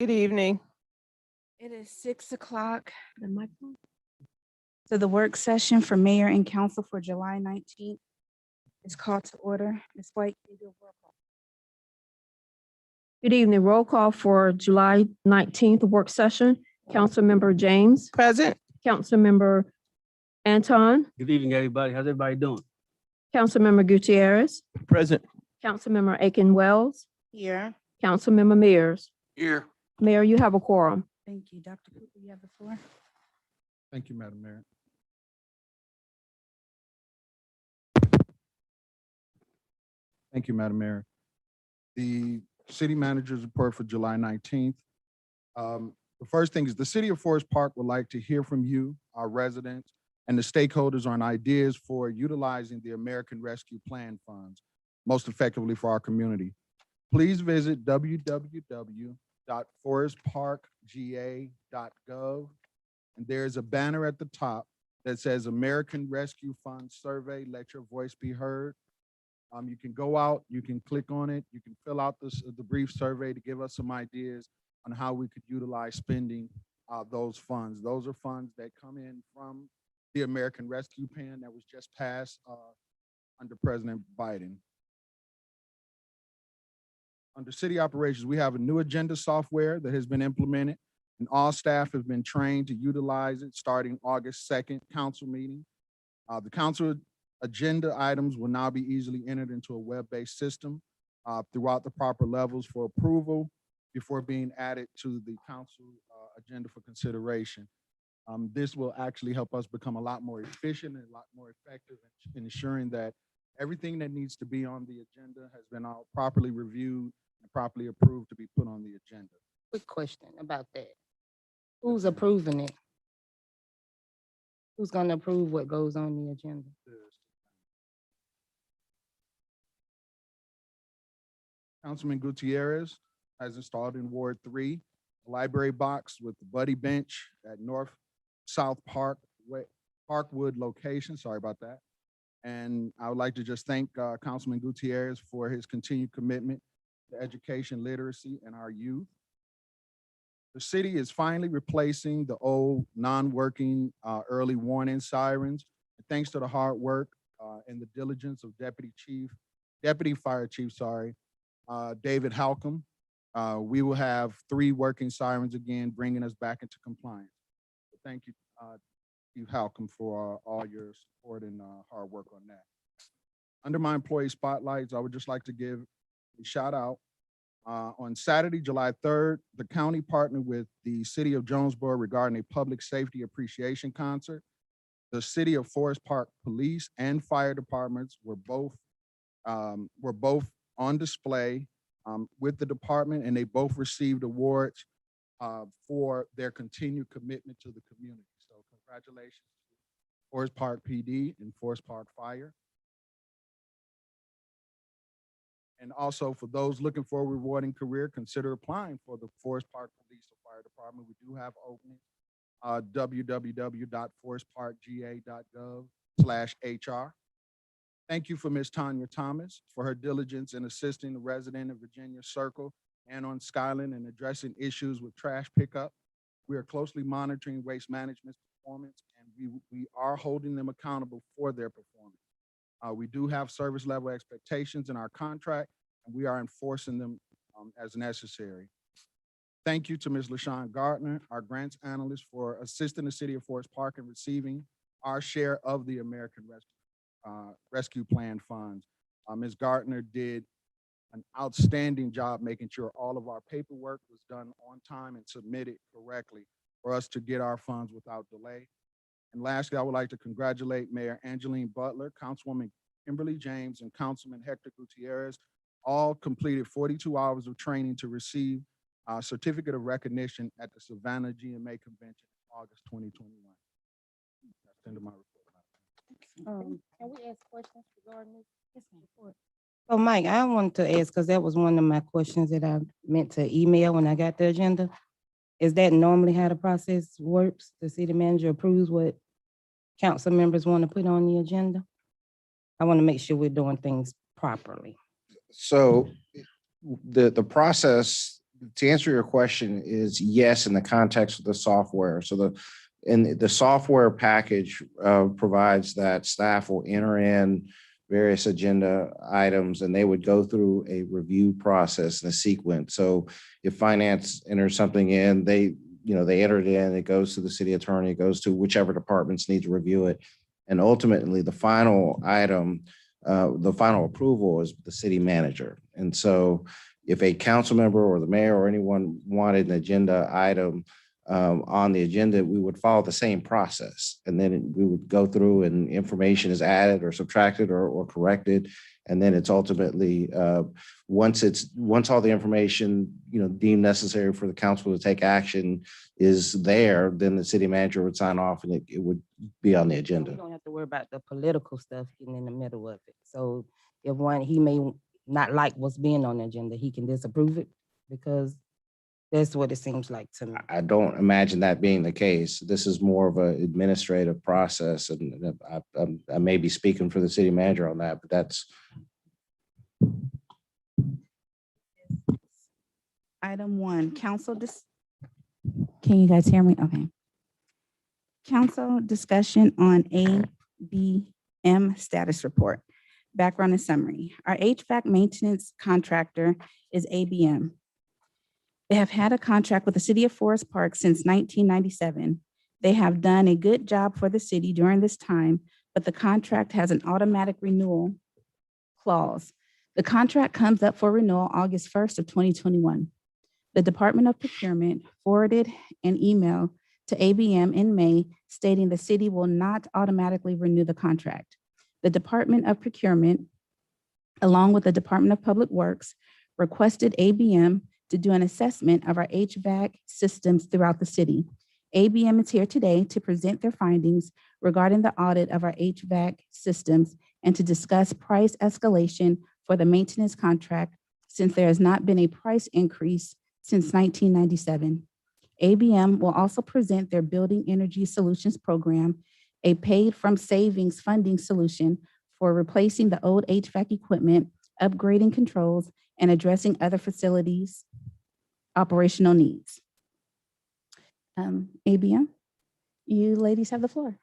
Good evening. It is 6 o'clock. So the work session for mayor and council for July 19th is called to order. Ms. White, can you do a roll call? Good evening. Roll call for July 19th work session. Councilmember James, Present. Councilmember Anton, Good evening, everybody. How's everybody doing? Councilmember Gutierrez, Present. Councilmember Aiken Wells, Here. Councilmember Mears. Here. Mayor, you have a quorum. Thank you. Dr. Cooper, you have the floor. Thank you, Madam Mayor. Thank you, Madam Mayor. The city manager's report for July 19th. The first thing is the city of Forest Park would like to hear from you, our residents, and the stakeholders on ideas for utilizing the American Rescue Plan funds most effectively for our community. Please visit www.forestparkga.gov. And there's a banner at the top that says American Rescue Fund Survey, Let Your Voice Be Heard. You can go out, you can click on it, you can fill out the brief survey to give us some ideas on how we could utilize spending those funds. Those are funds that come in from the American Rescue Plan that was just passed under President Biden. Under city operations, we have a new agenda software that has been implemented, and all staff have been trained to utilize it starting August 2nd council meeting. The council agenda items will now be easily entered into a web-based system throughout the proper levels for approval before being added to the council agenda for consideration. This will actually help us become a lot more efficient and a lot more effective in ensuring that everything that needs to be on the agenda has been all properly reviewed and properly approved to be put on the agenda. Quick question about that. Who's approving it? Who's gonna approve what goes on the agenda? Councilman Gutierrez has installed in Ward 3 a library box with the buddy bench at South Parkwood location. Sorry about that. And I would like to just thank Councilman Gutierrez for his continued commitment to education, literacy, and our youth. The city is finally replacing the old non-working early warning sirens. Thanks to the hard work and the diligence of Deputy Fire Chief, David Halcomb, we will have 3 working sirens again, bringing us back into compliance. So thank you, Chief Halcomb, for all your support and hard work on that. Under my employee spotlights, I would just like to give a shout out. On Saturday, July 3rd, the county partnered with the city of Jonesboro regarding a public safety appreciation concert. The city of Forest Park Police and Fire Departments were both on display with the department, and they both received awards for their continued commitment to the community. So congratulations to Forest Park PD and Forest Park Fire. And also for those looking for a rewarding career, consider applying for the Forest Park Police or Fire Department. We do have openings. www.forestparkga.gov/HR. Thank you for Ms. Tanya Thomas for her diligence in assisting the resident of Virginia Circle and on Skyland in addressing issues with trash pickup. We are closely monitoring waste management's performance, and we are holding them accountable for their performance. We do have service level expectations in our contract, and we are enforcing them as necessary. Thank you to Ms. LaShawn Gardner, our grants analyst, for assisting the city of Forest Park in receiving our share of the American Rescue Plan funds. Ms. Gardner did an outstanding job making sure all of our paperwork was done on time and submitted correctly for us to get our funds without delay. And lastly, I would like to congratulate Mayor Angeline Butler, Councilwoman Kimberly James, and Councilman Hector Gutierrez. All completed 42 hours of training to receive a certificate of recognition at the Savannah GMA Convention in August 2021. That's the end of my report. Can we ask questions regarding this? Yes, ma'am. Oh, Mike, I wanted to ask, because that was one of my questions that I meant to email when I got the agenda. Is that normally how the process works? The city manager approves what council members want to put on the agenda? I want to make sure we're doing things properly. So the process to answer your question is yes, in the context of the software. So the software package provides that staff will enter in various agenda items and they would go through a review process and a sequence. So if finance enters something in, they enter it in, it goes to the city attorney, it goes to whichever departments need to review it. And ultimately the final item, the final approval is the city manager. And so if a council member or the mayor or anyone wanted an agenda item on the agenda, we would follow the same process. And then we would go through and information is added or subtracted or corrected. And then it's ultimately, once all the information, deemed necessary for the council to take action is there, then the city manager would sign off and it would be on the We agenda. don't have to worry about the political stuff getting in the middle of it. So if he may not like what's being on the agenda, he can disapprove it because that's what it seems like to me. I don't imagine that being the case. This is more of an administrative process, and I may be speaking for the city manager on that, but that's. Item 1, can you guys hear me? Okay. Council discussion on ABM status report. Background and summary. Our HVAC maintenance contractor is ABM. They have had a contract with the city of Forest Park since 1997. They have done a good job for the city during this time, but the contract has an automatic renewal clause. The contract comes up for renewal August 1st of 2021. The Department of Procurement forwarded an email to ABM in May stating the city will not automatically renew the contract. The Department of Procurement, along with the Department of Public Works, requested ABM to do an assessment of our HVAC systems throughout the city. ABM is here today to present their findings regarding the audit of our HVAC systems and to discuss price escalation for the maintenance contract since there has not been a price increase since 1997. ABM will also present their Building Energy Solutions Program, a paid from savings funding solution for replacing the old HVAC equipment, upgrading controls, and addressing other facilities' operational needs. ABM, you ladies have the floor.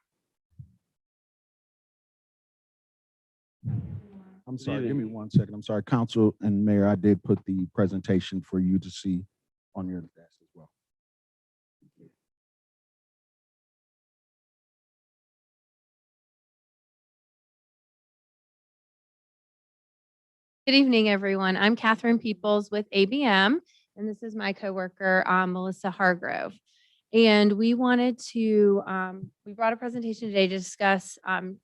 I'm sorry, give me 1 second. I'm sorry, Council and Mayor, I did put the presentation for you to see on your desk as well. Good evening, everyone. I'm Catherine Peoples with ABM, and this is my coworker, Melissa Hargrove. And we wanted to, we brought a presentation today to discuss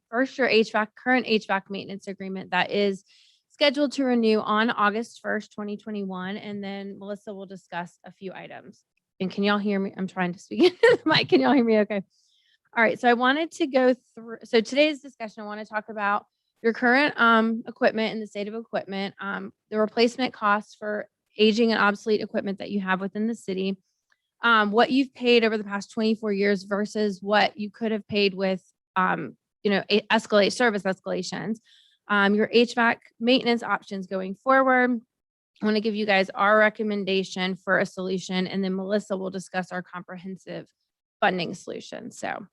first your current HVAC maintenance agreement that is scheduled to renew on August 1st, 2021. And then Melissa will discuss a few items. And can y'all hear me? I'm trying to speak into the mic. Can y'all hear me okay? All right, so I wanted to go through, so today's discussion, I want to talk about your current equipment and the state of equipment, the replacement costs for aging and obsolete equipment that you have within the city, what you've paid over the past 24 years versus what you could have paid with, service escalations, your HVAC maintenance options going forward. I want to give you guys our recommendation for a solution, and then Melissa will discuss our comprehensive funding solution. So,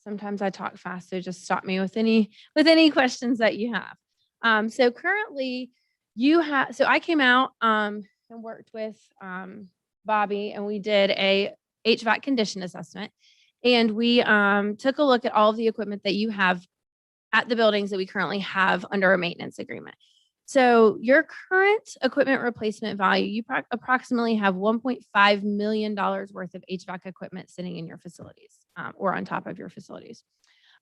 sometimes I talk fast, so just stop me with any questions that you have. So currently so I came out and worked with Bobby, and we did a HVAC condition assessment, and we took a look at all of the equipment that you have at the buildings that we currently have under a maintenance agreement. So your current equipment replacement value, you approximately have $1.5 million worth of HVAC equipment sitting in your facilities or on top of your facilities.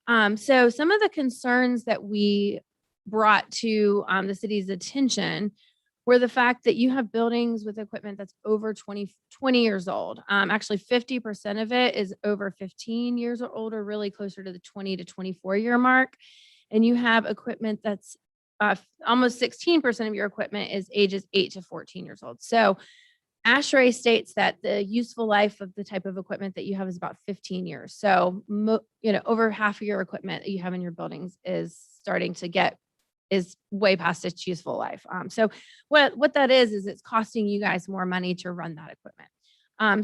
So some of the concerns that we brought to the city's attention were the fact that you have buildings with equipment that's over 20 years old. Actually, 50% of it is over 15 years or older, really closer to the 20 to 24 year mark. And you have equipment that's almost 16% of your equipment is ages 8 to 14 years old. So ASHRAE states that the useful life of the type of equipment that you have is about 15 years. So, over half of your equipment that you have in your buildings is starting to get is way past its useful life. So what that is it's costing you guys more money to run that equipment.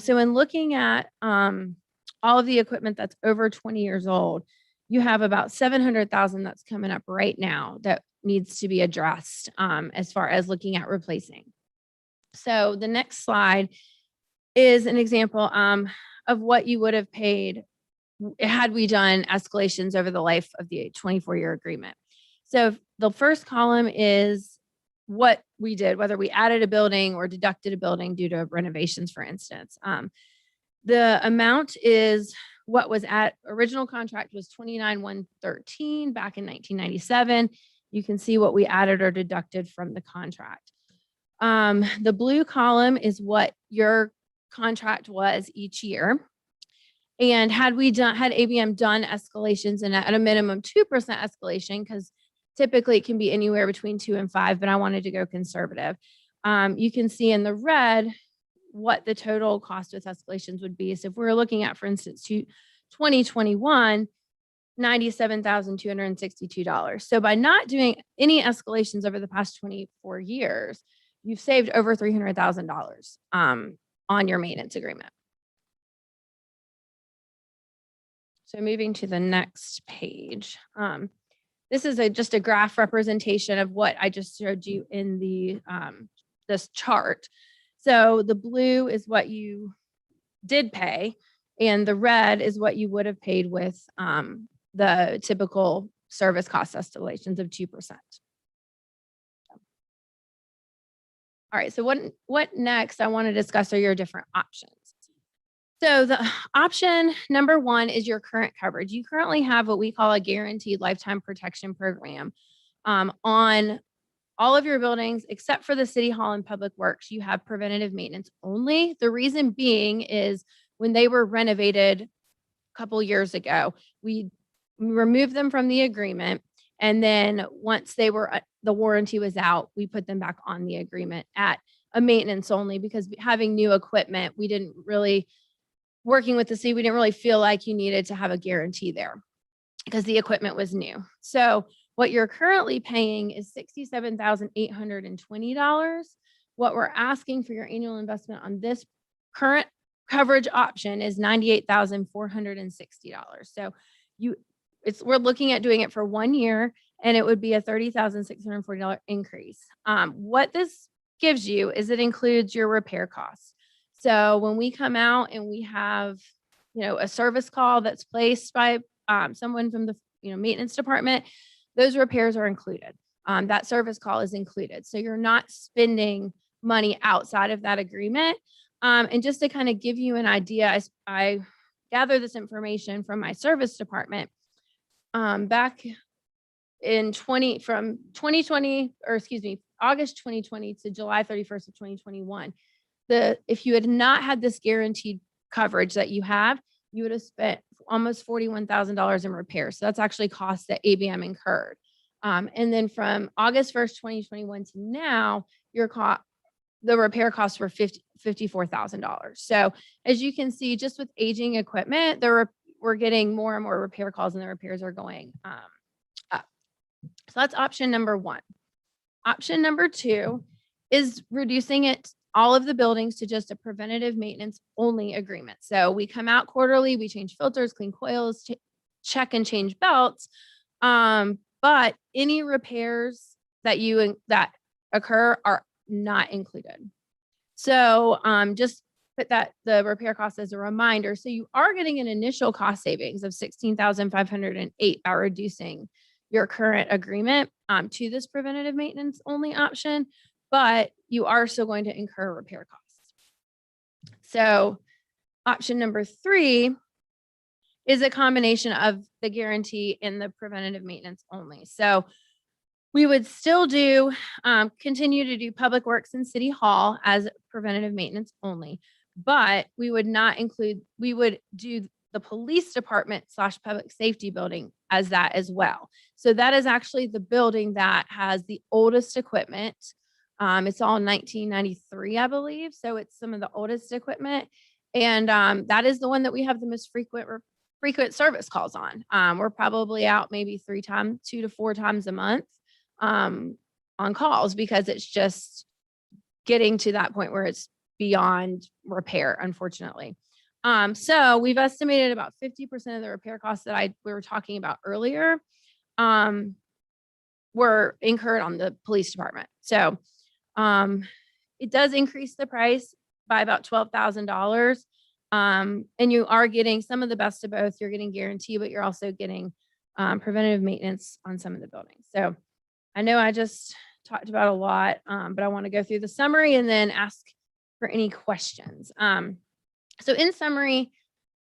So in looking at all of the equipment that's over 20 years old, you have about 700,000 that's coming up right now that needs to be addressed as far as looking at replacing. So the next slide is an example of what you would have paid had we done escalations over the life of the 24-year agreement. So the first column is what we did, whether we added a building or deducted a building due to renovations, for instance. The amount is what was at original contract was $29,113 back in 1997. You can see what we added or deducted from the contract. The blue column is what your contract was each year. And had ABM done escalations and at a minimum 2% escalation, because typically it can be anywhere between 2 and 5, but I wanted to go conservative. You can see in the red what the total cost with escalations would be. So if we're looking at, for instance, 2021, $97,262. So by not doing any escalations over the past 24 years, you've saved over $300,000 on your maintenance agreement. So moving to the next page. This is just a graph representation of what I just showed you in the this chart. So the blue is what you did pay, and the red is what you would have paid with the typical service cost escalations of 2%. All right, so what next I want to discuss are your different options. So the option number 1 is your current coverage. You currently have what we call a guaranteed lifetime protection program on all of your buildings, except for the City Hall and Public Works. You have preventative maintenance only. The reason being is when they were renovated a couple years ago, we removed them from the agreement. And then once the warranty was out, we put them back on the agreement at a maintenance only, because having new equipment, working with the city, we didn't really feel like you needed to have a guarantee there because the equipment was new. So what you're currently paying is $67,820. What we're asking for your annual investment on this current coverage option is $98,460. So we're looking at doing it for 1 year, and it would be a $30,640 increase. What this gives you is it includes your repair costs. So when we come out and we have, a service call that's placed by someone from the, maintenance department, those repairs are included. That service call is included. So you're not spending money outside of that agreement. And just to kind of give you an idea, I gather this information from my service department. Back in August 2020 to July 31st of 2021, if you had not had this guaranteed coverage that you have, you would have spent almost $41,000 in repairs. So that's actually costs that ABM incurred. And then from August 1st, 2021 to now, the repair costs were $54,000. So as you can see, just with aging equipment, we're getting more and more repair calls, and the repairs are going up. So that's option number 1. Option number 2 is reducing all of the buildings to just a preventative maintenance only agreement. So we come out quarterly, we change filters, clean coils, check and change belts. But any repairs that occur are not included. So just put the repair cost as a reminder. So you are getting an initial cost savings of $16,508 by reducing your current agreement to this preventative maintenance only option, but you are still going to incur repair costs. So option number 3 is a combination of the guarantee and the preventative maintenance only. So we would still continue to do Public Works and City Hall as preventative maintenance only, but we would do the police department / public safety building as that as well. So that is actually the building that has the oldest equipment. It's all 1993, I believe. So it's some of the oldest equipment. And that is the one that we have the most frequent service calls on. We're probably out maybe 2 to 4 times a month on calls because it's just getting to that point where it's beyond repair, unfortunately. So we've estimated about 50% of the repair costs that we were talking about earlier were incurred on the police department. So it does increase the price by about $12,000. And you are getting some of the best of both. You're getting guarantee, but you're also getting preventative maintenance on some of the buildings. So I know I just talked about a lot, but I want to go through the summary and then ask for any questions. So in summary,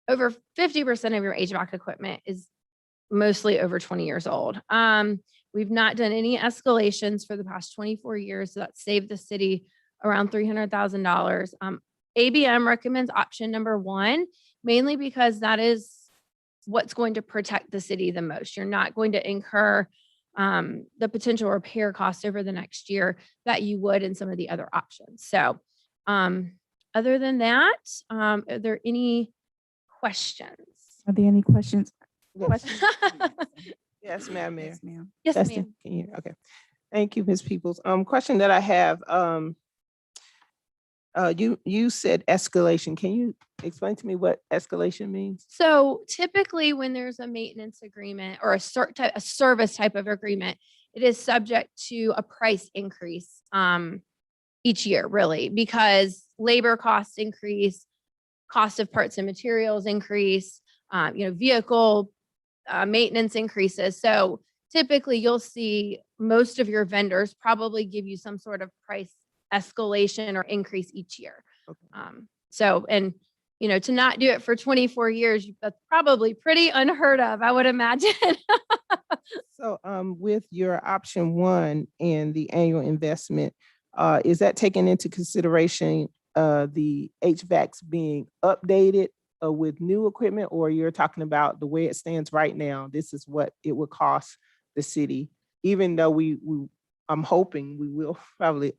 over 50% of your HVAC equipment is mostly over 20 years old. We've not done any escalations for the past 24 years. So that saved the city around $300,000. ABM recommends option number 1, mainly because that is what's going to protect the city the most. You're not going to incur the potential repair costs over the next year that you would in some of the other options. So other than that, are there any questions? Are there any questions? Yes, Madam Mayor. Yes, ma'am. Yes, Testing. ma'am. Can you hear? Okay. Thank you, Ms. Peoples. Question that I have, you said escalation. Can you explain to me what escalation means? So typically when there's a maintenance agreement or a service type of agreement, it is subject to a price increase each year, really, because labor costs increase, cost of parts and materials increase, vehicle maintenance increases. So typically you'll see most of your vendors probably give you some sort of price escalation or increase each year. Okay. To not do it for 24 years, that's probably pretty unheard of, I would imagine. So with your option 1 and the annual investment, is that taken into consideration the HVACs being updated with new equipment, or you're talking about the way it stands right now? This is what it would cost the city, even though I'm hoping we will probably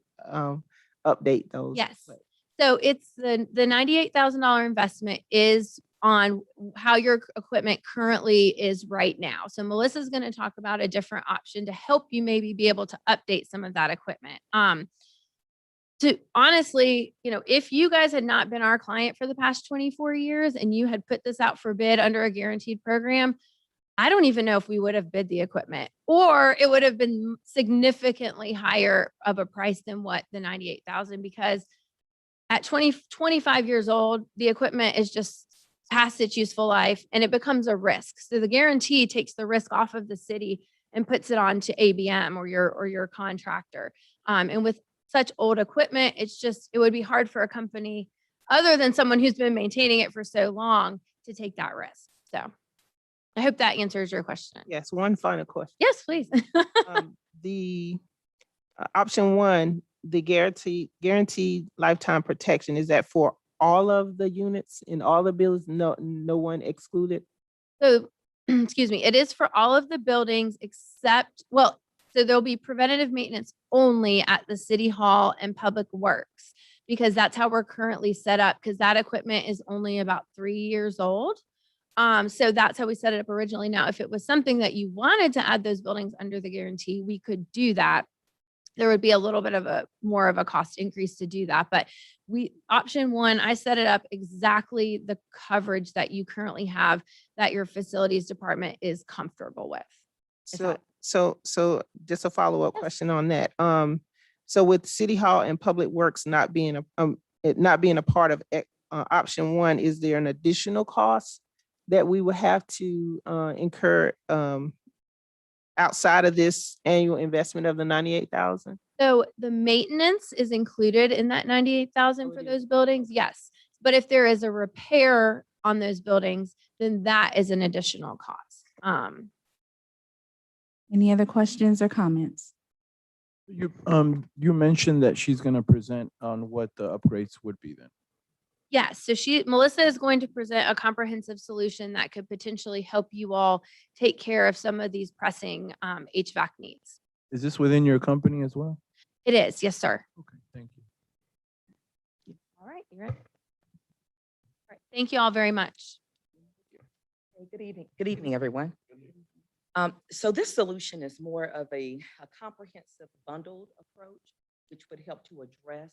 update those. Yes. but- So it's the $98,000 investment is on how your equipment currently is right now. So Melissa's going to talk about a different option to help you maybe be able to update some of that equipment. To honestly, if you guys had not been our client for the past 24 years and you had put this out for bid under a guaranteed program, I don't even know if we would have bid the equipment, or it would have been significantly higher of a price than what the 98,000, because at 25 years old, the equipment is just past its useful life and it becomes a risk. So the guarantee takes the risk off of the city and puts it on to ABM or your contractor. And with such old equipment, it would be hard for a company other than someone who's been maintaining it for so long to take that risk. So I hope that answers your question. Yes, one final question. Yes, please. The option 1, the guaranteed lifetime protection, is that for all of the units in all the buildings? No one excluded? So, excuse me, it is for all of the buildings except, so there'll be preventative maintenance only at the city hall and public works, because that's how we're currently set up, because that equipment is only about 3 years old. So that's how we set it up originally. Now, if it was something that you wanted to add those buildings under the guarantee, we could do that. There would be a little bit of more of a cost increase to do that. But option 1, I set it up exactly the coverage that you currently have, that your facilities department is comfortable with. So just a follow-up question on that. So with City Hall and Public Works not being a part of option 1, is there an additional cost that we would have to incur outside of this annual investment of the 98,000? So the maintenance is included in that 98,000 Oh, for it those buildings, yes. But if there is a repair on those buildings, then that is an additional cost. Any other questions or comments? You mentioned that she's gonna present on what the upgrades would be then. Yes, so Melissa is going to present a comprehensive solution that could potentially help you all take care of some of these pressing HVAC needs. Is this within your company as well? It is, yes, sir. Okay, thank you. All right, you're right. All right, thank you all very much. Good evening, everyone. So this solution is more of a comprehensive bundled approach, which would help to address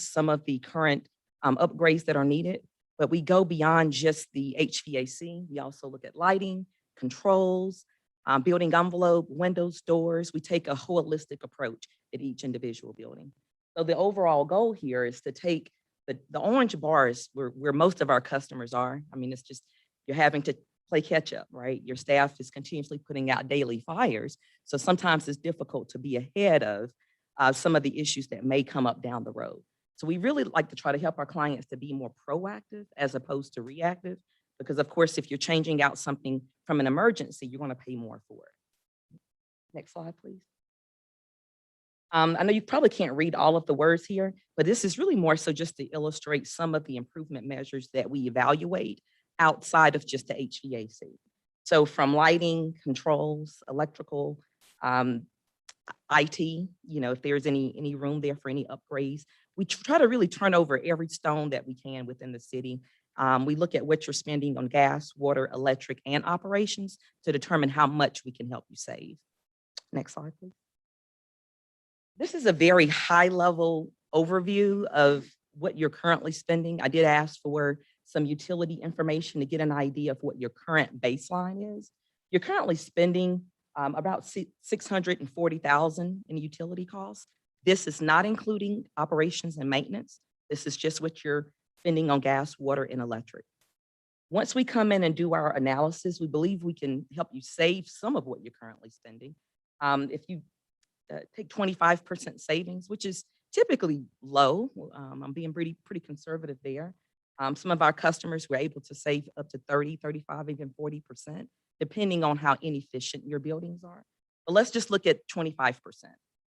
some of the current upgrades that are needed. But we go beyond just the HVAC. We also look at lighting, controls, building envelope, windows, doors. We take a holistic approach at each individual building. So the overall goal here is to take the orange bars where most of our customers are. I mean, it's just, you're having to play catch up, right? Your staff is continuously putting out daily fires. So sometimes it's difficult to be ahead of some of the issues that may come up down the road. So we really like to try to help our clients to be more proactive as opposed to reactive, because of course, if you're changing out something from an emergency, you're going to pay more for it. Next slide, please. I know you probably can't read all of the words here, but this is really more so just to illustrate some of the improvement measures that we evaluate outside of just the HVAC. So from lighting, controls, electrical, IT, if there's any room there for any upgrades, we try to really turn over every stone that we can within the city. We look at what you're spending on gas, water, electric, and operations to determine how much we can help you save. Next slide, please. This is a very high-level overview of what you're currently spending. I did ask for some utility information to get an idea of what your current baseline is. You're currently spending about $640,000 in utility costs. This is not including operations and maintenance. This is just what you're spending on gas, water, and electric. Once we come in and do our analysis, we believe we can help you save some of what you're currently spending. If you take 25% savings, which is typically low, I'm being pretty conservative there. Some of our customers were able to save up to 30, 35, even 40%, depending on how inefficient your buildings are. But let's just look at 25%.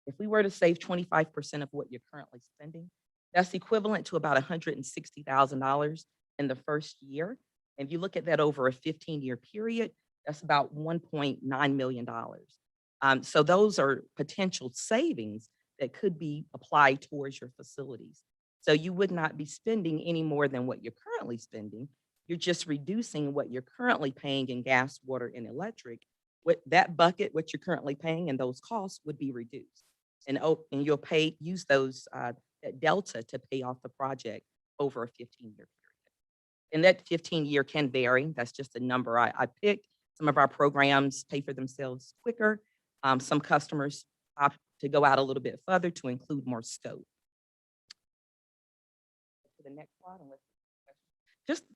If we were to save 25% of what you're currently spending, that's equivalent to about $160,000 in the first year. And if you look at that over a 15-year period, that's about $1.9 million. So those are potential savings that could be applied towards your facilities. So you would not be spending any more than what you're currently spending. You're just reducing what you're currently paying in gas, water, and electric. With that bucket, what you're currently paying and those costs would be reduced. And you'll use those that delta to pay off the project over a 15-year period. And that 15-year can vary. That's just a number I picked. Some of our programs pay for themselves quicker. Some customers opt to go out a little bit further to include more scope. To the next slide.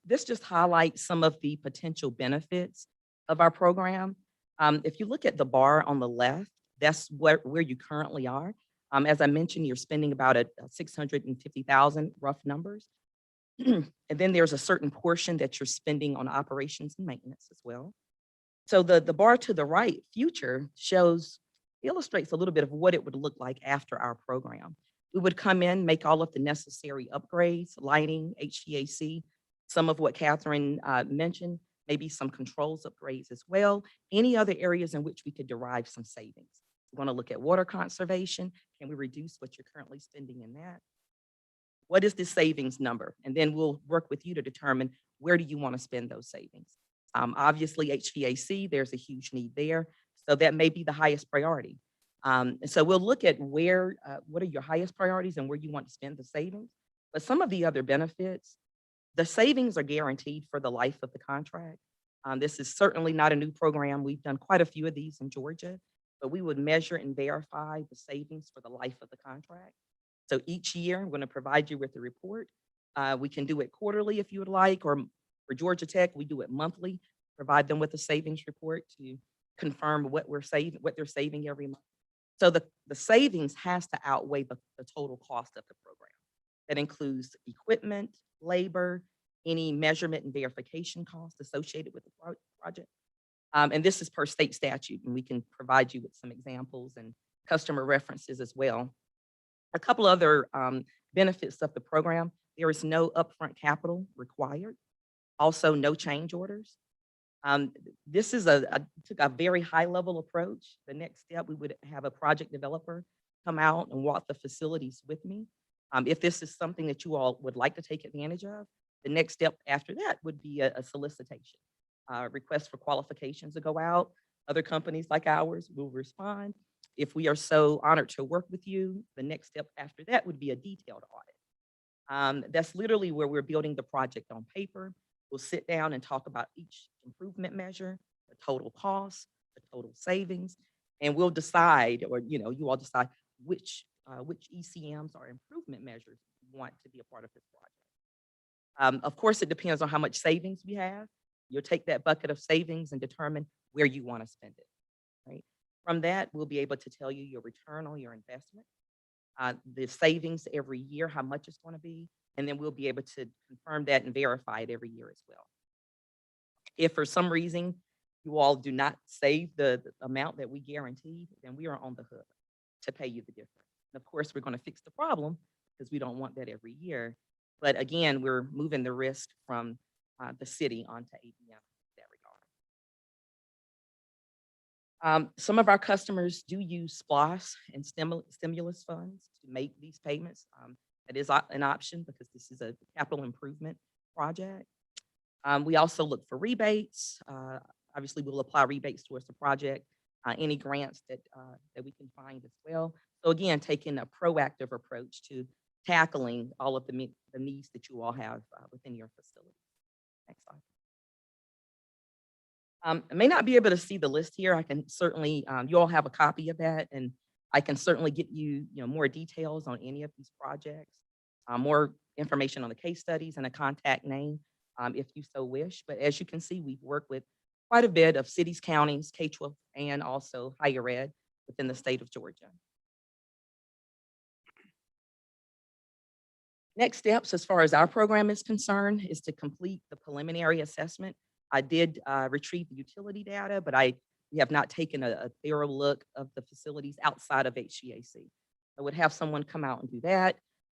This just highlights some of the potential benefits of our program. If you look at the bar on the left, that's where you currently are. As I mentioned, you're spending about $650,000, rough numbers. And then there's a certain portion that you're spending on operations and maintenance as well. So the bar to the right, future, illustrates a little bit of what it would look like after our program. We would come in, make all of the necessary upgrades, lighting, HVAC, some of what Catherine mentioned, maybe some controls upgrades as well, any other areas in which we could derive some savings. We want to look at water conservation. Can we reduce what you're currently spending in that? What is the savings number? And then we'll work with you to determine where do you want to spend those savings. Obviously, HVAC, there's a huge need there. So that may be the highest priority. And so we'll look at what are your highest priorities and where you want to spend the savings. But some of the other benefits, the savings are guaranteed for the life of the contract. This is certainly not a new program. We've done quite a few of these in Georgia, but we would measure and verify the savings for the life of the contract. So each year, I'm going to provide you with a report. We can do it quarterly if you would like, or for Georgia Tech, we do it monthly, provide them with a savings report to confirm what they're saving every month. So the savings has to outweigh the total cost of the program. That includes equipment, labor, any measurement and verification costs associated with the project. And this is per state statute, and we can provide you with some examples and customer references as well. A couple other benefits of the program: there is no upfront capital required. Also, no change orders. This is took a very high level approach. The next step, we would have a project developer come out and walk the facilities with me. If this is something that you all would like to take advantage of, the next step after that would be a solicitation. requests for qualifications to go out. Other companies like ours will respond. If we are so honored to work with you, the next step after that would be a detailed audit. That's literally where we're building the project on paper. We'll sit down and talk about each improvement measure, the total cost, the total savings, and we'll decide, or you all decide which ECMs or improvement measures you want to be a part of this project. Of course, it depends on how much savings we have. You'll take that bucket of savings and determine where you want to spend it, right? From that, we'll be able to tell you your return on your investment, the savings every year, how much it's going to be, and then we'll be able to confirm that and verify it every year as well. If for some reason you all do not save the amount that we guaranteed, then we are on the hook to pay you the difference. And of course, we're going to fix the problem because we don't want that every year. But again, we're moving the risk from the city onto ABM in that regard. Some of our customers do use SPLOS and stimulus funds to make these payments. That is an option because this is a capital improvement project. We also look for rebates. Obviously, we'll apply rebates towards the project, any grants that we can find as well. So again, taking a proactive approach to tackling all of the needs that you all have within your facility. Next slide. I may not be able to see the list here. I can certainly, you all have a copy of that, and I can certainly get you, more details on any of these projects, more information on the case studies and a contact name if you so wish. But as you can see, we've worked with quite a bit of cities, counties, K-12, and also higher ed within the state of Georgia. Next steps, as far as our program is concerned, is to complete the preliminary assessment. I did retrieve the utility data, but we have not taken a thorough look of the facilities outside of HVAC. I would have someone come out and do that.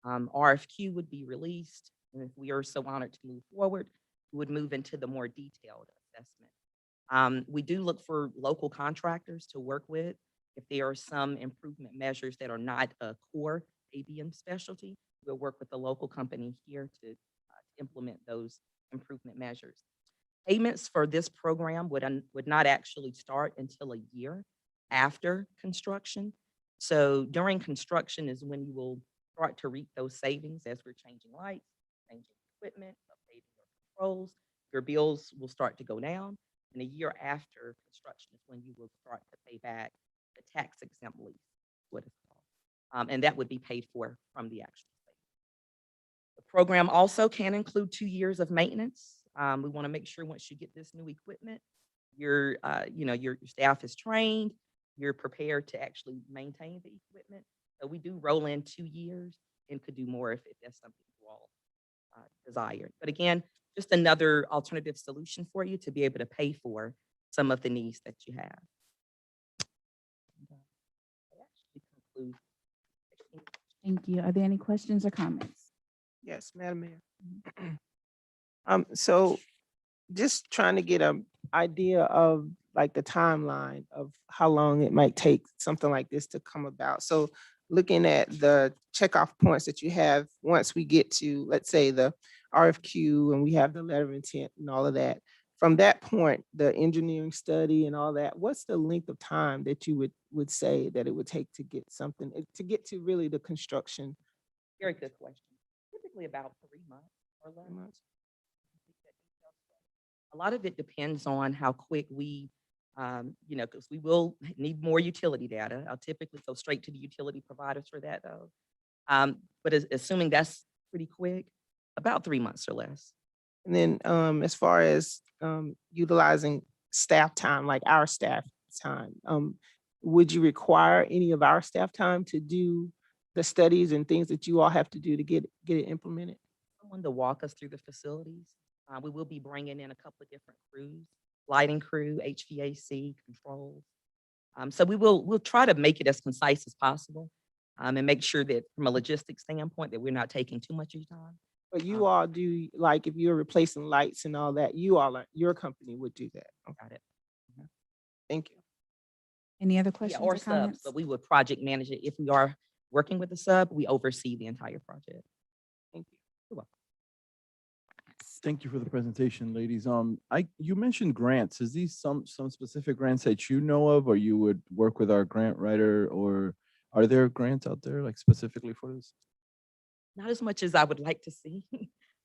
RFQ would be released, and if we are so honored to move forward, we would move into the more detailed assessment. We do look for local contractors to work with. If there are some improvement measures that are not a core ABM specialty, we'll work with the local company here to implement those improvement measures. Payments for this program would not actually start until a year after construction. So during construction is when you will start to reap those savings as we're changing lights, changing equipment, updating your controls. Your bills will start to go down. And a year after construction is when you will start to pay back the tax exempt lease, what it's called. And that would be paid for from the actual savings. The program also can include 2 years of maintenance. We want to make sure once you get this new equipment, your staff is trained, you're prepared to actually maintain the equipment. So we do roll in 2 years and could do more if that's something you all desire. But again, just another alternative solution for you to be able to pay for some of the needs that you have. That actually concludes. Thank you. Are there any questions or comments? Yes, Madam Mayor. So just trying to get an idea of like the timeline of how long it might take something like this to come about. So looking at the checkoff points that you have, once we get to, let's say, the RFQ and we have the letter of intent and all of that, from that point, the engineering study and all that, what's the length of time that you would say that it would take to get something, to get to really the construction? Very good question. Typically about 3 months or less. A lot of it depends on how quick we, because we will need more utility data. I'll typically go straight to the utility providers for that though. But assuming that's pretty quick, about 3 months or less. And then as far as utilizing staff time, like our staff time, would you require any of our staff time to do the studies and things that you all have to do to get it implemented? Someone to walk us through the facilities. We will be bringing in a couple of different crews, lighting crew, HVAC, controls. So we'll try to make it as concise as possible and make sure that from a logistics standpoint that we're not taking too much of your time. But you all do, like if you're replacing lights and all that, your company would do that. Okay. Got it. Thank you. Any other Yeah, questions or or subs, comments? but we would project manage it. If we are working with a sub, we oversee the entire project. Thank you. You're welcome. Thank you for the presentation, ladies. You mentioned grants. Is these some specific grants that you know of, or you would work with our grant writer, or are there grants out there like specifically for this? Not as much as I would like to see.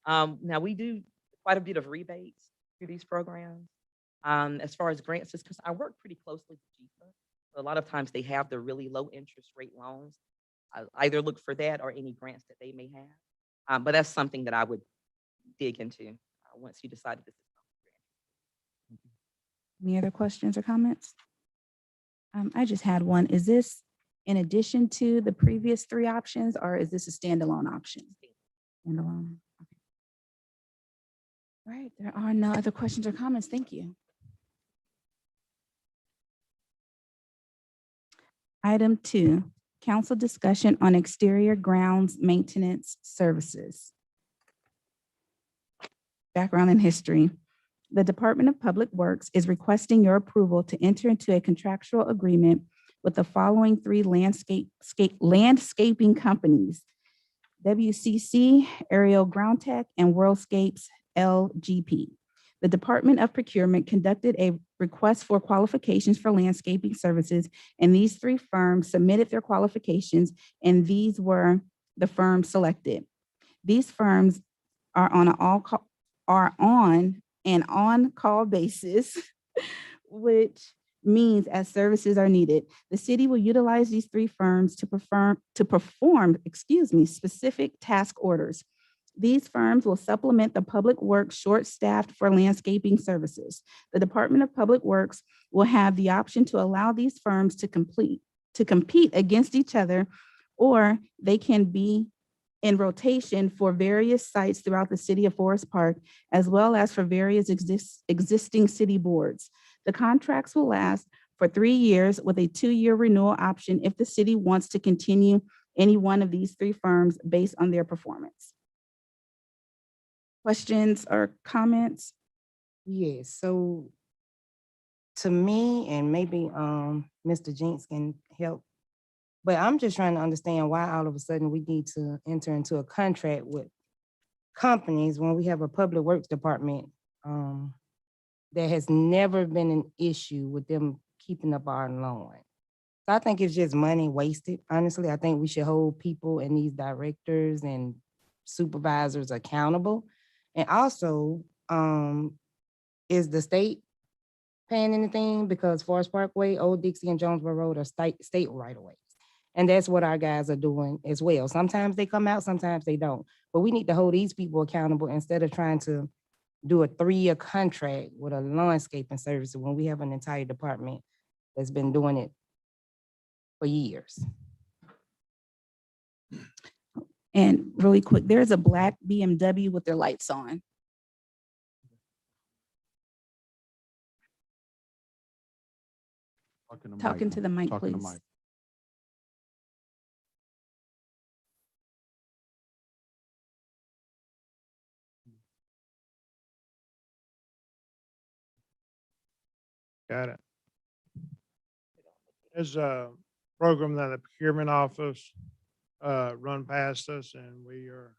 Now we do quite a bit of rebates through these programs. As far as grants, just because I work pretty closely with GIFA, so a lot of times they have the really low interest rate loans. I either look for that or any grants that they may have. But that's something that I would dig into once you decided this is something. Any other questions or comments? I just had one. Is this in addition to the previous three options, or is this a standalone option? Standalone. Okay. All right, there are no other questions or comments. Thank you. Item 2, council discussion on exterior grounds maintenance services. Background and history. The Department of Public Works is requesting your approval to enter into a contractual agreement with the following three landscaping companies: WCC, Aerial Ground Tech, and Worldscapes LGP. The Department of Procurement conducted a request for qualifications for landscaping services, and these three firms submitted their qualifications, and these were the firms selected. These firms are on an on-call basis, which means as services are needed. The city will utilize these three firms to perform specific task orders. These firms will supplement the Public Works short-staffed for landscaping services. The Department of Public Works will have the option to allow these firms to compete against each other, or they can be in rotation for various sites throughout the city of Forest Park, as well as for various existing city boards. The contracts will last for 3 years with a 2-year renewal option if the city wants to continue any one of these three firms based on their performance. Questions or comments? Yes, so to me, and maybe Mr. Jinx can help, but I'm just trying to understand why all of a sudden we need to enter into a contract with companies when we have a public works department that has never been an issue with them keeping up our lawn. So I think it's just money wasted. Honestly, I think we should hold people and these directors and supervisors accountable. And also, is the state paying anything? Because Forest Parkway, Old Dixie, and Jonesboro Road are state right of ways. And that's what our guys are doing as well. Sometimes they come out, sometimes they don't. But we need to hold these people accountable instead of trying to do a 3-year contract with a landscaping service when we have an entire department that's been doing it for years. And really quick, there's a black BMW with their lights on. Talking to the mic, Talking to please. mic. Got it. There's a program that the procurement office run past us, and we are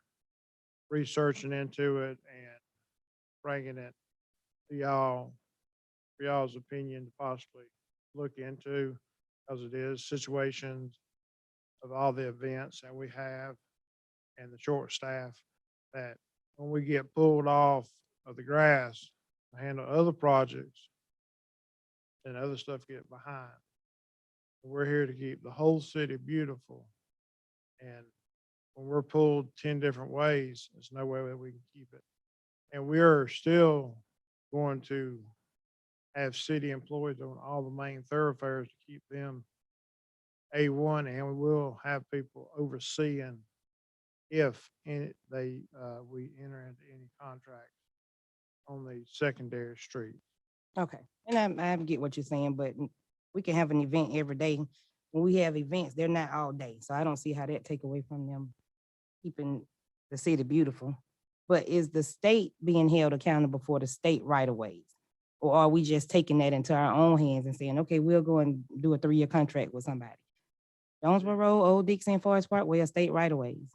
researching into it and bringing it to y'all, for y'all's opinion to possibly look into, because it is situations of all the events that we have and the short staff, that when we get pulled off of the grass to handle other projects, and other stuff get behind. We're here to keep the whole city beautiful. And when we're pulled 10 different ways, there's no way that we can keep it. And we're still going to have city employees on all the main thoroughfares to keep them A1, and we will have people overseeing if we enter into any contracts on the secondary streets. Okay, and I get what you're saying, but we can have an event every day. When we have events, they're not all day, so I don't see how that take away from them keeping the city beautiful. But is the state being held accountable for the state right of ways? Or are we just taking that into our own hands and saying, okay, we'll go and do a 3-year contract with somebody? Jonesboro Road, Old Dixie, and Forest Park, we are state right of ways.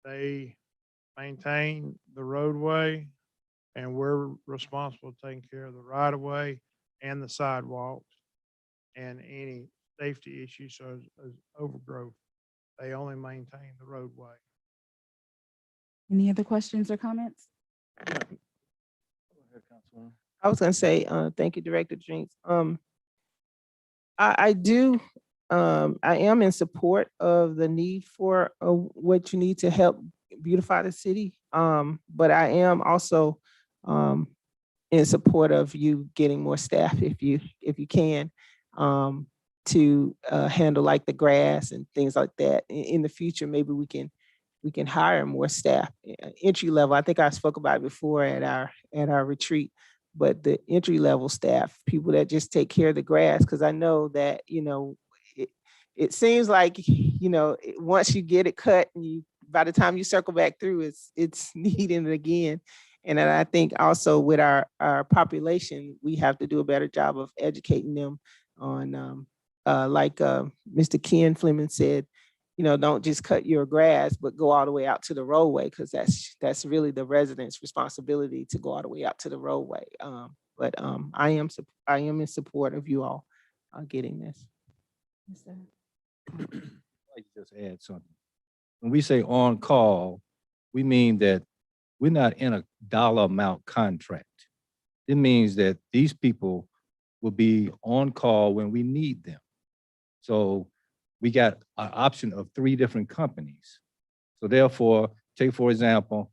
They maintain the roadway. And we're responsible for taking care of the right of way and the sidewalks and any safety issues, so as overgrowth. They only maintain the roadway. Any other questions or comments? I was gonna say, thank you, Director Jinks. I do, I am in support of the need for, what you need to help beautify the city. But I am also, in support of you getting more staff if you can, to, handle like the grass and things like that. In the future, maybe we can hire more staff, entry level. I think I spoke about it before at our retreat, but the entry level staff, people that just take care of the grass, because I know that, it seems like, once you get it cut and by the time you circle back through, it's needing it again. And then I think also with our population, we have to do a better job of educating them on, like Mr. Ken Fleming said, don't just cut your grass, but go all the way out to the roadway, because that's really the residents' responsibility to go all the way out to the roadway. But I am in support of you all getting this. Yes, sir. I'd like to just add something. When we say on call, we mean that we're not in a dollar amount contract. It means that these people will be on call when we need them. So we got an option of 3 different companies. So therefore, take for example,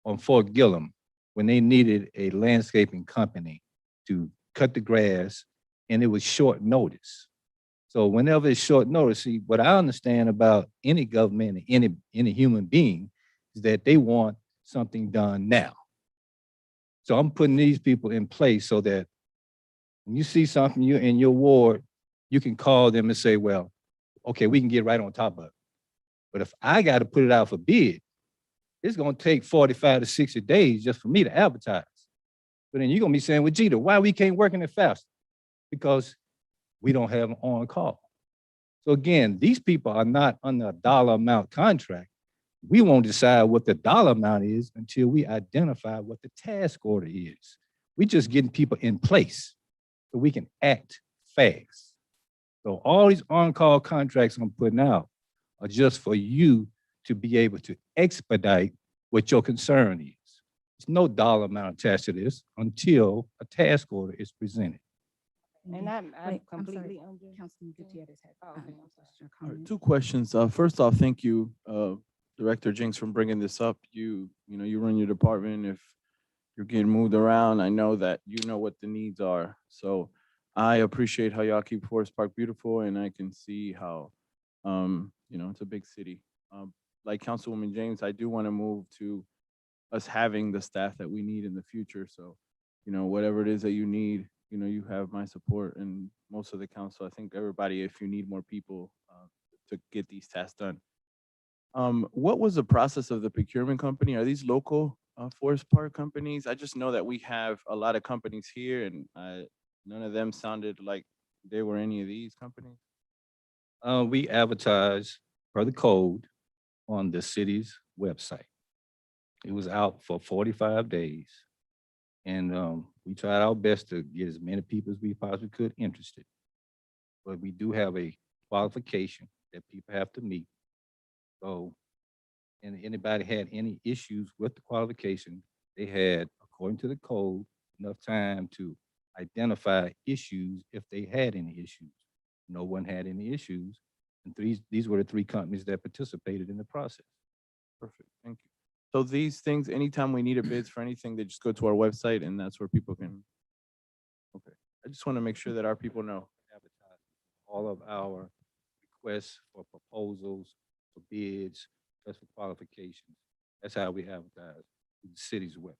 on Fort Gillum, when they needed a landscaping company to cut the grass, and it was short notice. So whenever it's short notice, see, what I understand about any government, any human being, is that they want something done now. So I'm putting these people in place so that when you see something you in your ward, you can call them and say, well, okay, we can get right on top of it. But if I got to put it out for bid, it's going to take 45 to 60 days just for me to advertise. But then you're going to be saying, well, Jeter, why we can't work in it faster? Because we don't have an on call. So again, these people are not under a dollar amount contract. We won't decide what the dollar amount is until we identify what the task order is. We're just getting people in place so we can act fast. So all these on-call contracts I'm putting out are just for you to be able to expedite what your concern is. There's no dollar amount attached to this until a task order is presented. And I'm Wait, I'm sorry. completely under. Councilman Gutierrez had Oh, okay. question or All right, comment. 2 questions. First off, thank you, Director Jinks, for bringing this up. You run your department. If you're getting moved around, I know that you know what the needs are. So I appreciate how y'all keep Forest Park beautiful, and I can see how, it's a big city. Like Councilwoman James, I do want to move to us having the staff that we need in the future. So, whatever it is that you need, you have my support and most of the council. I think everybody, if you need more people to get these tasks done. What was the process of the procurement company? Are these local Forest Park companies? I just know that we have a lot of companies here, and none of them sounded like they were any of these companies. We advertise per the code on the city's website. It was out for 45 days. And we tried our best to get as many people as we possibly could interested. But we do have a qualification that people have to meet. So, and anybody had any issues with the qualification, they had, according to the code, enough time to identify issues if they had any issues. No one had any issues. And these were the 3 companies that participated in the process. Perfect, thank you. So these things, anytime we need a bids for anything, they just go to our website and that's where people can. Okay, I just want to make sure that our people know. Advertise all of our requests for proposals, for bids, just for qualifications. That's how we advertise through the city's website.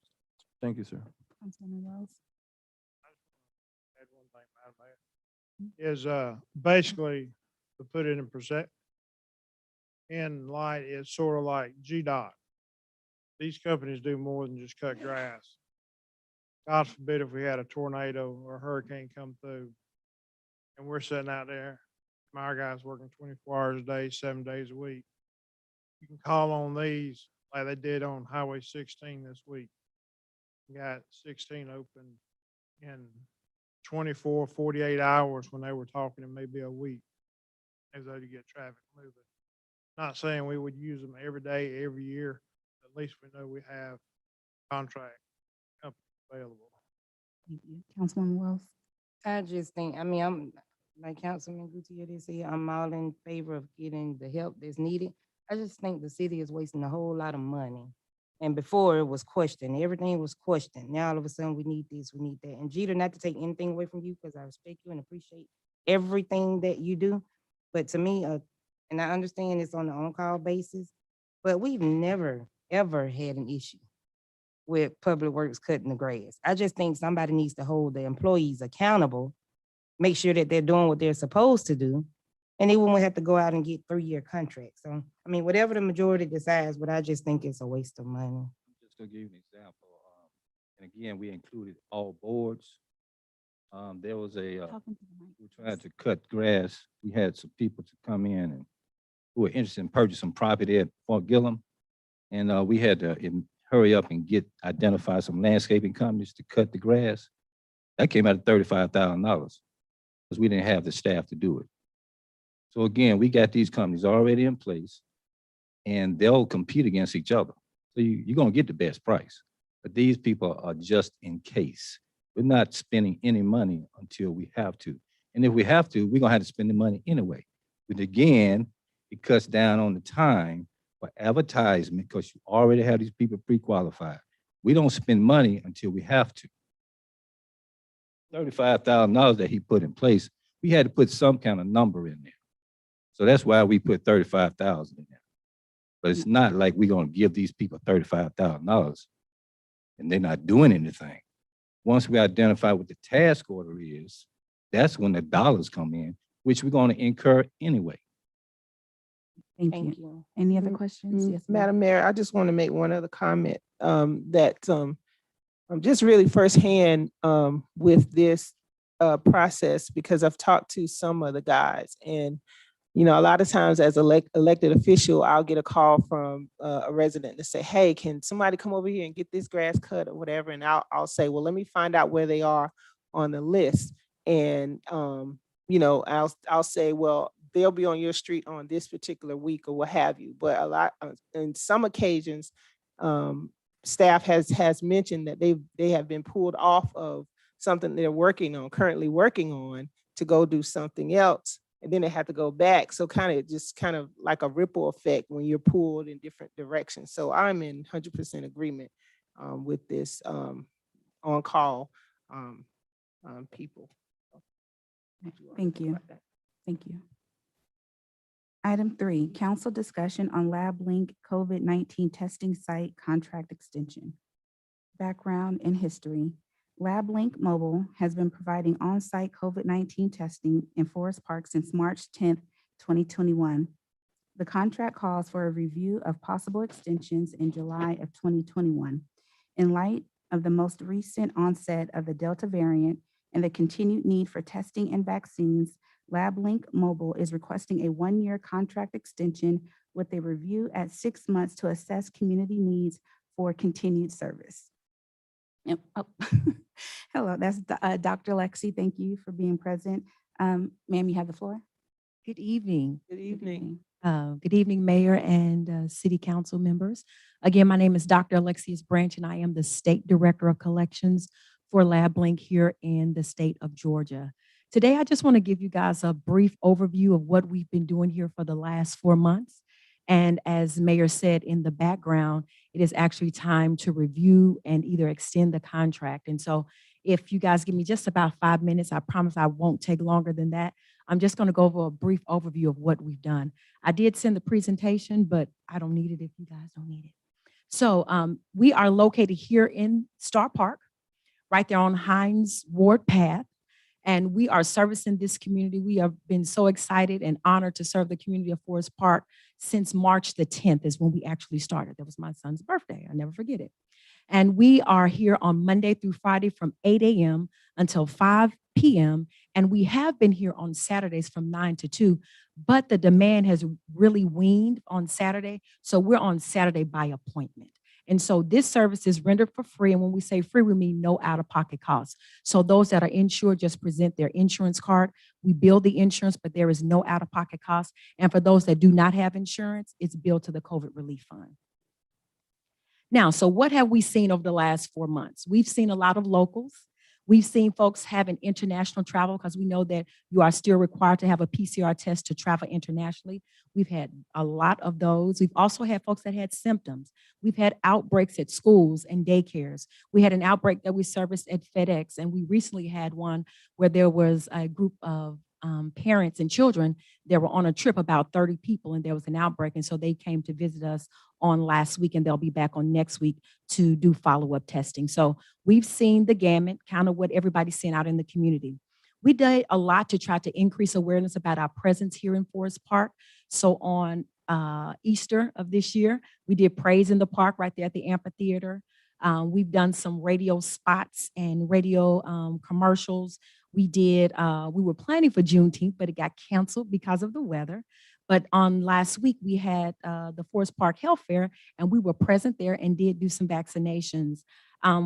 Thank you, sir. Councilman Wells. Add one thing, Madam Mayor, is basically to put it in light, it's sort of like GDOT. These companies do more than just cut grass. God forbid if we had a tornado or a hurricane come through and we're sitting out there, my guys working 24 hours a day, 7 days a week. You can call on these like they did on Highway 16 this week. got 16 open in 24, 48 hours when they were talking in maybe a week, as though to get traffic moving. Not saying we would use them every day, every year. At least we know we have contract companies available. Thank you. Councilwoman Wells? I just think, I mean, I'm, like Councilman Gutierrez said, I'm all in favor of getting the help that's needed. I just think the city is wasting a whole lot of money. And before it was questioned, everything was questioned. Now all of a sudden we need this, we need that. And Jeter, not to take anything away from you, because I respect you and appreciate everything that you do. But to me, and I understand it's on an on-call basis, but we've never, ever had an issue with Public Works cutting the grass. I just think somebody needs to hold the employees accountable, make sure that they're doing what they're supposed to do, and they won't have to go out and get 3-year contracts. So, I mean, whatever the majority decides, but I just think it's a waste of money. Just to give you an example, and again, we included all boards. There was a, Talking to the mic, we tried to cut grass. We had some people to come in and who were interested in purchasing property at Fort Gillum. And we had to hurry up and identify some landscaping companies to cut the grass. That came out of $35,000 because we didn't have the staff to do it. So again, we got these companies already in place and they'll compete against each other. So you're gonna get the best price. But these people are just in case. We're not spending any money until we have to. And if we have to, we're gonna have to spend the money anyway. But again, it cuts down on the time for advertisement because you already have these people pre-qualified. We don't spend money until we have to. $35,000 that he put in place, we had to put some kind of number in there. So that's why we put 35,000 in there. But it's not like we're gonna give these people $35,000 and they're not doing anything. Once we identify what the task order is, that's when the dollars come in, which we're gonna incur anyway. Thank Thank you. you. Any other questions? Yes, ma'am. Madam Mayor, I just want to make one other comment, that I'm just really firsthand with this process, because I've talked to some of the guys, and you know, a lot of times as elected official, I'll get a call from a resident to say, hey, can somebody come over here and get this grass cut or whatever? And I'll say, well, let me find out where they are on the list. And, you know, I'll say, well, they'll be on your street on this particular week or what have you. But in some occasions, staff has mentioned that they have been pulled off of something they're currently working on to go do something else. And then they have to go back. So kind of like a ripple effect when you're pulled in different directions. So I'm in 100% agreement with this on-call people. Thank you. Thank you. Item 3, council discussion on LabLink COVID-19 testing site contract extension. Background and history. LabLink Mobile has been providing on-site COVID-19 testing in Forest Park since March 10th, 2021. The contract calls for a review of possible extensions in July of 2021. In light of the most recent onset of the Delta variant and the continued need for testing and vaccines, LabLink Mobile is requesting a 1-year contract extension with a review at 6 months to assess community needs for continued service. Oh, hello, that's Dr. Lexi. Thank you for being present. Ma'am, you have the floor. Good evening. Good evening. Good evening, Mayor and City Council members. Again, my name is Dr. Alexius Branch, and I am the State Director of Collections for LabLink here in the state of Georgia. Today, I just want to give you guys a brief overview of what we've been doing here for the last 4 months. And as Mayor said in the background, it is actually time to review and either extend the contract. And so if you guys give me just about 5 minutes, I promise I won't take longer than that. I'm just going to go over a brief overview of what we've done. I did send the presentation, but I don't need it if you guys don't need it. So we are located here in Star Park, right there on Hines Ward Path. And we are servicing this community. We have been so excited and honored to serve the community of Forest Park since March the 10th is when we actually started. That was my son's birthday. I'll never forget it. And we are here on Monday through Friday from 8 a.m. until 5 p.m. And we have been here on Saturdays from 9 to 2, but the demand has really weaned on Saturday. So we're on Saturday by appointment. And so this service is rendered for free. And when we say free, we mean no out-of-pocket costs. So those that are insured just present their insurance card. We bill the insurance, but there is no out-of-pocket cost. And for those that do not have insurance, it's billed to the COVID Relief Fund. Now, so what have we seen over the last 4 months? We've seen a lot of locals. We've seen folks having international travel because we know that you are still required to have a PCR test to travel internationally. We've had a lot of those. We've also had folks that had symptoms. We've had outbreaks at schools and daycares. We had an outbreak that we serviced at FedEx, and we recently had one where there was a group of parents and children that were on a trip, about 30 people, and there was an outbreak. And so they came to visit us on last week, and they'll be back on next week to do follow-up testing. So we've seen the gamut, kind of what everybody's seeing out in the community. We did a lot to try to increase awareness about our presence here in Forest Park. So on Easter of this year, we did Praise in the Park right there at the amphitheater. We've done some radio spots and radio commercials. We were planning for Juneteenth, but it got canceled because of the weather. But on last week, we had the Forest Park Health Fair, and we were present there and did do some vaccinations.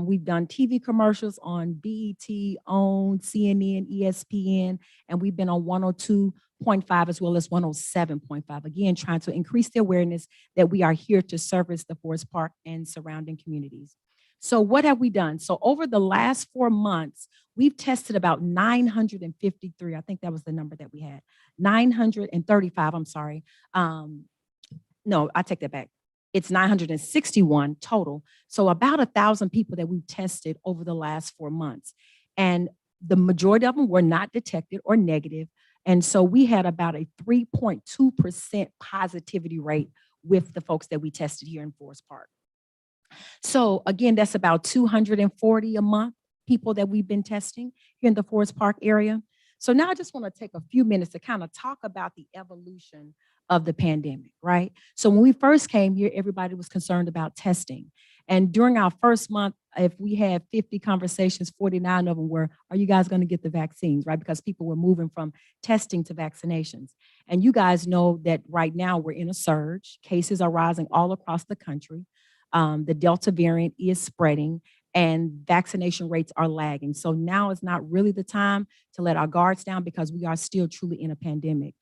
We've done TV commercials on BET, OWN, CNN, ESPN, and we've been on 102.5 as well as 107.5. Again, trying to increase the awareness that we are here to service the Forest Park and surrounding communities. So what have we done? So over the last 4 months, we've tested about 953. I think that was the number that we had. 935, I'm sorry. No, I take that back. It's 961 total. So about 1,000 people that we've tested over the last 4 months. And the majority of them were not detected or negative. And so we had about a 3.2% positivity rate with the folks that we tested here in Forest Park. So again, that's about 240 a month people that we've been testing here in the Forest Park area. So now I just want to take a few minutes to kind of talk about the evolution of the pandemic, right? So when we first came here, everybody was concerned about testing. And during our first month, if we had 50 conversations, 49 of them were, are you guys going to get the vaccines, right? Because people were moving from testing to vaccinations. And you guys know that right now we're in a surge. Cases are rising all across the country. The Delta variant is spreading and vaccination rates are lagging. So now is not really the time to let our guards down because we are still truly in a pandemic.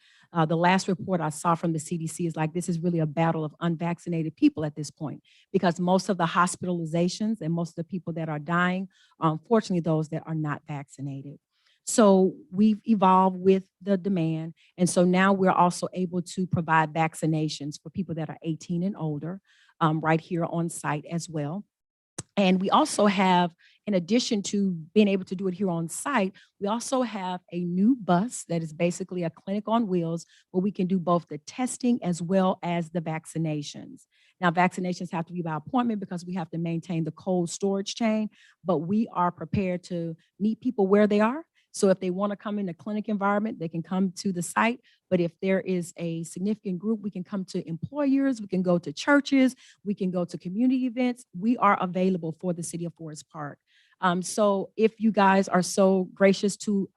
The last report I saw from the CDC is like, this is really a battle of unvaccinated people at this point, because most of the hospitalizations and most of the people that are dying are unfortunately those that are not vaccinated. So we've evolved with the demand. And so now we're also able to provide vaccinations for people that are 18 and older right here on site as well. And we also have, in addition to being able to do it here on site, we also have a new bus that is basically a clinic on wheels where we can do both the testing as well as the vaccinations. Now, vaccinations have to be by appointment because we have to maintain the cold storage chain, but we are prepared to meet people where they are. So if they want to come in a clinic environment, they can come to the site. But if there is a significant group, we can come to employers, we can go to churches, we can go to community events. We are available for the city of Forest Park. So if you guys are so gracious to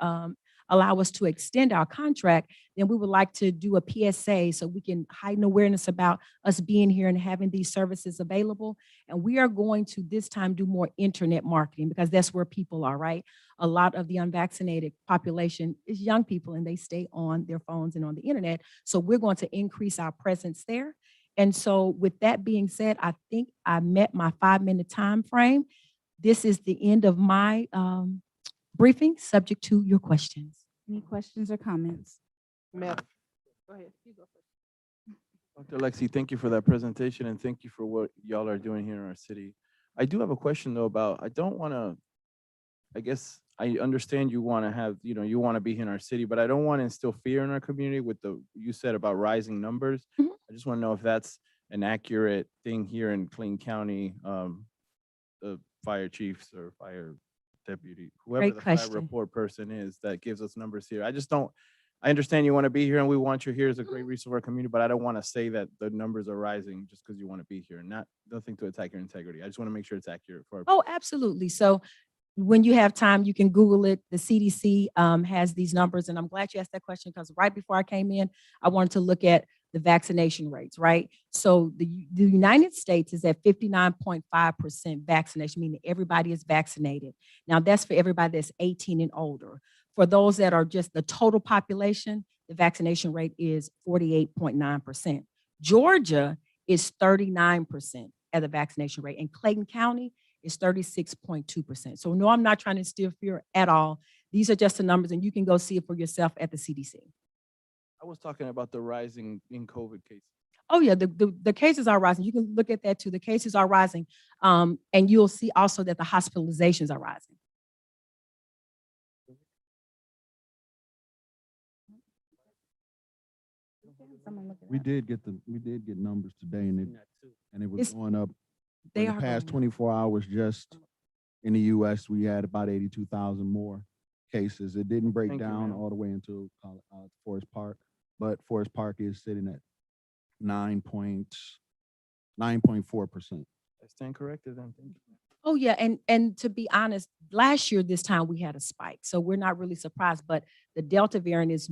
allow us to extend our contract, then we would like to do a PSA so we can heighten awareness about us being here and having these services available. And we are going to this time do more internet marketing because that's where people are, right? A lot of the unvaccinated population is young people and they stay on their phones and on the internet. So we're going to increase our presence there. And so with that being said, I think I met my 5-minute time frame. This is the end of my briefing, subject to your questions. Any questions or comments? Go ahead. You go first. Dr. Lexi, thank you for that presentation and thank you for what y'all are doing here in our city. I do have a question though about, I don't want to, I guess I understand you want to have, you want to be here in our city, but I don't want to instill fear in our community with you said about rising numbers. Mhm. I just want to know if that's an accurate thing here in Clayton County, the fire chiefs or fire deputy, whoever Great the fire question. report person is that gives us numbers here. I understand you want to be here and we want you here as a great resource for our community, but I don't want to say that the numbers are rising just because you want to be here. Nothing to attack your integrity. I just want to make sure it's accurate for our Oh, absolutely. So when you have time, you can Google it. The CDC has these numbers, and I'm glad you asked that question because right before I came in, I wanted to look at the vaccination rates, right? So the United States is at 59.5% vaccination, meaning everybody is vaccinated. Now that's for everybody that's 18 and older. For those that are just the total population, the vaccination rate is 48.9%. Georgia is 39% at the vaccination rate, and Clayton County is 36.2%. So no, I'm not trying to instill fear at all. These are just the numbers, and you can go see it for yourself at the CDC. I was talking about the rising in COVID cases. Oh, yeah, the cases are rising. You can look at that too. The cases are rising. And you'll see also that the hospitalizations are rising. We did get numbers today and it was It's- going up. They In are the past going up. 24 hours, just in the US, we had about 82,000 more cases. It didn't break Thank you, down ma'am. all the way into Forest Park, but Forest Park is sitting at 9.4%. I stand corrected then. Thank you. Oh, yeah, and to be honest, last year this time we had a spike, so we're not really surprised. But the Delta variant is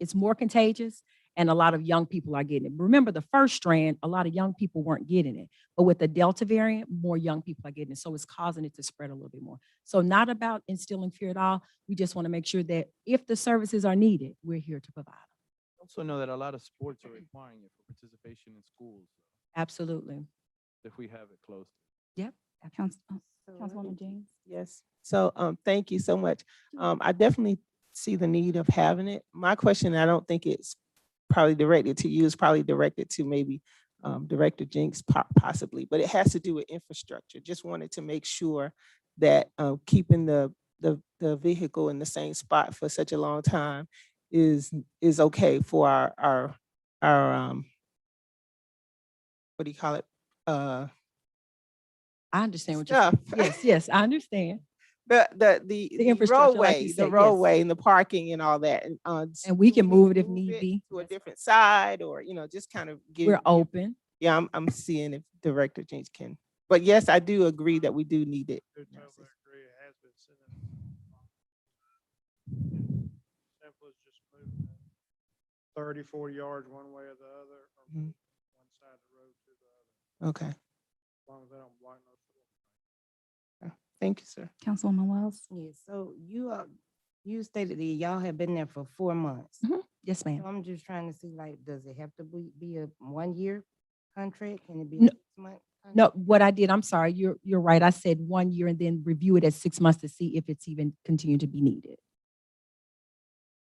it's more contagious, and a lot of young people are getting it. Remember, the first strand, a lot of young people weren't getting it, but with the Delta variant, more young people are getting it, so it's causing it to spread a little bit more. So not about instilling fear at all. We just want to make sure that if the services are needed, we're here to provide them. Also know that a lot of sports are requiring it for participation in schools Absolutely. if we have it close. Councilwoman James? Yes. So, thank you so much. I definitely see the need of having it. My question, I don't think it's probably directed to you, it's probably directed to maybe Director Jinks possibly, but it has to do with infrastructure. Just wanted to make sure that keeping the vehicle in the same spot for such a long time is okay for our what do you call it? I understand what you're Stuff. saying. Yes, I understand. The infrastructure, like you roadway, said, the yes. roadway and the parking and all that. And we do can need move to it if need be. to a different side or, just kind of We're open. Yeah, I'm seeing if Director James can. But yes, I do agree that we do need it. Totally agree. It has been sitting. Simple as just moving it 30, 40 yards one way or the other, or Mhm. one side of the road to the other, Okay, as long as they don't block no. thank you, sir. Councilwoman Wells? Yeah, so you stated that y'all have been there for 4 months. Yes, So ma'am. I'm just trying to see, like, does it have to be a 1-year contract? Can it be a No. 6-month? No, what I did, I'm sorry, you're right. I said 1 year and then review it at 6 months to see if it's even continued to be needed.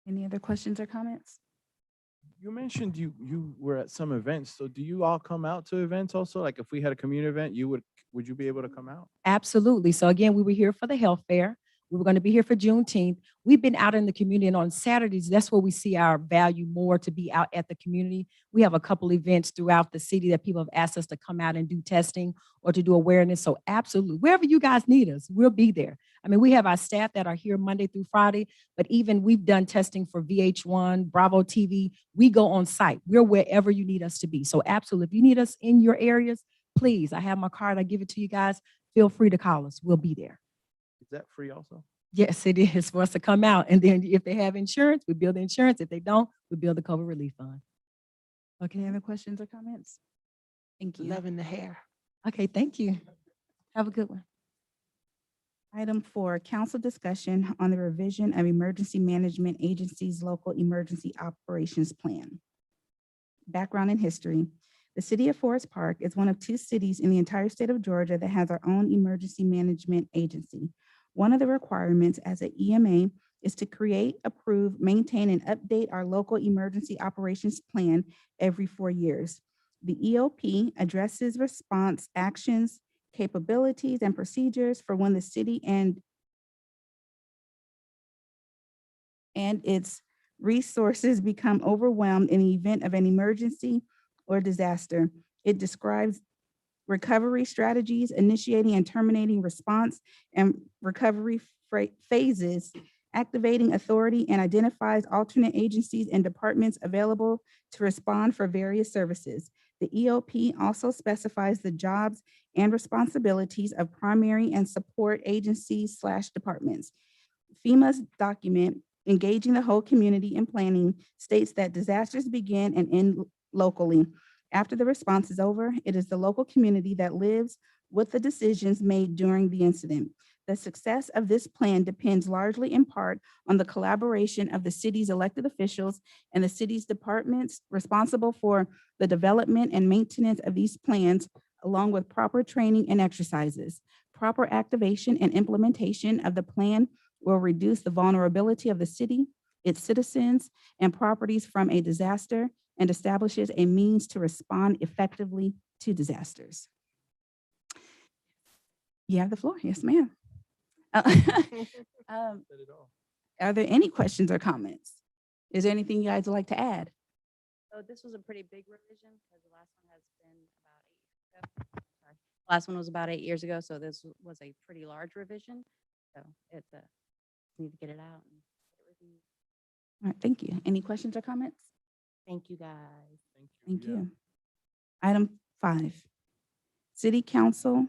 Any other questions or comments? You mentioned you were at some events. So do you all come out to events also? Like if we had a community event, would you be able to come out? Absolutely. So again, we were here for the health fair. We were going to be here for Juneteenth. We've been out in the community, and on Saturdays, that's where we see our value more to be out at the community. We have a couple events throughout the city that people have asked us to come out and do testing or to do awareness. So absolutely, wherever you guys need us, we'll be there. I mean, we have our staff that are here Monday through Friday, but even we've done testing for VH1, Bravo TV. We go on site. We're wherever you need us to be. So absolutely, if you need us in your areas, please, I have my card. I give it to you guys. Feel free to call us. We'll be there. Is that free also? Yes, it is for us to come out. And then if they have insurance, we build the insurance. If they don't, we build the COVID relief fund. Okay, any other questions or comments? Thank you. Loving the hair. Okay, thank you. Have a good one. Item 4, council discussion on the revision of Emergency Management Agency's local emergency operations plan. Background and history. The city of Forest Park is one of 2 cities in the entire state of Georgia that has our own emergency management agency. One of the requirements as an EMA is to create, approve, maintain, and update our local emergency operations plan every 4 years. The EOP addresses response actions, capabilities, and procedures for when the city and its resources become overwhelmed in the event of an emergency or disaster. It describes recovery strategies, initiating and terminating response and recovery phases, activating authority, and identifies alternate agencies and departments available to respond for various services. The EOP also specifies the jobs and responsibilities of primary and support agencies/departments. FEMA's document, Engaging the Whole Community in Planning, states that disasters begin and end locally. After the response is over, it is the local community that lives with the decisions made during the incident. The success of this plan depends largely in part on the collaboration of the city's elected officials and the city's departments responsible for the development and maintenance of these plans, along with proper training and exercises. Proper activation and implementation of the plan will reduce the vulnerability of the city, its citizens, and properties from a disaster, and establishes a means to respond effectively to disasters. You have the floor. Yes, ma'am. Um, Are there any questions or comments? Is there anything you guys would like to add? So this was a pretty big revision because the last one has been about 8 years ago. Sorry. Last one was about 8 years ago, so this was a pretty large revision. So it's a, need to get it out and get it reviewed. All right, thank you. Any questions or comments? Thank you, guys. Thank Yeah. you. Item 5, City Council,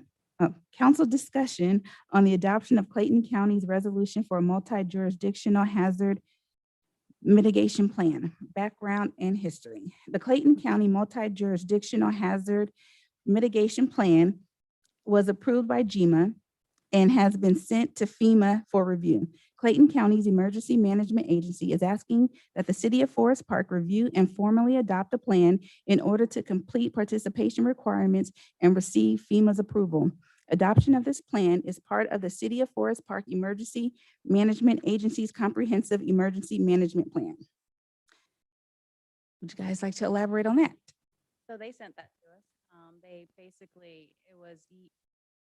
council discussion on the adoption of Clayton County's resolution for a multi-jurisdictional hazard mitigation plan, background and history. The Clayton County Multi-Jurisdictional Hazard Mitigation Plan was approved by GMA and has been sent to FEMA for review. Clayton County's Emergency Management Agency is asking that the City of Forest Park review and formally adopt a plan in order to complete participation requirements and receive FEMA's approval. Adoption of this plan is part of the City of Forest Park Emergency Management Agency's Comprehensive Emergency Management Plan. Would you guys like to elaborate on that? So they sent that to us. They basically, it was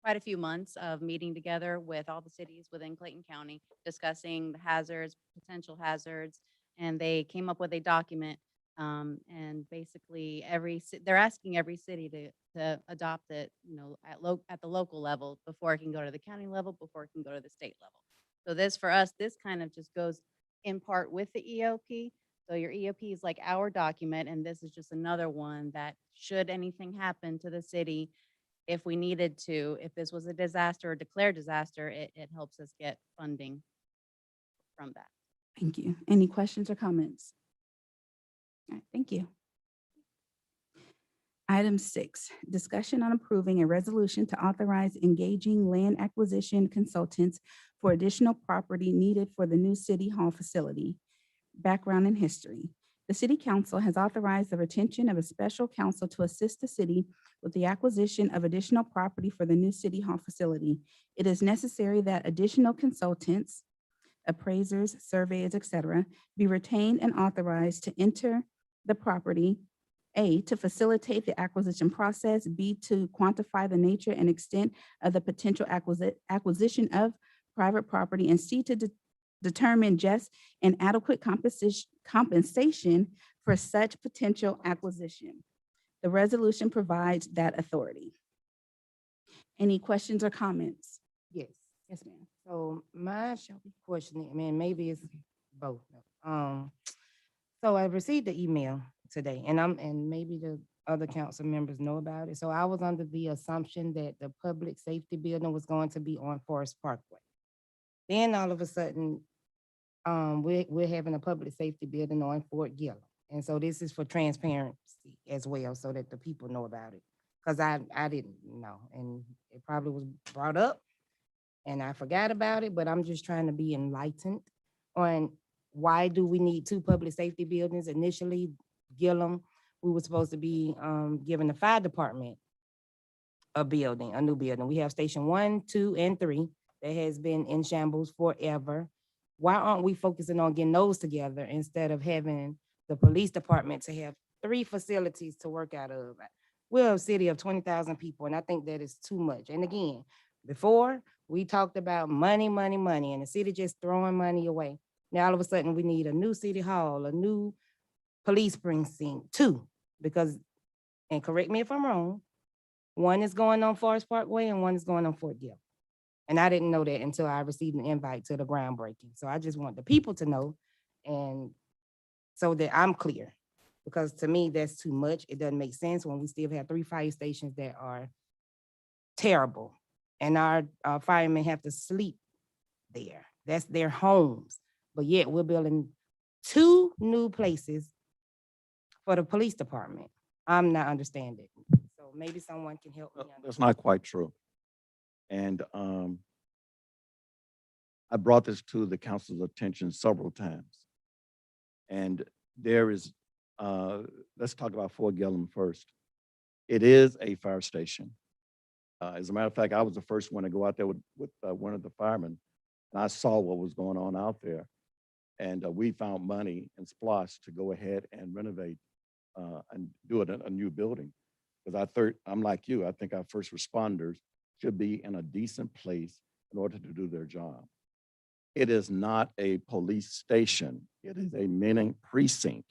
quite a few months of meeting together with all the cities within Clayton County, discussing the hazards, potential hazards, and they came up with a document. And basically they're asking every city to adopt it, you know, at the local level before it can go to the county level, before it can go to the state level. So this, for us, this kind of just goes in part with the EOP. So your EOP is like our document, and this is just another one that should anything happen to the city, if we needed to, if this was a disaster or declared disaster, it helps us get funding from that. Thank you. Any questions or comments? All right, thank you. Item 6, discussion on approving a resolution to authorize engaging land acquisition consultants for additional property needed for the new City Hall facility. Background and history. The City Council has authorized the retention of a special counsel to assist the city with the acquisition of additional property for the new City Hall facility. It is necessary that additional consultants, appraisers, surveyors, etc., be retained and authorized to enter the property, A, to facilitate the acquisition process, B, to quantify the nature and extent of the potential acquisition of private property, and C, to determine just and adequate compensation for such potential acquisition. The resolution provides that authority. Any questions or comments? Yes. Yes, ma'am. So my question, I mean, maybe it's both. So I received the email today, and maybe the other council members know about it. So I was under the assumption that the public safety building was going to be on Forest Parkway. Then all of a sudden, we're having a public safety building on Fort Gillum. And so this is for transparency as well, so that the people know about it. Because I didn't know, and it probably was brought up and I forgot about it, but I'm just trying to be enlightened on why do we need 2 public safety buildings? Initially, Gillum, we were supposed to be giving the fire department a building, a new building. We have station 1, 2, and 3 that has been in shambles forever. Why aren't we focusing on getting those together instead of having the police department to have 3 facilities to work out of? We're a city of 20,000 people, and I think that is too much. And again, before we talked about money, money, money, and the city just throwing money away. Now, all of a sudden, we need a new city hall, a new police precinct, 2, because, and correct me if I'm wrong, 1 is going on Forest Parkway and 1 is going on Fort Gill. And I didn't know that until I received an invite to the groundbreaking. So I just want the people to know, and so that I'm clear, because to me, that's too much. It doesn't make sense when we still have 3 fire stations that are terrible, and our firemen have to sleep there. That's their homes. But yet we're building 2 new places for the police department. I'm not understanding. So maybe someone can help me. That's not quite true. And I brought this to the council's attention several times. And there is, let's talk about Fort Gillum first. It is a fire station. As a matter of fact, I was the first one to go out there with one of the firemen, and I saw what was going on out there. And we found money and SPLOST to go ahead and renovate and do it in a new building. Because I'm like you, I think our first responders should be in a decent place in order to do their job. It is not a police station. It is a mini precinct.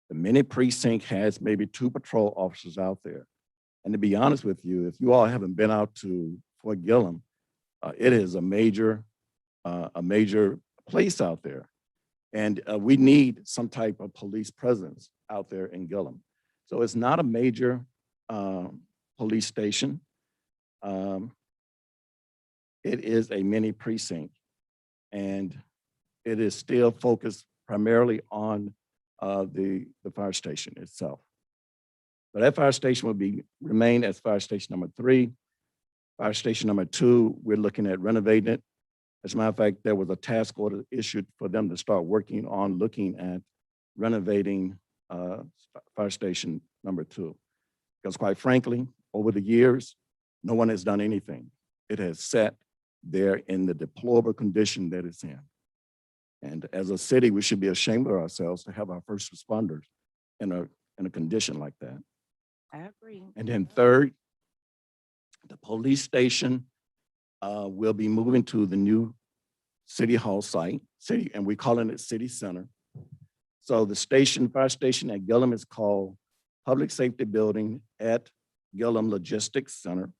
The mini precinct has maybe 2 patrol officers out there. And to be honest with you, if you all haven't been out to Fort Gillum, it is a major place out there. And we need some type of police presence out there in Gillum. So it's not a major police station. It is a mini precinct. And it is still focused primarily on the fire station itself. But that fire station will remain as fire station number 3. Fire station number 2, we're looking at renovating it. As a matter of fact, there was a task order issued for them to start working on looking at renovating fire station number 2. Because quite frankly, over the years, no one has done anything. It has sat there in the deplorable condition that it's in. And as a city, we should be ashamed of ourselves to have our first responders in a condition like that. I agree. And then third, the police station will be moving to the new City Hall site, and we're calling it City Center. So the fire station at Gillum is called Public Safety Building at Gillum Logistics Center.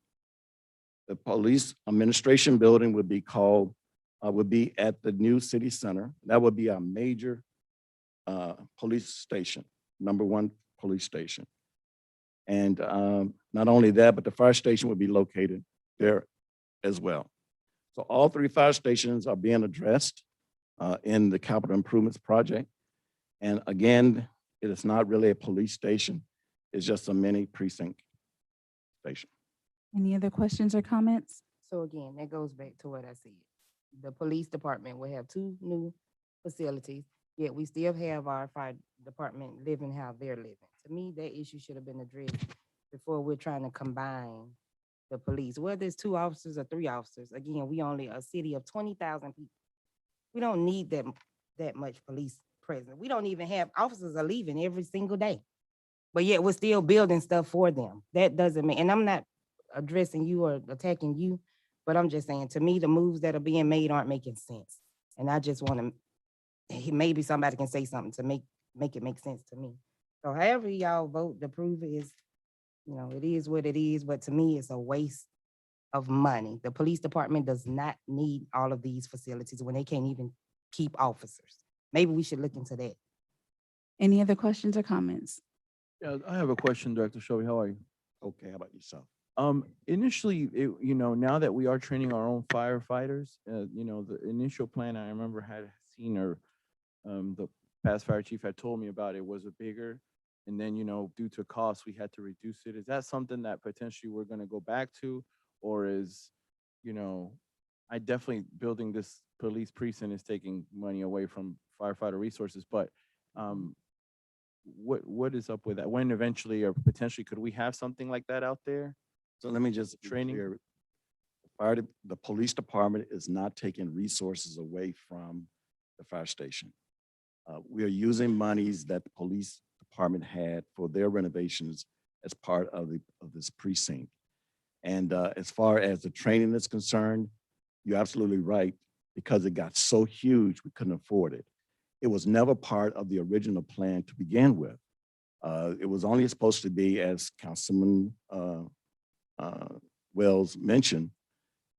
The police administration building would be at the new city center. That would be our major police station, number 1 police station. And not only that, but the fire station would be located there as well. So all 3 fire stations are being addressed in the capital improvements project. And again, it is not really a police station. It's just a mini precinct station. Any other questions or comments? So again, that goes back to what I said. The police department will have 2 new facilities, yet we still have our fire department living how they're living. To me, that issue should have been addressed before we're trying to combine the police, whether it's 2 officers or 3 officers. Again, we only a city of 20,000 people. We don't need that much police presence. We don't even have, officers are leaving every single day. But yet we're still building stuff for them. That doesn't mean, and I'm not addressing you or attacking you, but I'm just saying, to me, the moves that are being made aren't making sense. And I just want to, maybe somebody can say something to make it make sense to me. So however y'all vote to approve it is, it is what it is, but to me, it's a waste of money. The police department does not need all of these facilities when they can't even keep officers. Maybe we should look into that. Any other questions or comments? Yeah, I have a question, Director Shelby. How are you? Okay, how about yourself? Initially, now that we are training our own firefighters, the initial plan I remember had seen the past fire chief had told me about it was a bigger, and then, due to cost, we had to reduce it. Is that something that potentially we're going to go back to, or is, I definitely building this police precinct is taking money away from firefighter resources, but what is up with that? When eventually or potentially could we have something like that out there? So let me just Training. be clear. The police department is not taking resources away from the fire station. We are using monies that the police department had for their renovations as part of this precinct. And as far as the training is concerned, you're absolutely right, because it got so huge, we couldn't afford it. It was never part of the original plan to begin with. It was only supposed to be, as Councilman Wells mentioned,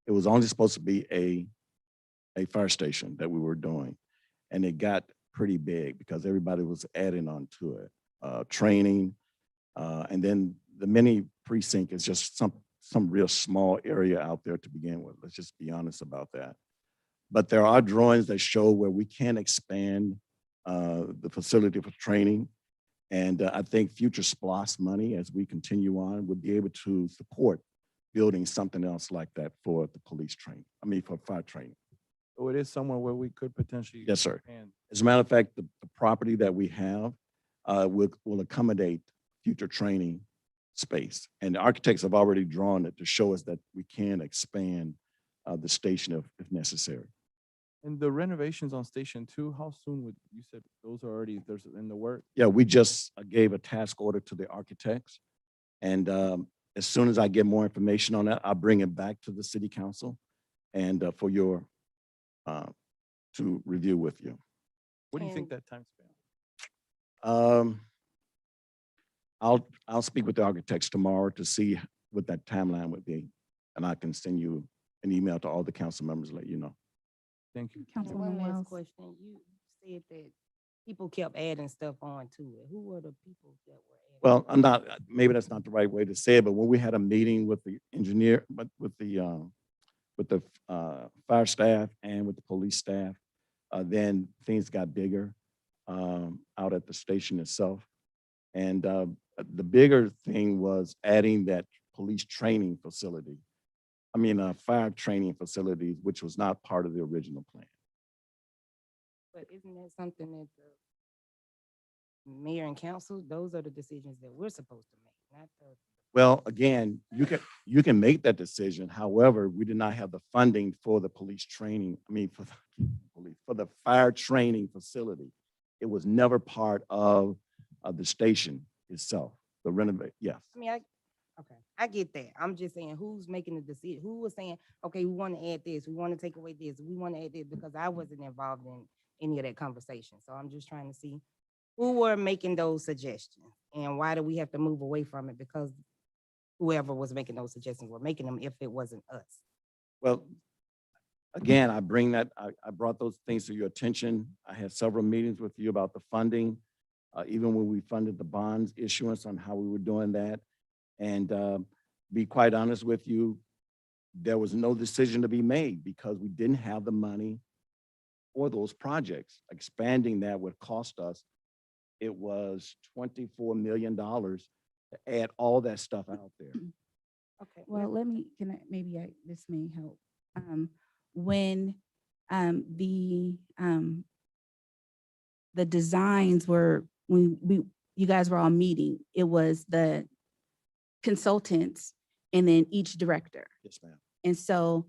it was only supposed to be a fire station that we were doing. And it got pretty big because everybody was adding on to it, training. And then the mini precinct is just some real small area out there to begin with. Let's just be honest about that. But there are drawings that show where we can expand the facility for training. And I think future SPOS money, as we continue on, would be able to support building something else like that for the police training, for fire training. So it is somewhere where we could potentially. Yes, sir. expand. As a matter of fact, the property that we have will accommodate future training space. And the architects have already drawn it to show us that we can expand the station if necessary. And the renovations on Station 2, how soon would, you said those are already, there's in the work? Yeah, we just gave a task order to the architects. And as soon as I get more information on that, I'll bring it back to the city council and for your, to review with you. What do you think that time span? I'll speak with the architects tomorrow to see what that timeline would be. And I can send you an email to all the council members, let you know. Thank you. And Councilwoman one last Wells. question. You said that people kept adding stuff on to it. Who were the people that were adding? Well, maybe that's not the right way to say it, but when we had a meeting with the engineer, but with the fire staff and with the police staff, then things got bigger out at the station itself. And the bigger thing was adding that police training facility. Fire training facilities, which was not part of the original plan. But isn't that something that the mayor and council, those are the decisions that we're supposed to make, not the. Well, again, you can make that decision. However, we did not have the funding for the police training. For the fire training facility. It was never part of the station itself. The renovate, yes. I get that. I'm just saying, who's making the decision? Who was saying, okay, we want to add this, we want to take away this, we want to add this, because I wasn't involved in any of that conversation. So I'm just trying to see who were making those suggestions and why do we have to move away from it? Because whoever was making those suggestions were making them if it wasn't us. Well, again, I brought those things to your attention. I had several meetings with you about the funding, even when we funded the bonds issuance on how we were doing that. And be quite honest with you, there was no decision to be made because we didn't have the money for those projects. Expanding that would cost us, it was $24 million to add all that stuff out there. Okay. Well, this may help. When the designs were, you guys were all meeting, it was the consultants and then each director. Yes, ma'am. And so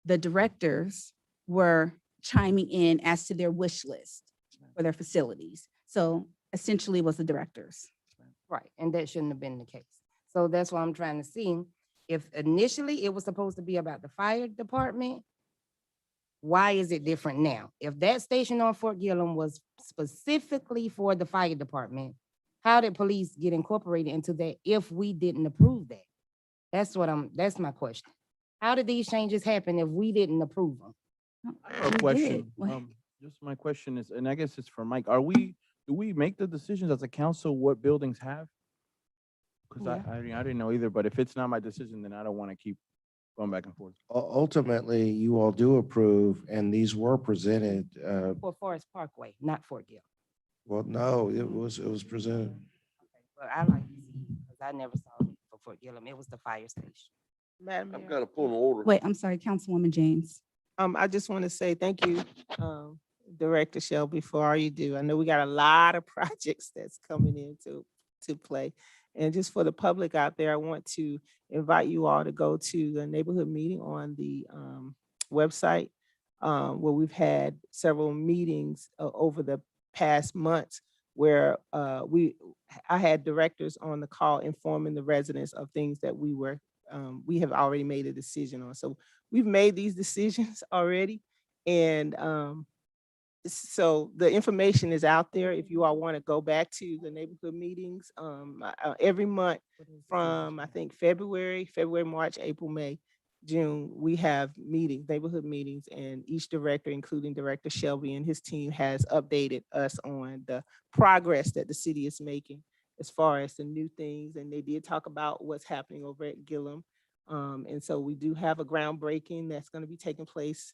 the directors were chiming in as to their wish list for their facilities. So essentially it was the directors. Right, and that shouldn't have been the case. So that's why I'm trying to see if initially it was supposed to be about the fire department, why is it different now? If that station on Fort Gillem was specifically for the fire department, how did police get incorporated into that if we didn't approve that? That's my question. How did these changes happen if we didn't approve them? I have a We question. did. Just my question is, and I guess it's for Mike, do we make the decisions as a council what buildings have? Because I didn't know either, but if it's not my decision, then I don't want to keep going back and forth. Ultimately, you all do approve, and these were presented. For Forest Parkway, not Fort Gillem. Well, no, it was presented. But I like to see, because I never saw it for Fort Gillem. It was the fire station. Madam Mayor. I've got a point of order. Wait, I'm sorry, Councilwoman James. I just want to say thank you, Director Shelby, for all you do. I know we got a lot of projects that's coming into play. And just for the public out there, I want to invite you all to go to the neighborhood meeting on the website, where we've had several meetings over the past months where I had directors on the call informing the residents of things that we have already made a decision on. So we've made these decisions already. And so the information is out there if you all want to go back to the neighborhood meetings. Every month from, I think, February, March, April, May, June, we have neighborhood meetings, and each director, including Director Shelby and his team, has updated us on the progress that the city is making as far as the new things. And they did talk about what's happening over at Gillem. And so we do have a groundbreaking that's going to be taking place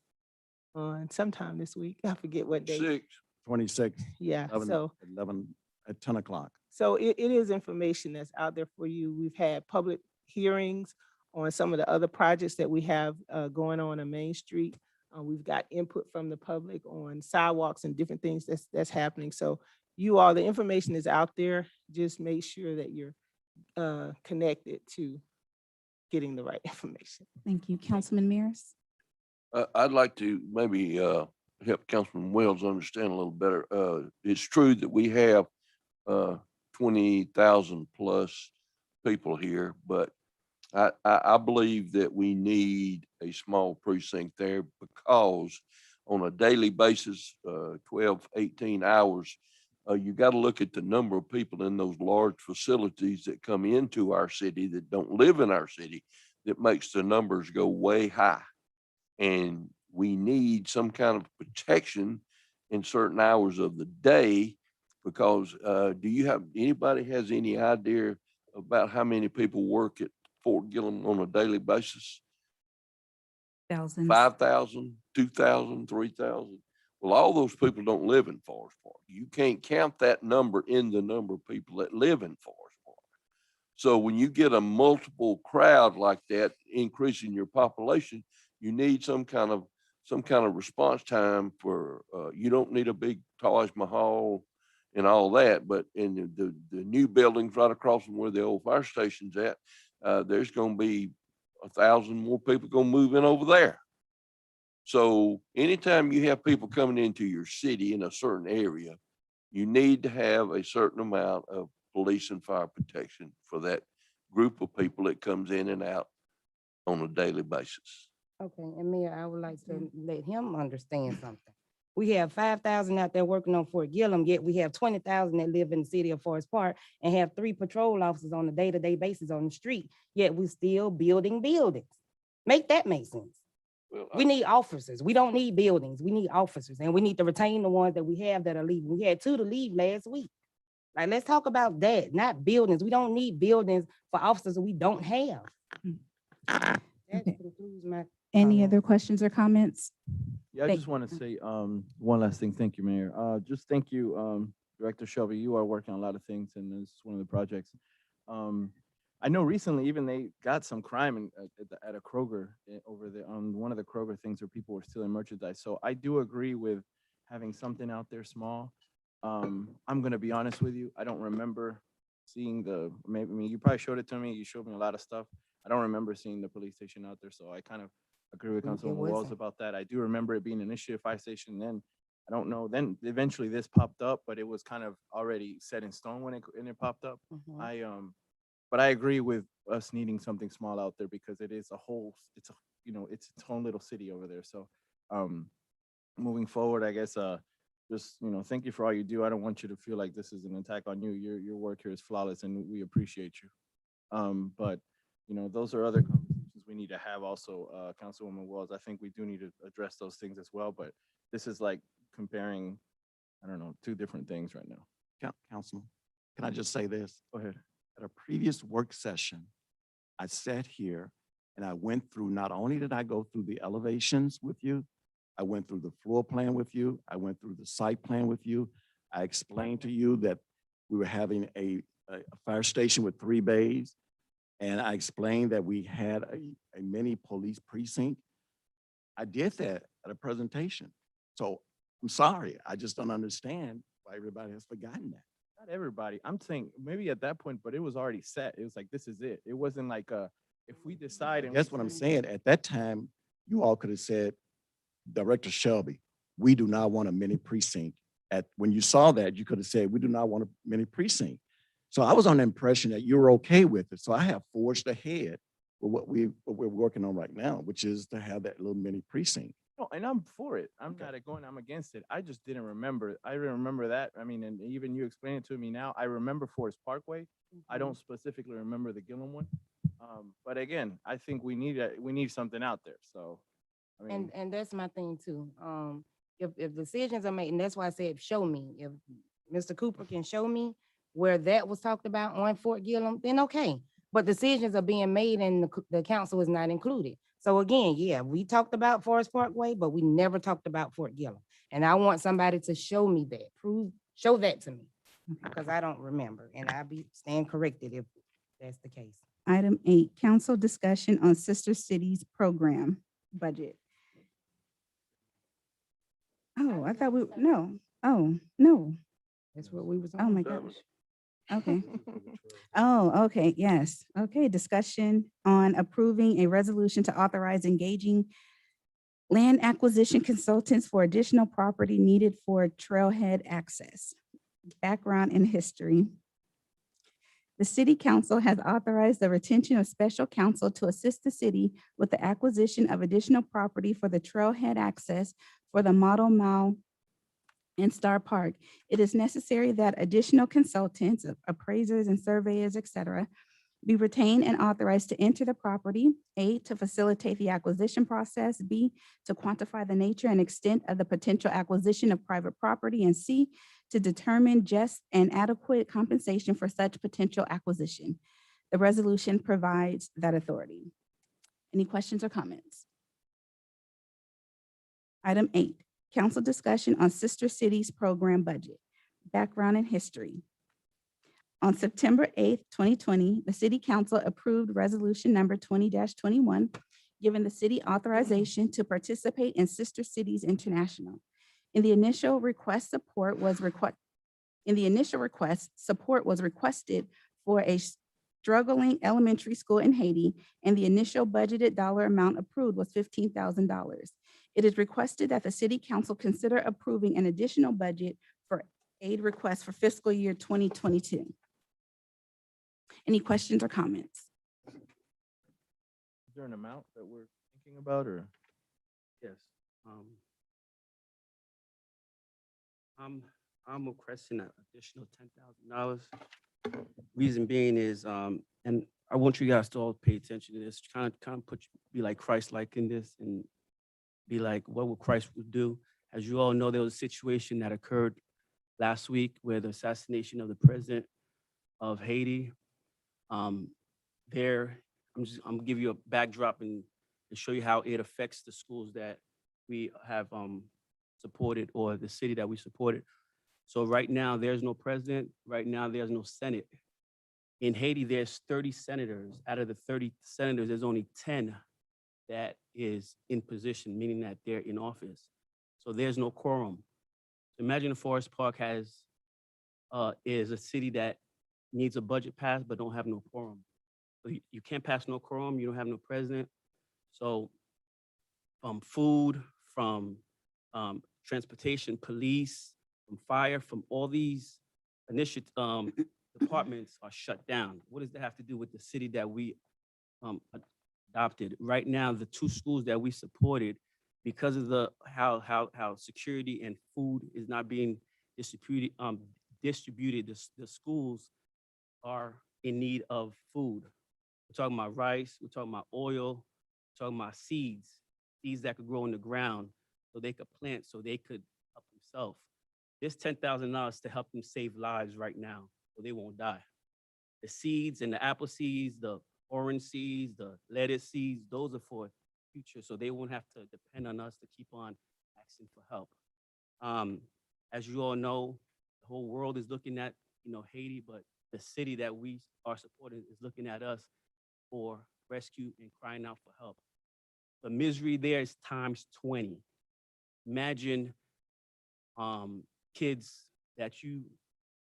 on sometime this week. I forget what day. 26. Yeah, so 11 at 10 o'clock. So it is information that's out there for you. We've had public hearings on some of the other projects that we have going on Main Street. We've got input from the public on sidewalks and different things that's happening. So you all, the information is out there. Just make sure that you're connected to getting the right information. Thank you. Councilman Mears? I'd like to maybe help Councilman Wells understand a little better. It's true that we have 20,000 plus people here, but I believe that we need a small precinct there because on a daily basis, 12, 18 hours, you got to look at the number of people in those large facilities that come into our city that don't live in our city that makes the numbers go way high. And we need some kind of protection in certain hours of the day because anybody has any idea about how many people work at Fort Gillem on a daily basis? Thousands. 5,000, 2,000, 3,000. Well, all those people don't live in Forest Park. You can't count that number in the number of people that live in Forest Park. So when you get a multiple crowd like that, increasing your population, you need some kind of response time for, you don't need a big Taj Mahal and all that, but in the new buildings right across from where the old fire station's at, there's going to be 1,000 more people going to move in over there. So anytime you have people coming into your city in a certain area, you need to have a certain amount of police and fire protection for that group of people that comes in and out on a daily basis. Okay, and Mayor, I would like to let him understand something. We have 5,000 out there working on Fort Gillem, yet we have 20,000 that live in the city of Forest Park and have 3 patrol officers on a day-to-day basis on the street, yet we still building buildings. Make that make sense. Well, We need officers. We don't need buildings. We need officers, and we need to retain the ones that we have that are leaving. We had 2 to leave last week. Like, let's talk about that, not buildings. We don't need buildings for officers that we don't have. That Okay. concludes my. Any other questions or comments? Yeah, I Thank- just want to say one last thing. Thank you, Mayor. Just thank you, Director Shelby. You are working on a lot of things, and this is one of the projects. I know recently even they got some crime at a Kroger over there on one of the Kroger things where people were stealing merchandise. So I do agree with having something out there small. I'm gonna be honest with you. I don't remember seeing you probably showed it to me. You showed me a lot of stuff. I don't remember seeing the police station out there. So I kind of agree with Councilwoman Wells wasn't. about that. I do remember it being an issue at fire station. Then I don't know. Then eventually this popped up, but it was kind of already set in stone when it popped up. Mhm. But I agree with us needing something small out there because it is it's its own little city over there. So moving forward, I guess just thank you for all you do. I don't want you to feel like this is an attack on you. Your work here is flawless and we appreciate you. But those are other conversations we need to have also, Councilwoman Wells. I think we do need to address those things as well, but this is like comparing, I don't know, 2 different things right now. Councilman, can I just say this? Go ahead. At a previous work session, I sat here and I went through, not only did I go through the elevations with you, I went through the floor plan with you, I went through the site plan with you. I explained to you that we were having a fire station with 3 bays. And I explained that we had a mini police precinct. I did that at a presentation. So I'm sorry, I just don't understand why everybody has forgotten that. Not everybody. I'm saying maybe at that point, but it was already set. It was like, this is it. It wasn't like if we decide. And That's what I'm saying. At that time, you all could have said, Director Shelby, we do not want a mini precinct. When you saw that, you could have said, we do not want a mini precinct. So I was on the impression that you were okay with it. So I have forged ahead with what we're working on right now, which is to have that little mini precinct. No, and I'm for it. I'm not I'm against it. I just didn't remember. I remember that. I mean, and even you explain it to me now. I remember Forest Parkway. I don't specifically remember the Gillem one. But again, I think we need something out there. So, I mean, And that's my thing too. If decisions are made, and that's why I said, show me. If Mr. Cooper can show me where that was talked about on Fort Gillem, then okay. But decisions are being made and the council is not included. So again, yeah, we talked about Forest Parkway, but we never talked about Fort Gillem. And I want somebody to show me that, show that to me. because I don't remember, and I'll be staying corrected if that's the case. Item 8, council discussion on Sister Cities program budget. Oh, I thought no. Oh, no. That's what we was on. Oh, my gosh. Okay. Oh, okay, yes. Okay, discussion on approving a resolution to authorize engaging land acquisition consultants for additional property needed for trailhead access. Background and history. The city council has authorized the retention of special counsel to assist the city with the acquisition of additional property for the trailhead access for the Model Mile and Star Park. It is necessary that additional consultants, appraisers and surveyors, et cetera, be retained and authorized to enter the property, A, to facilitate the acquisition process, B, to quantify the nature and extent of the potential acquisition of private property, and C, to determine just and adequate compensation for such potential acquisition. The resolution provides that authority. Any questions or comments? Item 8, council discussion on Sister Cities program budget, background and history. On September 8th, 2020, the city council approved resolution number 20-21, giving the city authorization to participate in Sister Cities International. In the initial request, support was requested for a struggling elementary school in Haiti, and the initial budgeted dollar amount approved was $15,000. It is requested that the city council consider approving an additional budget for aid requests for fiscal year 2022. Any questions or comments? Is there an amount that we're thinking about, or? Yes. I'm requesting an additional $10,000. Reason being is, and I want you guys to all pay attention to this, kind of be like Christ-like in this and be like, what would Christ would do? As you all know, there was a situation that occurred last week where the assassination of the president of Haiti. I'm gonna give you a backdrop and show you how it affects the schools that we have supported, or the city that we supported. So right now, there's no president. Right now, there's no Senate. In Haiti, there's 30 senators. Out of the 30 senators, there's only 10 that is in position, meaning that they're in office. So there's no quorum. Imagine Forest Park is a city that needs a budget passed but don't have no quorum. So you can't pass no quorum, you don't have no president. So from food, from transportation, police, from fire, from all these departments are shut down. What does that have to do with the city that we adopted? Right now, the 2 schools that we supported, because of how security and food is not being distributed, the schools are in need of food. We're talking about rice, we're talking about oil, we're talking about seeds that could grow in the ground so they could plant, so they could help themselves. This $10,000 to help them save lives right now, so they won't die. The seeds and the apple seeds, the orange seeds, the lettuce seeds, those are for future, so they won't have to depend on us to keep on asking for help. As you all know, the whole world is looking at, Haiti, but the city that we are supporting is looking at us for rescue and crying out for help. The misery there is times 20. Imagine kids that you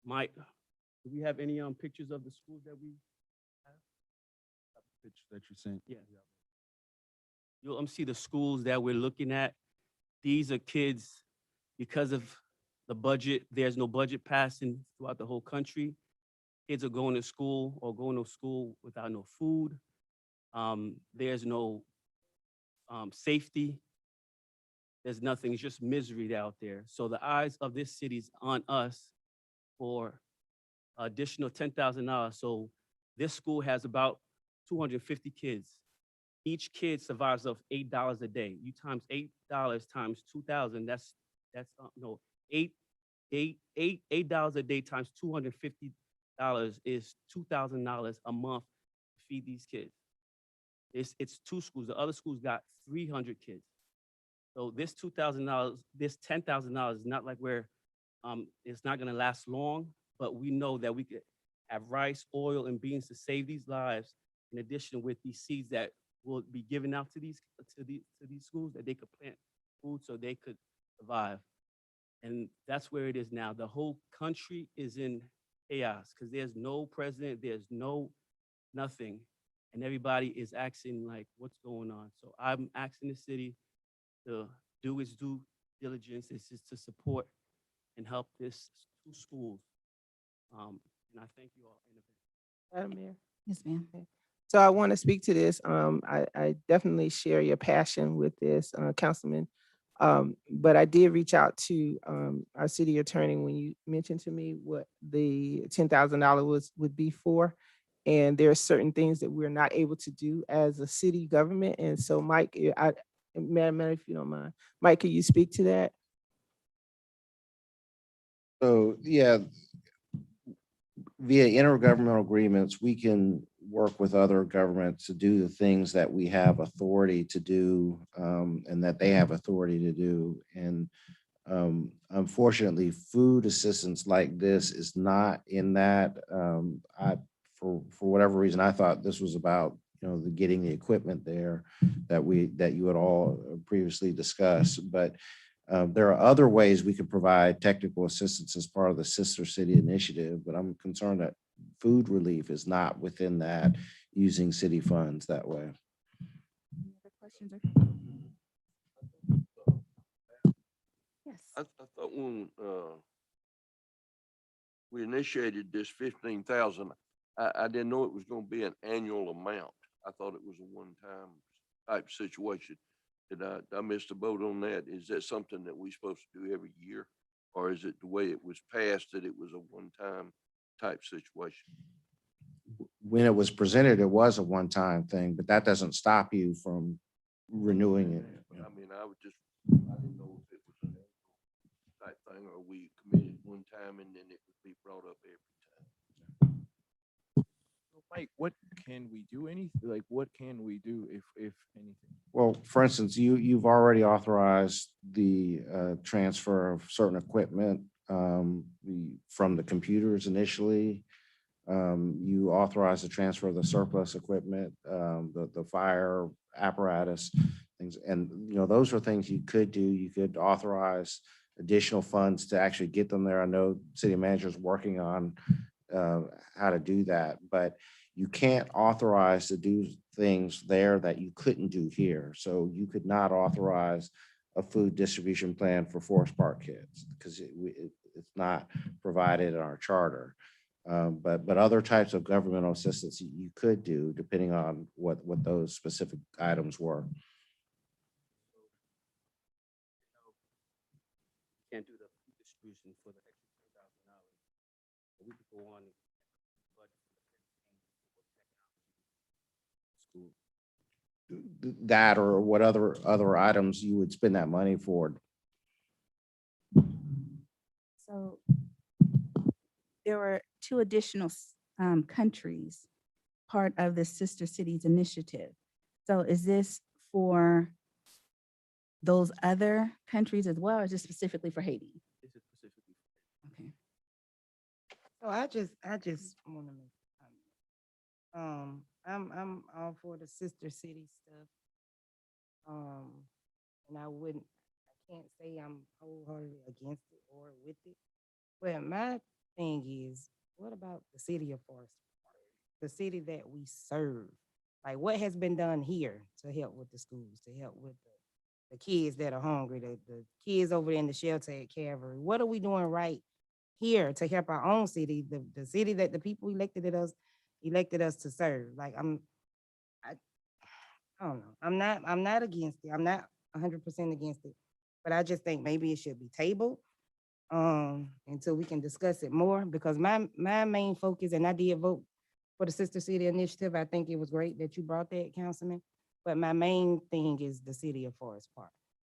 might, do we have any pictures of the schools that we have? Picture that you sent. Yeah. You'll see the schools that we're looking at. These are kids, because of the budget, there's no budget passing throughout the whole country. Kids are going to school or going to school without no food. There's no safety. There's nothing, it's just misery out there. So the eyes of this city is on us for additional $10,000. So this school has about 250 kids. Each kid survives off $8 a day. You times $8 times 2,000, that's $8 a day times $250 is $2,000 a month to feed these kids. It's 2 schools. The other schools got 300 kids. So this $2,000, this $10,000 is not like it's not gonna last long. but we know that we could have rice, oil, and beans to save these lives. In addition, with these seeds that will be given out to these schools, that they could plant food so they could survive. And that's where it is now. The whole country is in chaos because there's no president, there's no nothing, and everybody is asking like, what's going on? So I'm asking the city to do its due diligence, is just to support and help this two schools. And I thank you all. Madam Mayor. Yes, ma'am. So I want to speak to this. I definitely share your passion with this, Councilman. But I did reach out to our city attorney when you mentioned to me what the $10,000 would be for. And there are certain things that we're not able to do as a city government. And so Mike, Madam Mayor, if you don't mind, Mike, can you speak to that? So, yeah, via intergovernmental agreements, we can work with other governments to do the things that we have authority to do, and that they have authority to do. And unfortunately, food assistance like this is not in that. For whatever reason, I thought this was about, the getting the equipment there that you had all previously discussed. But there are other ways we could provide technical assistance as part of the Sister City Initiative, but I'm concerned that food relief is not within that, using city funds that way. Any other questions or? Yes. I thought when we initiated this 15,000, I didn't know it was going to be an annual amount. I thought it was a one-time type situation. Did I missed the boat on that? Is that something that we're supposed to do every year? Or is it the way it was passed that it was a one-time type situation? When it was presented, it was a one-time thing, but that doesn't stop you from renewing it. I mean, I didn't know if it was an annual type thing, or we committed one time and then it would be brought up every time. Mike, what can we do? What can we do if anything? Well, for instance, you've already authorized the transfer of certain equipment from the computers initially. You authorized the transfer of the surplus equipment, the fire apparatus, things. And, those are things you could do. You could authorize additional funds to actually get them there. I know city manager's working on how to do that, but you can't authorize to do things there that you couldn't do here. So you could not authorize a food distribution plan for Forest Park kids because it's not provided in our charter. But other types of governmental assistance you could do depending on what those specific items were. Can't do the food distribution for the extra $10,000. We could go on. That or what other items you would spend that money for. So there were two additional countries part of the Sister Cities initiative. So is this for those other countries as well, or is this specifically for Haiti? This is specifically. Okay. So I just want to make a comment. I'm all for the sister city stuff. And I can't say I'm wholeheartedly against it or with it. But my thing is, what about the city of Forest Park, the city that we serve? Like, what has been done here to help with the schools, to help with the kids that are hungry, the kids over there in the shelter at Calvary? What are we doing right here to help our own city, the city that the people elected us to serve? Like, I don't know. I'm not against it. I'm not 100% against it, but I just think maybe it should be tabled until we can discuss it more, because my main focus, and I did vote for the Sister City Initiative. I think it was great that you brought that, Councilman, but my main thing is the city of Forest Park.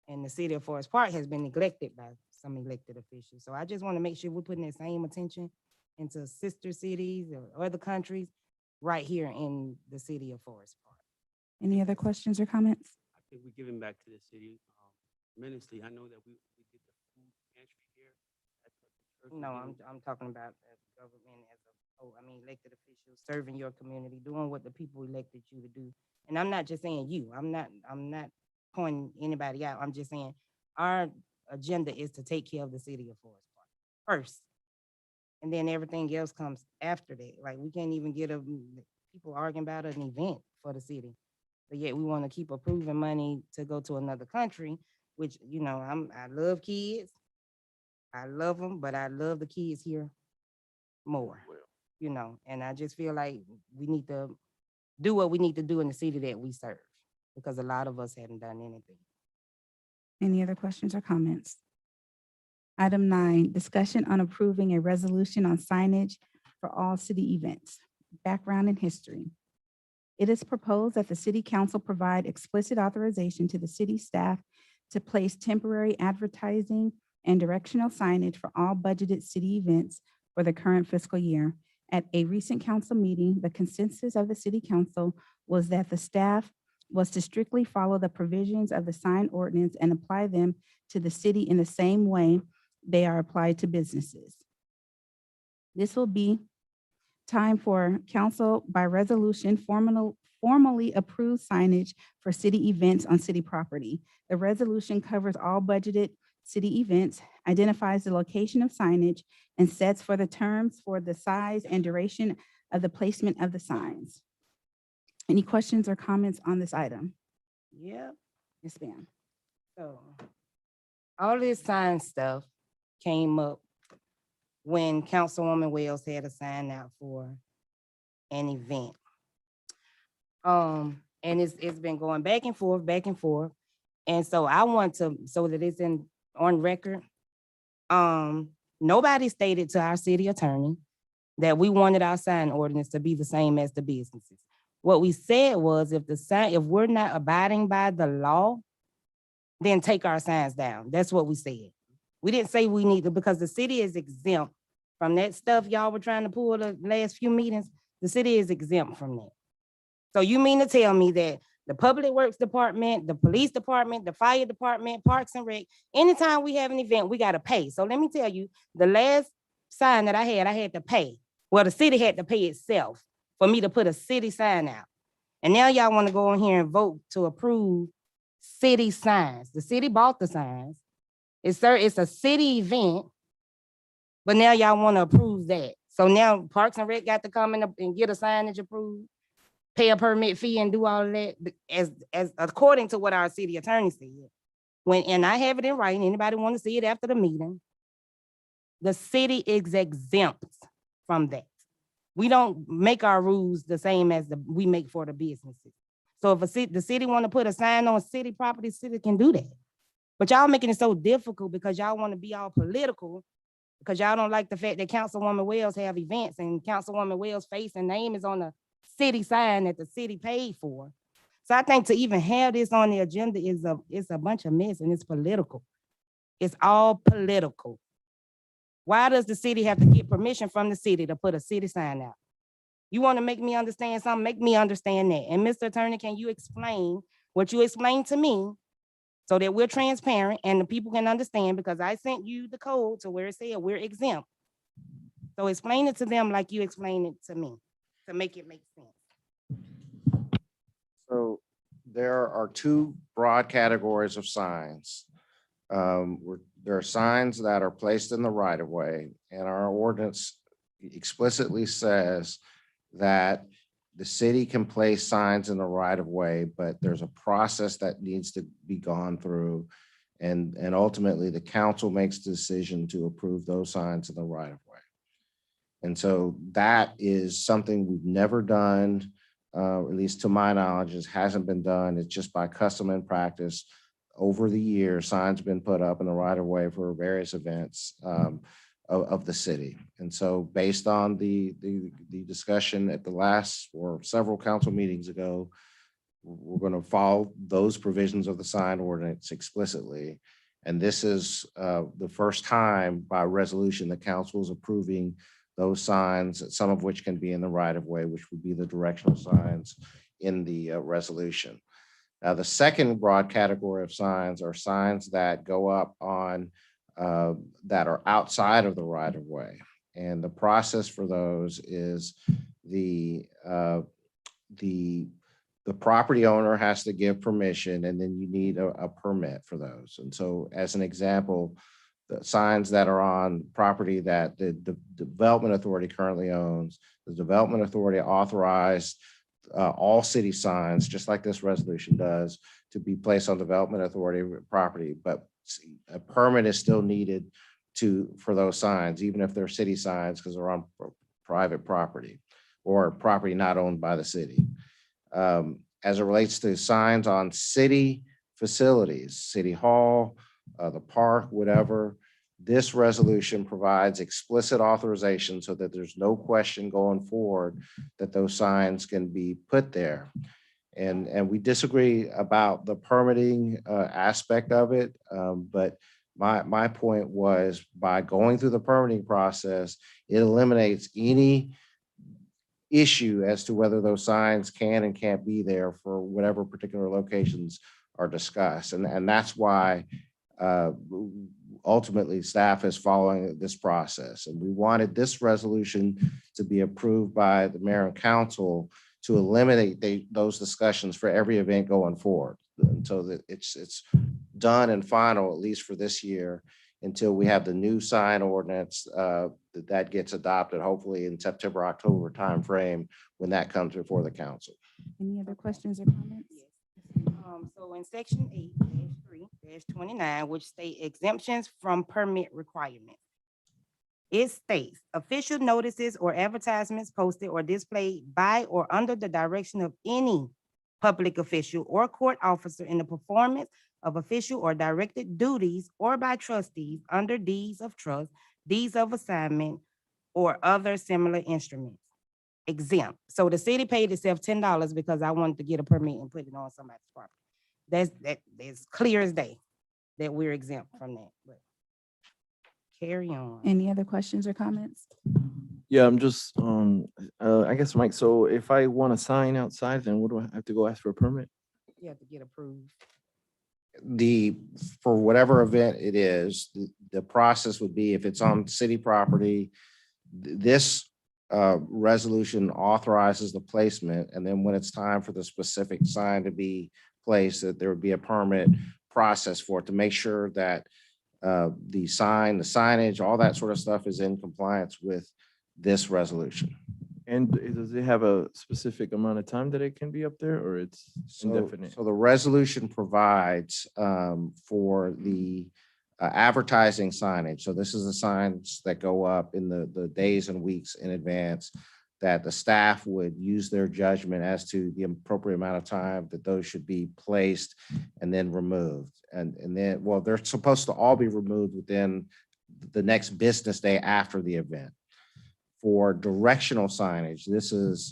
And the city of Forest Park has been neglected by some elected officials. So I just want to make sure we're putting that same attention into sister cities or other countries right here in the city of Forest Park. Any other questions or comments? I think we're giving back to the city tremendously. I know that we did the food pantry here at the No, I'm talking about the government as a, oh, I mean, elected officials, serving your community, doing what the people elected you to do. And I'm not just saying you, I'm not pointing anybody out. I'm just saying our agenda is to take care of the city of Forest Park first. And then everything else comes after that. Like, we can't even get people arguing about an event for the city. But yet we want to keep approving money to go to another country, which, you know, I love kids. I love them, but I love the kids here more, you know, and I just feel like we need to do what we need to do in the city that we serve, because a lot of us haven't done anything. Any other questions or comments? Item 9, discussion on approving a resolution on signage for all city events. Background and history. It is proposed that the city council provide explicit authorization to the city staff to place temporary advertising and directional signage for all budgeted city events for the current fiscal year. At a recent council meeting, the consensus of the city council was that the staff was to strictly follow the provisions of the sign ordinance and apply them to the city in the same way they are applied to businesses. This will be time for council by resolution formally approve signage for city events on city property. The resolution covers all budgeted city events, identifies the location of signage, and sets for the terms for the size and duration of the placement of the signs. Any questions or comments on this item? Yep. Ms. Bam. So all this sign stuff came up when Councilwoman Wells had a sign out for an event. And it's been going back and forth, back and forth. And so I want to, so that it's on record, nobody stated to our city attorney that we wanted our sign ordinance to be the same as the businesses. What we said was, if we're not abiding by the law, then take our signs down. That's what we said. We didn't say we need to, because the city is exempt from that stuff y'all were trying to pull the last few meetings. The city is exempt from that. So you mean to tell me that the Public Works Department, the Police Department, the Fire Department, Parks and Rec, anytime we have an event, we got to pay. So let me tell you, the last sign that I had to pay. Well, the city had to pay itself for me to put a city sign out. And now y'all want to go in here and vote to approve city signs. The city bought the signs. It's a city event, but now y'all want to approve that. So now Parks and Rec got to come in and get a signage approved, pay a permit fee and do all of that, as according to what our city attorney said. And I have it in writing, anybody want to see it after the meeting, the city is exempt from that. We don't make our rules the same as we make for the businesses. So if the city want to put a sign on city property, city can do that. But y'all making it so difficult because y'all want to be all political, because y'all don't like the fact that Councilwoman Wells have events and Councilwoman Wells' face and name is on a city sign that the city paid for. So I think to even have this on the agenda is a bunch of mess, and it's political. It's all political. Why does the city have to get permission from the city to put a city sign out? You want to make me understand something, make me understand that. And Mr. Attorney, can you explain what you explained to me so that we're transparent and the people can understand, because I sent you the code to where it said we're exempt. So explain it to them like you explained it to me to make it make sense. So there are two broad categories of signs. There are signs that are placed in the right of way, and our ordinance explicitly says that the city can place signs in the right of way, but there's a process that needs to be gone through. And ultimately the council makes the decision to approve those signs in the right of way. And so that is something we've never done, at least to my knowledge, it hasn't been done. It's just by custom and practice. Over the years, signs been put up in the right of way for various events of the city. And so based on the discussion at the last or several council meetings ago, we're going to follow those provisions of the sign ordinance explicitly. And this is the first time by resolution the council is approving those signs, some of which can be in the right of way, which would be the directional signs in the resolution. Now, the second broad category of signs are signs that go up on that are outside of the right of way. And the process for those is the property owner has to give permission, and then you need a permit for those. And so as an example, the signs that are on property that the Development Authority currently owns, the Development Authority authorized all city signs, just like this resolution does, to be placed on Development Authority property, but a permit is still needed for those signs, even if they're city signs, because they're on private property or property not owned by the city. As it relates to signs on city facilities, City Hall, the park, whatever, this resolution provides explicit authorization so that there's no question going forward that those signs can be put there. And we disagree about the permitting aspect of it, but my point was, by going through the permitting process, it eliminates any issue as to whether those signs can and can't be there for whatever particular locations are discussed. And that's why ultimately staff is following this process. And we wanted this resolution to be approved by the mayor and council to eliminate those discussions for every event going forward. And so that it's done and final, at least for this year, until we have the new sign ordinance that gets adopted, hopefully in September, October timeframe, when that comes before the council. Any other questions or comments? So in section 8-3-29, which state exemptions from permit requirements, it states official notices or advertisements posted or displayed by or under the direction of any public official or court officer in the performance of official or directed duties, or by trustees under deeds of trust, deeds of assignment, or other similar instruments. Exempt. So the city paid itself $10 because I wanted to get a permit and put it on somebody's property. That's clear as day that we're exempt from that. But carry on. Any other questions or comments? Yeah, I'm just, I guess, Mike, so if I want a sign outside, then what do I have to go ask for a permit? You have to get approved. For whatever event it is, the process would be, if it's on city property, this resolution authorizes the placement, and then when it's time for the specific sign to be placed, that there would be a permit process for it to make sure that the sign, the signage, all that sort of stuff is in compliance with this resolution. And does it have a specific amount of time that it can be up there, or it's indefinite? So the resolution provides for the advertising signage. So this is the signs that go up in the days and weeks in advance, that the staff would use their judgment as to the appropriate amount of time that those should be placed and then removed. And then, well, they're supposed to all be removed within the next business day after the event. For directional signage, this is,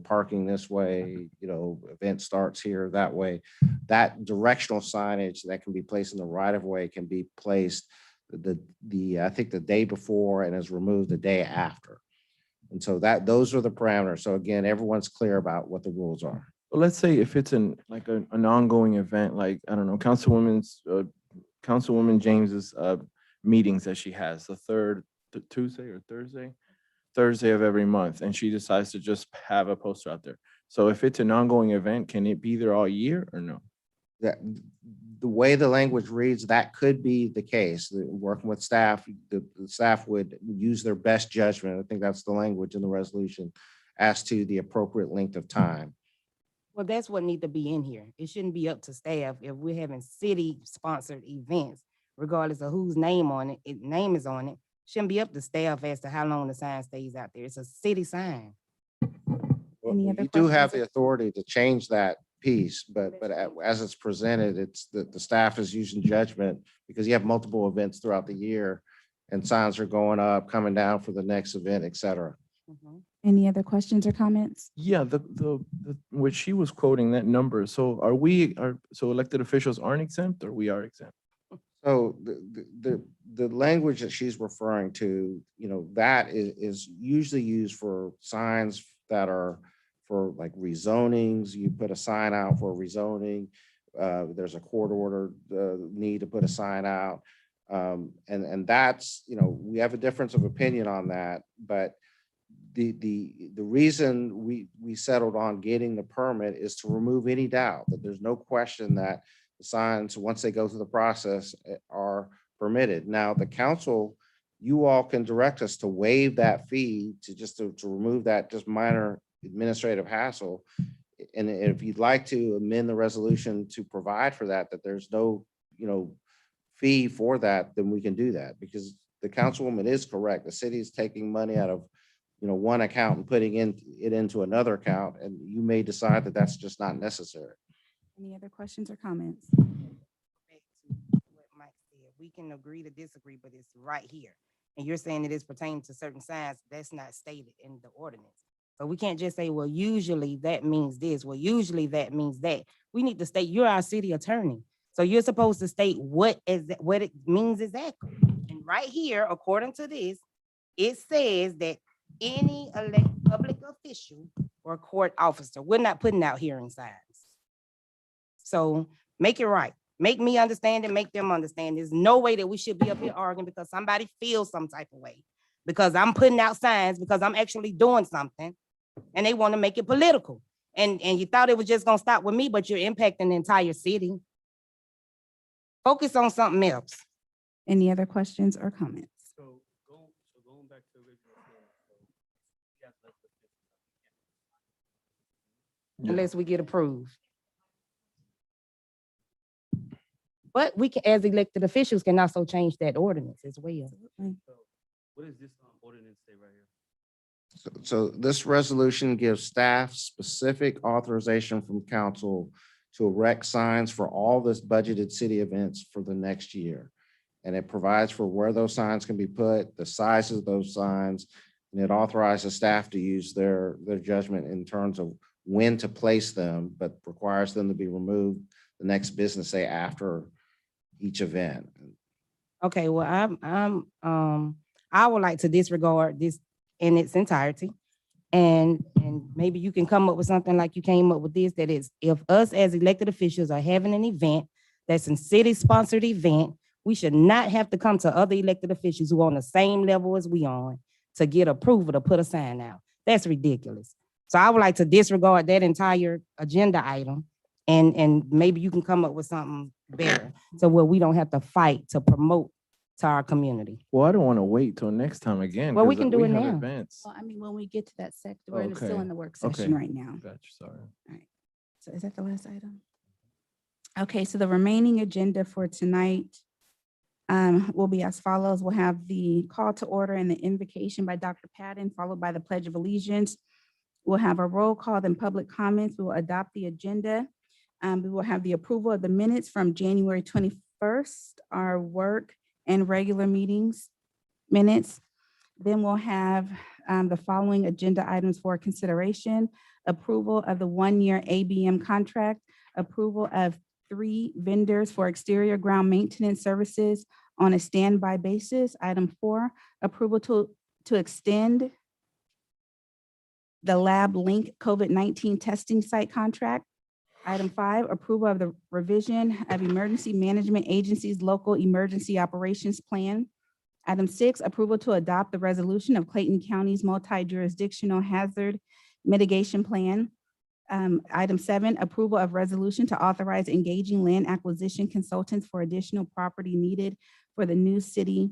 parking this way, event starts here, that way. That directional signage that can be placed in the right of way can be placed I think the day before, and is removed the day after. And so those are the parameters. So again, everyone's clear about what the rules are. Well, let's say if it's an ongoing event, like, I don't know, Councilwoman James's meetings that she has, the third Tuesday or Thursday of every month, and she decides to just have a poster out there. So if it's an ongoing event, can it be there all year or no? That the way the language reads, that could be the case. Working with staff, the staff would use their best judgment. I think that's the language in the resolution as to the appropriate length of time. Well, that's what need to be in here. It shouldn't be up to staff if we're having city-sponsored events, regardless of whose name is on it. Shouldn't be up to staff as to how long the sign stays out there. It's a city sign. Any other You do have questions? the authority to change that piece, but as it's presented, it's the staff is using judgment, because you have multiple events throughout the year and signs are going up, coming down for the next event, et cetera. Any other questions or comments? Yeah, which she was quoting that number. So so elected officials aren't exempt, or we are exempt? So the language that she's referring to, that is usually used for signs that are for like rezonings. You put a sign out for rezoning. There's a court order need to put a sign out. And that's, we have a difference of opinion on that, but the reason we settled on getting the permit is to remove any doubt that there's no question that the signs, once they go through the process, are permitted. Now, the council, you all can direct us to waive that fee to remove that just minor administrative hassle. And if you'd like to amend the resolution to provide for that there's no, fee for that, then we can do that, because the councilwoman is correct. The city is taking money out of, one account and putting it into another account, and you may decide that that's just not necessary. Any other questions or comments? Back to what Mike said, we can agree to disagree, but it's right here. And you're saying it is pertaining to certain signs that's not stated in the ordinance. So we can't just say, well, usually that means this, well, usually that means that. We need to state, you're our city attorney. So you're supposed to state what it means exactly. And right here, according to this, it says that any elected public official or court officer, we're not putting out hearing signs. So make it right. Make me understand and make them understand. There's no way that we should be up here arguing because somebody feels some type of way. Because I'm putting out signs, because I'm actually doing something, and they want to make it political. And you thought it was just gonna stop with me, but you're impacting the entire city. Focus on something else. Any other questions or comments? So going back to original. Unless we get approved. But we can, as elected officials, can also change that ordinance as well. What does this ordinance say right here? So this resolution gives staff specific authorization from council to erect signs for all this budgeted city events for the next year. And it provides for where those signs can be put, the size of those signs, and it authorizes staff to use their judgment in terms of when to place them, but requires them to be removed the next business day after each event. Okay, well, I would like to disregard this in its entirety. And maybe you can come up with something like you came up with this, that is, if us as elected officials are having an event that's a city-sponsored event, we should not have to come to other elected officials who are on the same level as we on to get approval to put a sign out. That's ridiculous. So I would like to disregard that entire agenda item, and maybe you can come up with something better, so where we don't have to fight to promote to our community. Well, I don't want to wait till next time again. Well, we 'cause can do it have now. events. Well, I mean, when we get to that sector, we're still Okay. in the work Okay. session right now. Gotcha, sorry. So is that the last item? Okay, so the remaining agenda for tonight will be as follows. We'll have the call to order and the invocation by Dr. Patton, followed by the Pledge of Allegiance. We'll have a roll call, then public comments. We will adopt the agenda. We will have the approval of the minutes from January 21st, our work and regular meetings minutes. Then we'll have the following agenda items for consideration: approval of the 1-year ABM contract, approval of 3 vendors for exterior ground maintenance services on a standby basis. Item 4, approval to extend the Lab Link COVID-19 testing site contract. Item 5, approval of the revision of Emergency Management Agency's local emergency operations plan. Item 6, approval to adopt the resolution of Clayton County's multi-jurisdictional hazard mitigation plan. Item 7, approval of resolution to authorize engaging land acquisition consultants for additional property needed for the new city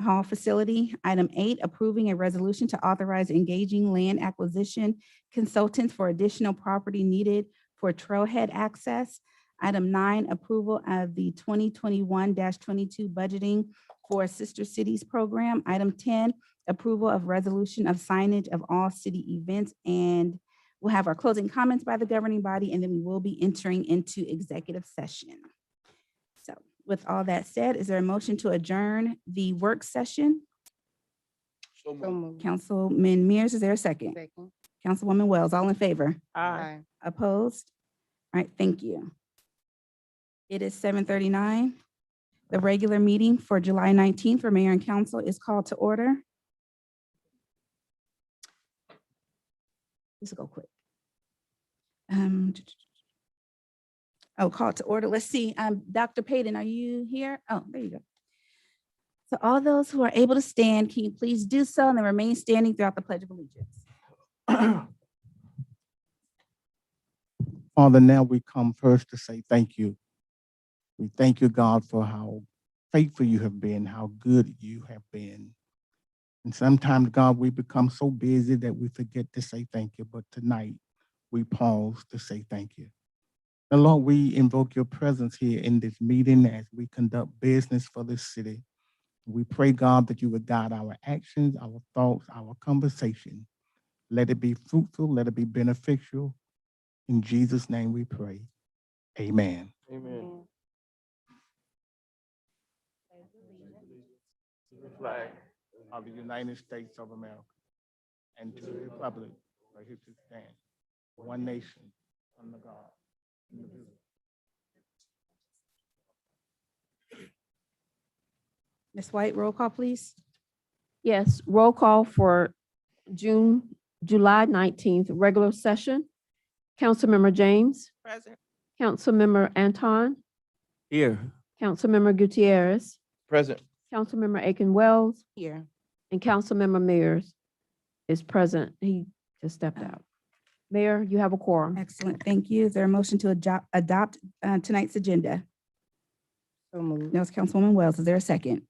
hall facility. Item 8, approving a resolution to authorize engaging land acquisition consultants for additional property needed for trailhead access. Item 9, approval of the 2021-22 budgeting for Sister Cities program. Item 10, approval of resolution of signage of all city events. And we'll have our closing comments by the governing body, and then we will be entering into executive session. So with all that said, is there a motion to adjourn the work session? So moved. Councilman Mears, is there a second? Second. Councilwoman Wells, all in favor? Aye. Opposed? All right, thank you. It is 7:39. The regular meeting for July 19th for mayor and council is called to order. Let's go quick. Oh, call to order. Let's see. Dr. Payton, are you here? Oh, there you go. So all those who are able to stand, can you please do so and then remain standing throughout the Pledge of Allegiance? Father, now we come first to say thank you. We thank you, God, for how faithful you have been, how good you have been. And sometimes, God, we become so busy that we forget to say thank you. But tonight, we pause to say thank you. And Lord, we invoke your presence here in this meeting as we conduct business for this city. We pray, God, that you would guide our actions, our thoughts, our conversation. Let it be fruitful, let it be beneficial. In Jesus' name we pray. Amen. Amen. Flag Of the United States of America and to the republic for which it stands, one nation, under God, indivisible. Ms. White, roll call, please. Yes, roll call for July 19th, regular session. Councilmember James. Present. Councilmember Anton. Here. Councilmember Gutierrez. present. Councilmember Aiken Wells. Here. And Councilmember Mears is present. He just stepped out. Mayor, you have a quorum. Excellent, thank you. Is there a motion to adopt tonight's agenda? So moved. That was Councilwoman Wells. Is there a second?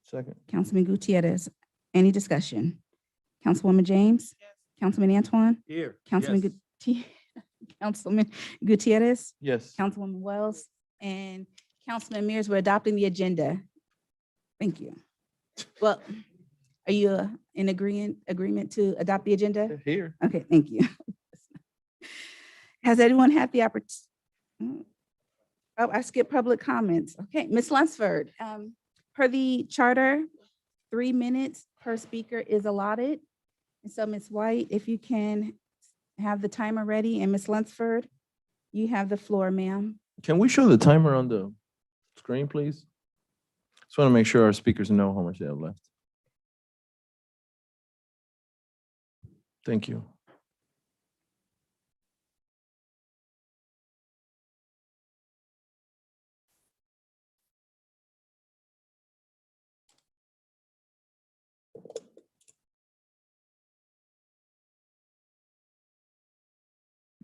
Second. Councilman Gutierrez, any discussion? Councilwoman James? Councilman Antoine? Here. Councilman Councilman Gutierrez? Yes. Councilwoman Wells? And Councilman Mears, we're adopting the agenda. Thank you. Well, are you in agreement to adopt the agenda? Here. Okay, thank you. Has anyone had the opportunity? Oh, I skipped public comments. Okay, Ms. Lunsford, per the charter, 3 minutes per speaker is allotted. And so Ms. White, if you can have the timer ready, and Ms. Lunsford, you have the floor, ma'am. Can we show the timer on the screen, please? Just want to make sure our speakers know how much they have left. Thank you.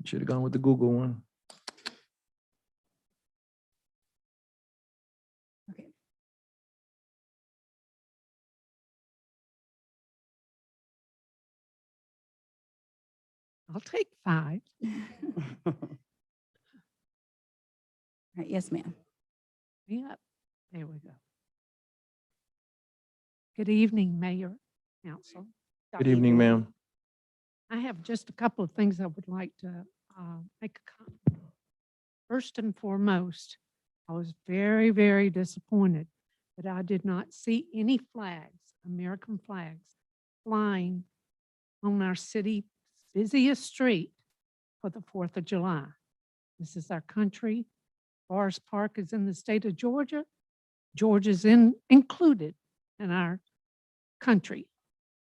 Should have gone with the Google one. Okay. I'll take 5. All right, yes, ma'am. Yep, there we go. Good evening, Mayor, Council. Good evening, ma'am. I have just a couple of things I would like to make a comment. First and foremost, I was very, very disappointed that I did not see any flags, American flags, flying on our city's busiest street for the 4th of July. This is our country. Forest Park is in the state of Georgia. Georgia's included in our country.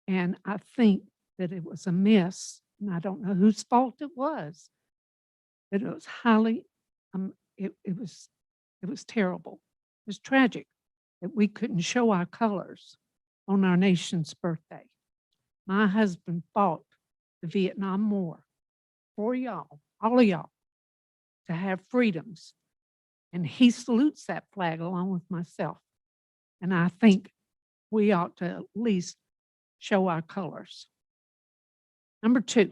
And I think that it was a miss, and I don't know whose fault it was, but it was highly, it was terrible. It was tragic that we couldn't show our colors on our nation's birthday. My husband fought the Vietnam War for y'all, all of y'all, to have freedoms. And he salutes that flag along with myself. And I think we ought to at least show our colors. Number 2,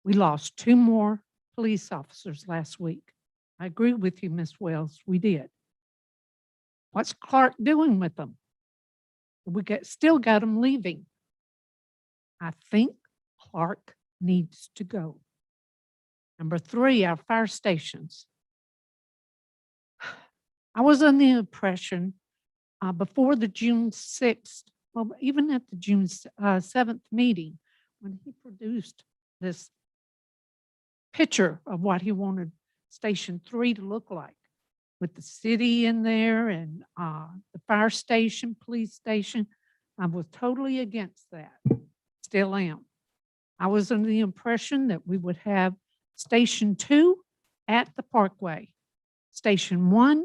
we lost 2 more police officers last week. I agree with you, Ms. Wells, we did. What's Clark doing with them? We still got them leaving. I think Clark needs to go. Number 3, our fire stations. I was under the impression before the June 6th, well, even at the June 7th meeting, when he produced this picture of what he wanted Station 3 to look like, with the city in there and the fire station, police station, I was totally against that. Still am. I was under the impression that we would have Station 2 at the Parkway. Station 1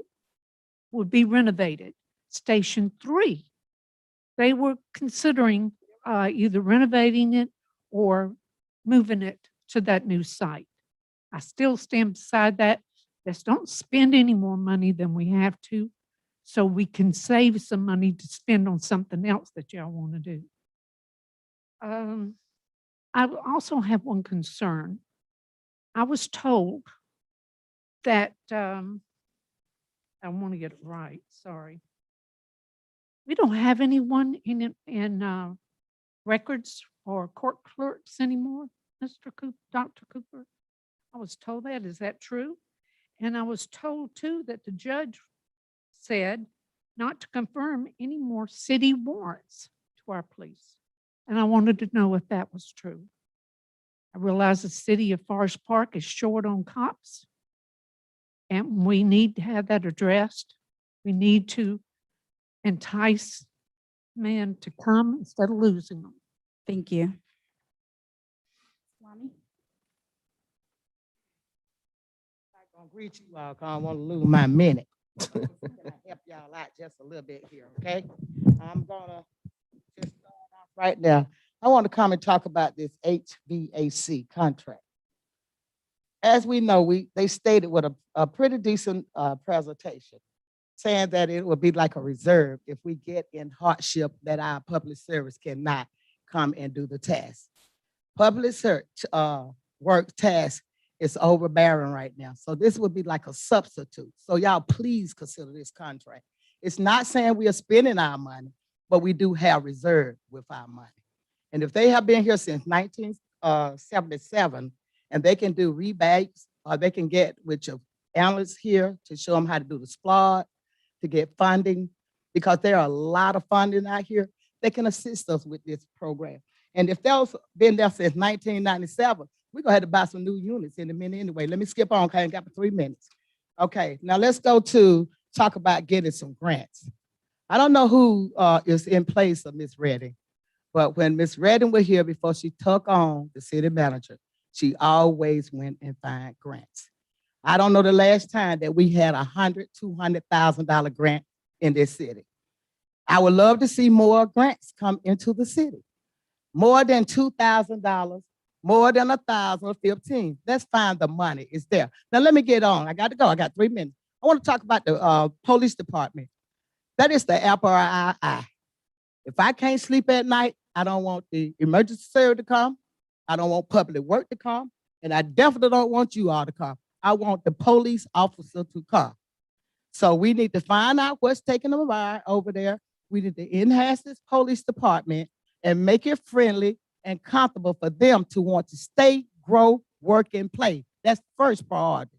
would be renovated Station 3. They were considering either renovating it or moving it to that new site. I still stand beside that. Let's don't spend any more money than we have to, so we can save some money to spend on something else that y'all want to do. I also have one concern. I was told that, I want to get it right, sorry. We don't have anyone in records or court clerks anymore, Mr. Cooper, Dr. Cooper. I was told that. Is that true? And I was told too that the judge said not to confirm any more city warrants to our police. And I wanted to know if that was true. I realize the city of Forest Park is short on cops, and we need to have that addressed. We need to entice men to come instead of losing them. Thank you. Swami? I'm gonna greet you all, 'cause I don't want to lose my minute. Can I help y'all out just a little bit here, okay? I'm gonna just start off right now. I want to come and talk about this HVAC contract. As we know, they stated with a pretty decent presentation, saying that it would be like a reserve if we get in hardship that our public service cannot come and do the task. Public work task is overbearing right now. So this would be like a substitute. So y'all please consider this contract. It's not saying we are spending our money, but we do have reserve with our money. And if they have been here since 1977, and they can do rebates, or they can get with your analysts here to show them how to do the SPLOD, to get funding, because there are a lot of funding out here, they can assist us with this program. And if they've been there since 1997, we're gonna have to buy some new units in a minute anyway. Let me skip on, okay, I got 3 minutes. Okay, now let's go to talk about getting some grants. I don't know who is in place of Ms. Redding, but when Ms. Redding was here before she took on the city manager, she always went and found grants. I don't know the last time that we had $100,000, $200,000 grant in this city. I would love to see more grants come into the city. More than $2,000, more than 1,000 or 15. Let's find the money. It's there. Now let me get on. I got to go. I got 3 minutes. I want to talk about the police department. That is the apple of our eye. If I can't sleep at night, I don't want the emergency service to come. I don't want public work to come. And I definitely don't want you all to come. I want the police officer to come. So we need to find out what's taking them over there. We need to enhance this police department and make it friendly and comfortable for them to want to stay, grow, work, and play. That's first priority.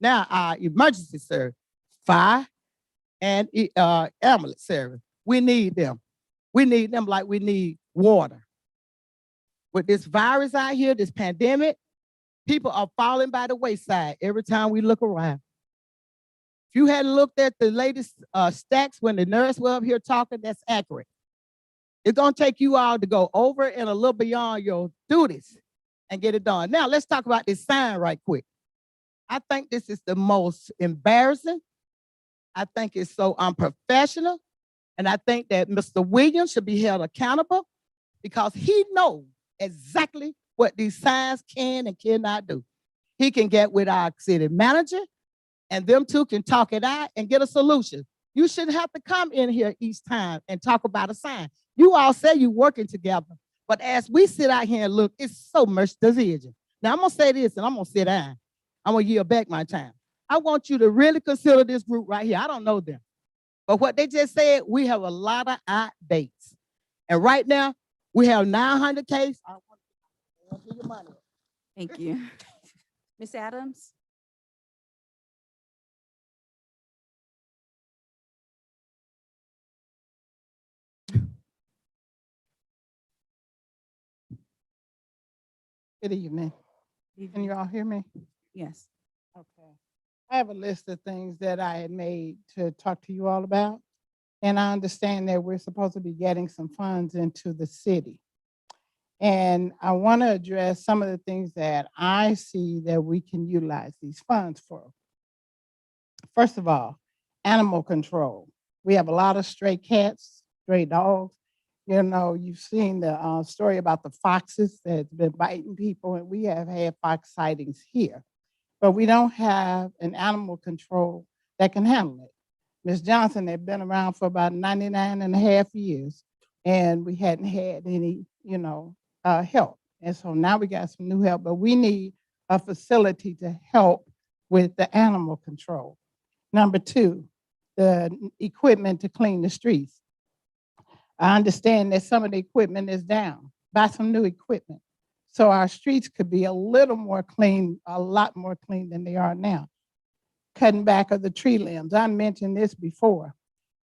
Now, our emergency service, fire and ambulance service, we need them. We need them like we need water. With this virus out here, this pandemic, people are falling by the wayside every time we look around. If you hadn't looked at the latest stats when the nurse was up here talking, that's accurate. It's gonna take you all to go over and a little beyond your duties and get it done. Now, let's talk about this sign right quick. I think this is the most embarrassing. I think it's so unprofessional. And I think that Mr. Williams should be held accountable because he knows exactly what these signs can and cannot do. He can get with our city manager and them two can talk it out and get a solution. You shouldn't have to come in here each time and talk about a sign. You all say you're working together, but as we sit out here and look, it's so much division. Now, I'm going to say this and I'm going to sit down. I'm going to yield back my time. I want you to really consider this group right here. I don't know them, but what they just said, we have a lot of outdates. And right now, we have 900 cases. I want to give you money. Thank you. Ms. Adams? Good evening. Can you all hear me? Yes. Okay. I have a list of things that I had made to talk to you all about. And I understand that we're supposed to be getting some funds into the city. And I want to address some of the things that I see that we can utilize these funds for. First of all, animal control. We have a lot of stray cats, stray dogs. You know, you've seen the story about the foxes that's been biting people, and we have had fox sightings here. But we don't have an animal control that can handle it. Ms. Johnson had been around for about 99 and a half years, and we hadn't had any, help. And so now we got some new help, but we need a facility to help with the animal control. Number two, the equipment to clean the streets. I understand that some of the equipment is down. Buy some new equipment so our streets could be a little more clean, a lot more clean than they are now. Cutting back of the tree limbs. I mentioned this before.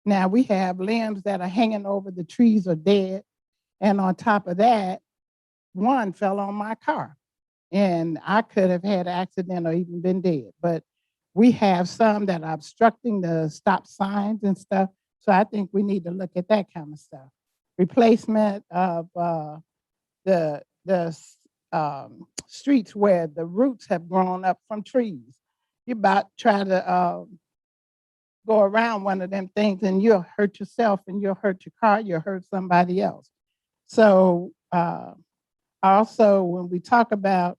Now we have limbs that are hanging over the trees are dead. And on top of that, one fell on my car. And I could have had an accident or even been dead. But we have some that are obstructing the stop signs and stuff. So I think we need to look at that kind of stuff. Replacement of the streets where the roots have grown up from trees. You about try to go around one of them things and you'll hurt yourself and you'll hurt your car, you'll hurt somebody else. So also when we talk about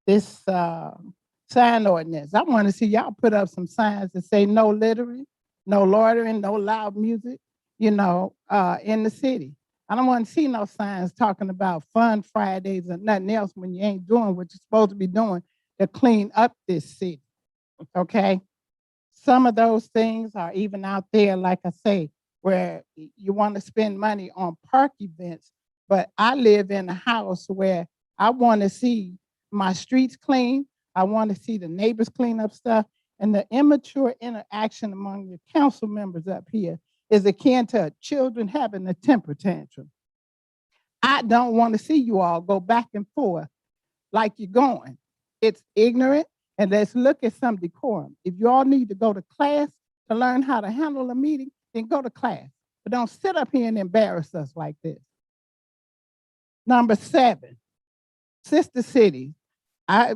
this sign ordinance, I want to see y'all put up some signs that say no littering, no loitering, no loud music, in the city. I don't want to see no signs talking about fun Fridays and nothing else when you ain't doing what you're supposed to be doing to clean up this city, okay? Some of those things are even out there, like I say, where you want to spend money on park events, but I live in a house where I want to see my streets clean. I want to see the neighbors clean up stuff. And the immature interaction among the council members up here is akin to children having a temper tantrum. I don't want to see you all go back and forth like you're going. It's ignorant, and let's look at some decorum. If you all need to go to class to learn how to handle a meeting, then go to class. But don't sit up here and embarrass us like this. Number 7, sister cities. I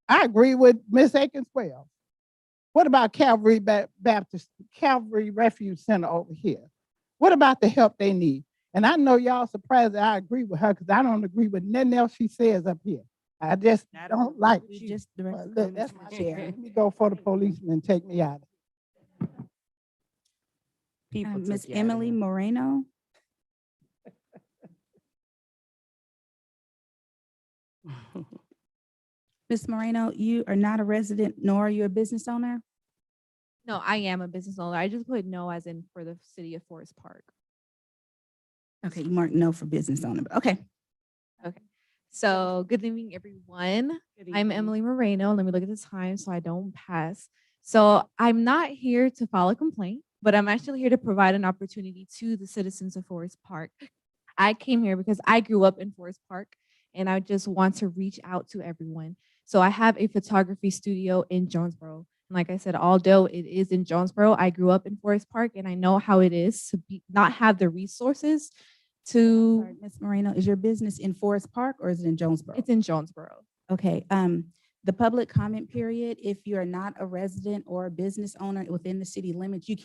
agree with Ms. Akins-Wells. What about Calvary Baptist, Calvary Refuge Center over here? What about the help they need? And I know y'all surprised that I agree with her because I don't agree with nothing else she says up here. I just don't like We you. just But look, that's my chair. Let me go for the policeman and take me out. People took Miss you out of Emily here. Moreno. Ms. Moreno, you are not a resident, nor are you a business owner? No, I am a business owner. I just put no as in for the city of Forest Park. Okay, you marked no for business owner, but okay. Okay. So good evening, everyone. I'm Emily Moreno. Let me look at the time so I don't pass. So I'm not here to file a complaint, but I'm actually here to provide an opportunity to the citizens of Forest Park. I came here because I grew up in Forest Park and I just want to reach out to everyone. So I have a photography studio in Jonesboro. And like I said, although it is in Jonesboro, I grew up in Forest Park and I know how it is to not have the resources to. Ms. Moreno, is your business in Forest Park or is it in Jonesboro? It's in Jonesboro. Okay, the public comment period, if you're not a resident or a business owner within the city limits, you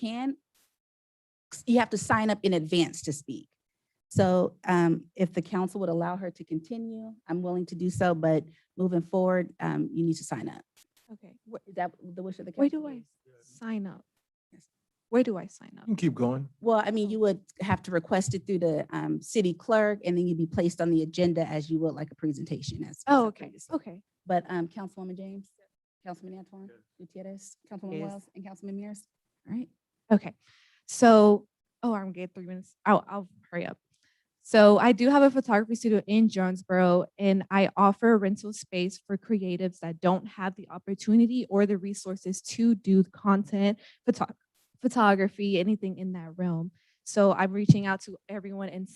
have to sign up in advance to speak. So if the council would allow her to continue, I'm willing to do so, but moving forward, you need to sign up. Okay. Is that the wish of the council? Where do I sign up? Where do I sign up? You can keep going. Well, I mean, you would have to request it through the city clerk, and then you'd be placed on the agenda as you would like a presentation. Oh, okay. Okay. But Councilwoman James, Councilman Antoine Gutierrez, Councilwoman Yes. Wells, and Councilman Mears. All right. Okay. So, I'm getting 3 minutes. I'll hurry up. So I do have a photography studio in Jonesboro, and I offer rental space for creatives that don't have the opportunity or the resources to do content, photography, anything in that realm. So I'm reaching out to everyone in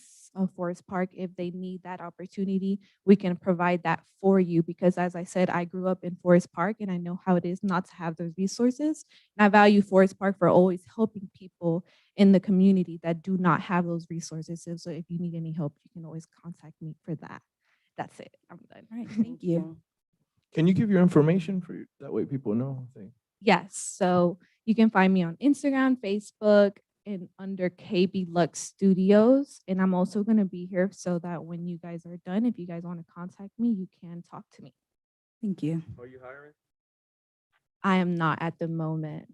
Forest Park. If they need that opportunity, we can provide that for you because as I said, I grew up in Forest Park and I know how it is not to have those resources. And I value Forest Park for always helping people in the community that do not have those resources. So if you need any help, you can always contact me for that. That's it. I'm done. All right. Thank you. Can you give your information that way people know? Yes. So you can find me on Instagram, Facebook, in under KB Lux Studios, and I'm also going to be here so that when you guys are done, if you guys want to contact me, you can talk to me. Thank you. Are you hiring? I am not at the moment.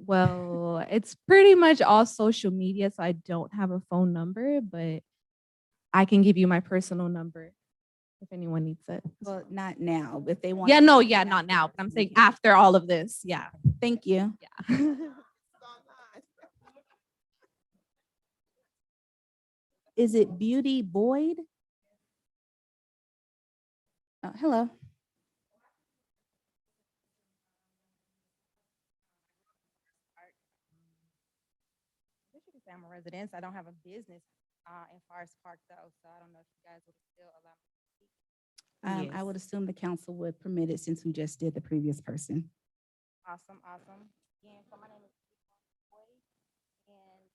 Well, it's pretty much all social media, so I don't have a phone number, but I can give you my personal number if anyone needs it. Well, not now, if they want. Yeah, no, yeah, not now, but I'm saying after all of this. Yeah. Thank you. Yeah. Is it Beauty Boyd? Hello. I guess you could say I'm a resident. I don't have a business in Forest Park though, so I don't know if you guys would still allow me to speak. I would assume the council would permit it since we just did the previous person. Awesome, awesome. Again, so my name is Boyd, and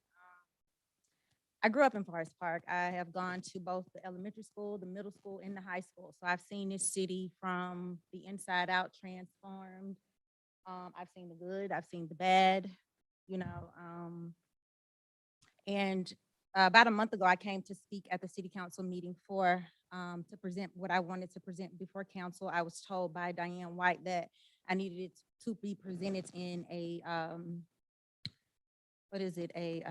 I grew up in Forest Park. I have gone to both the elementary school, the middle school, and the high school. So I've seen this city from the inside out transformed. I've seen the good, I've seen the bad, you know. And about a month ago, I came to speak at the city council meeting for to present what I wanted to present before council. I was told by Diane White that I needed it to be presented in a what is it? What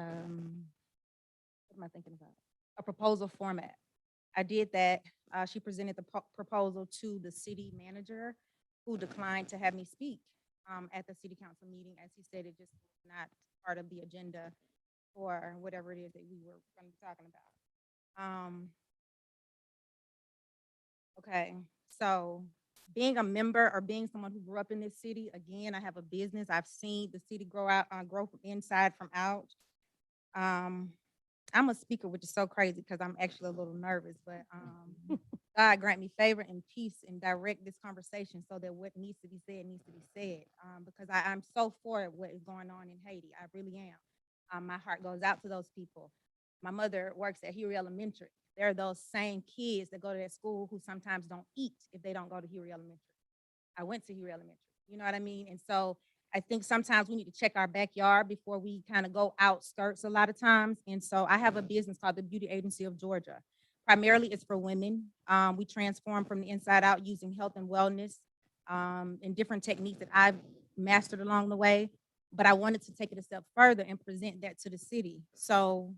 am I thinking about? A proposal format. I did that. She presented the proposal to the city manager, who declined to have me speak at the city council meeting, as he said it just was not part of the agenda for whatever it is that we were going to be talking about. Okay, so being a member or being someone who grew up in this city, again, I have a business. I've seen the city grow from inside from out. I'm a speaker, which is so crazy because I'm actually a little nervous, but God grant me favor and peace and direct this conversation so that what needs to be said needs to be said. Because I'm so for what is going on in Haiti. I really am. My heart goes out to those people. My mother works at Huey Elementary. There are those same kids that go to that school who sometimes don't eat if they don't go to Huey Elementary. I went to Huey Elementary. You know what I mean? And so I think sometimes we need to check our backyard before we kind of go outskirts a lot of times. And so I have a business called the Beauty Agency of Georgia. Primarily it's for women. We transform from the inside out using health and wellness and different techniques that I've mastered along the way. But I wanted to take it a step further and present that to the city. So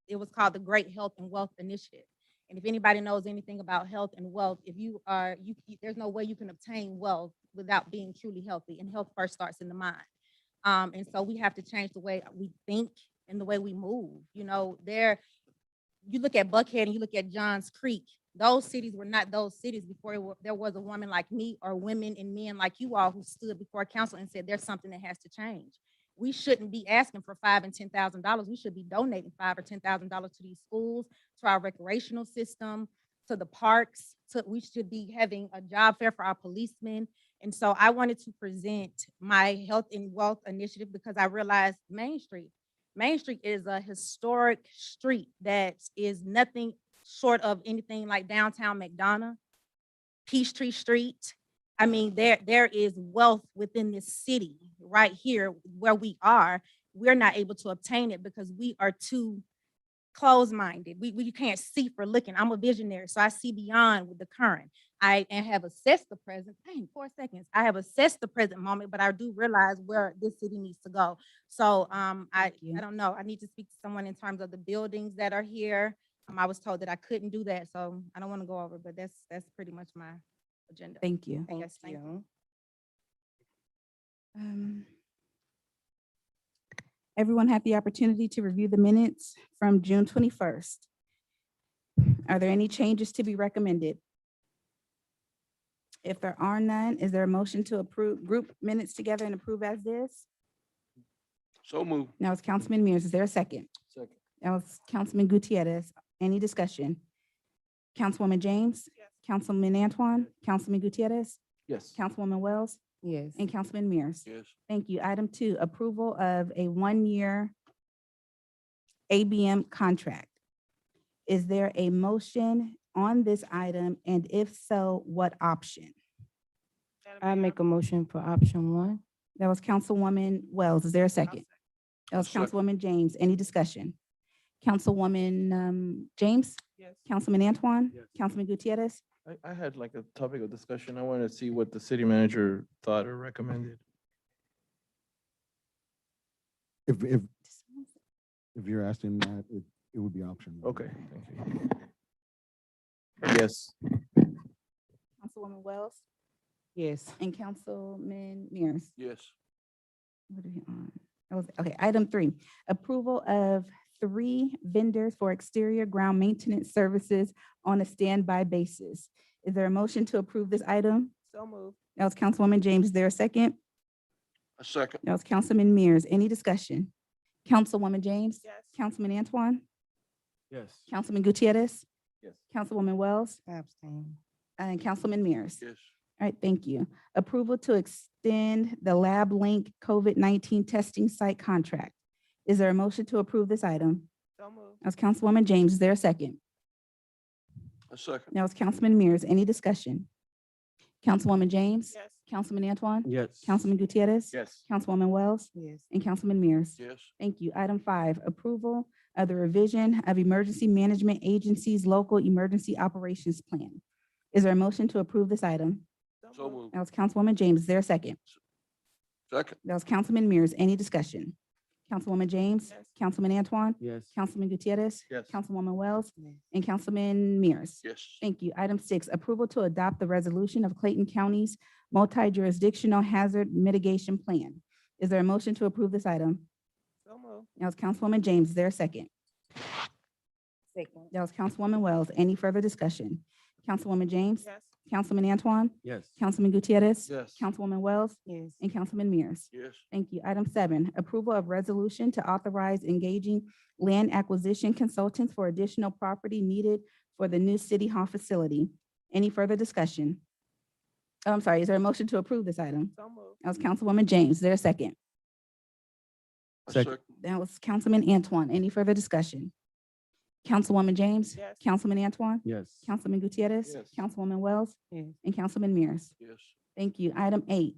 it was called the Great Health and Wealth Initiative. And if anybody knows anything about health and wealth, if you are, there's no way you can obtain wealth without being truly healthy. And health first starts in the mind. And so we have to change the way we think and the way we move. You know, you look at Buckhead and you look at Johns Creek. Those cities were not those cities before there was a woman like me or women and men like you all who stood before council and said there's something that has to change. We shouldn't be asking for $5,000 and $10,000. We should be donating $5,000 or $10,000 to these schools, to our recreational system, to the parks. We should be having a job fair for our policemen. And so I wanted to present my health and wealth initiative because I realized Main Street is a historic street that is nothing short of anything like downtown McDonough, Peachtree Street. I mean, there is wealth within this city right here where we are. We're not able to obtain it because we are too closed-minded. We can't see for looking. I'm a visionary, so I see beyond with the current. I have assessed the present. Dang, 4 seconds. I have assessed the present moment, but I do realize where this city needs to go. So I don't know. I need to speak to someone in terms of the buildings that are here. I was told that I couldn't do that, so I don't want to go over, but that's pretty much my agenda. Thank you. Yes, thank you. Everyone had the opportunity to review the minutes from June 21st. Are there any changes to be recommended? If there are none, is there a motion to approve group minutes together and approve as this? So move. Now it's Councilman Mears. Is there a second? Second. That was Councilman Gutierrez. Any discussion? Councilwoman James? Yes. Councilman Antoine? Councilman Gutierrez? Yes. Councilwoman Wells? Yes. And Councilman Mears? Yes. Thank you. Item 2, approval of a 1-year ABM contract. Is there a motion on this item? And if so, what option? I make a motion for option one. That was Councilwoman Wells. Is there a second? That was second. Councilwoman James. Any discussion? Councilwoman James? Yes. Councilman Antoine? Yes. Councilman Gutierrez? I had like a topic of discussion. I wanted to see what the city manager thought or recommended. If you're asking that, it would be option one. Okay, thank you. Yes. Councilwoman Wells? Yes. And Councilman Mears? Yes. What are we on? That was, okay, item 3, approval of 3 vendors for exterior ground maintenance services on a standby basis. Is there a motion to approve this item? So moved. That was Councilwoman James. Is there a second? A second. That was Councilman Mears. Any discussion? Councilwoman James? Yes. Councilman Antoine? Yes. Councilman Gutierrez? Yes. Councilwoman Wells? Abstain. And Councilman Mears? Yes. All right, thank you. Approval to extend the Lab Link COVID-19 testing site contract. Is there a motion to approve this item? So moved. That was Councilwoman James. Is there a second? A second. That was Councilman Mears. Any discussion? Councilwoman James? Yes. Councilman Antoine? Yes. Councilman Gutierrez? Yes. Councilwoman Wells? Yes. And Councilman Mears? Yes. Thank you. Item 5, approval of the revision of Emergency Management Agency's Local Emergency Operations Plan. Is there a motion to approve this item? So moved. That was Councilwoman James. Is there a second? Second. That was Councilman Mears. Any discussion? Councilwoman James? Yes. Councilman Antoine? Yes. Councilman Gutierrez? Yes. Councilwoman Wells? Yes. And Councilman Mears? Yes. Thank you. Item 6, approval to adopt the resolution of Clayton County's multi-jurisdictional hazard mitigation plan. Is there a motion to approve this item? So moved. That was Councilwoman James. Is there a second? Second. That was Councilwoman Wells. Any further discussion? Councilwoman James? Yes. Councilman Antoine? Yes. Councilman Gutierrez? Yes. Councilwoman Wells? Yes. And Councilman Mears? Yes. Thank you. Item 7, approval of resolution to authorize engaging land acquisition consultants for additional property needed for the new city hall facility. Any further discussion? Oh, I'm sorry, is there a motion to approve this item? So moved. That was Councilwoman James. Is there a second? A Second. second. That was Councilman Antoine. Any further discussion? Councilwoman James? Yes. Councilman Antoine? Yes. Councilman Gutierrez? Yes. Councilwoman Wells? Yes. And Councilman Mears? Yes. Thank you. Item 8,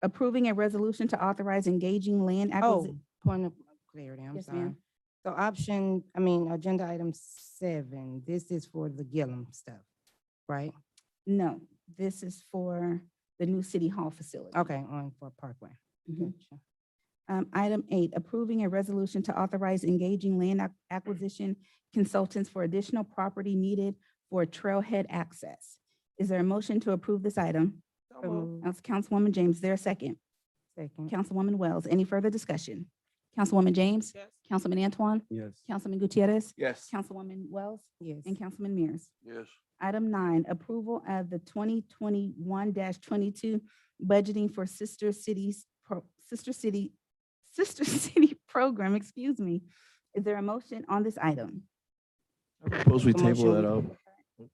approving a resolution to authorize engaging land acquisition. Point of clarity, I'm Yes, sorry. ma'am. So agenda item 7, this is for the Gillum stuff, right? No, this is for the new city hall facility. Okay, on for Parkway. Mhm. Gotcha. Item 8, approving a resolution to authorize engaging land acquisition consultants for additional property needed for trailhead access. Is there a motion to approve this item? So moved. That's Councilwoman James. Is there a second? Second. Councilwoman Wells. Any further discussion? Councilwoman James? Yes. Councilman Antoine? Yes. Councilman Gutierrez? Yes. Councilwoman Wells? Yes. And Councilman Mears? Yes. Item 9, approval of the 2021-22 budgeting for Sister City program, excuse me. Is there a motion on this item? I propose we Make a table that motion. up.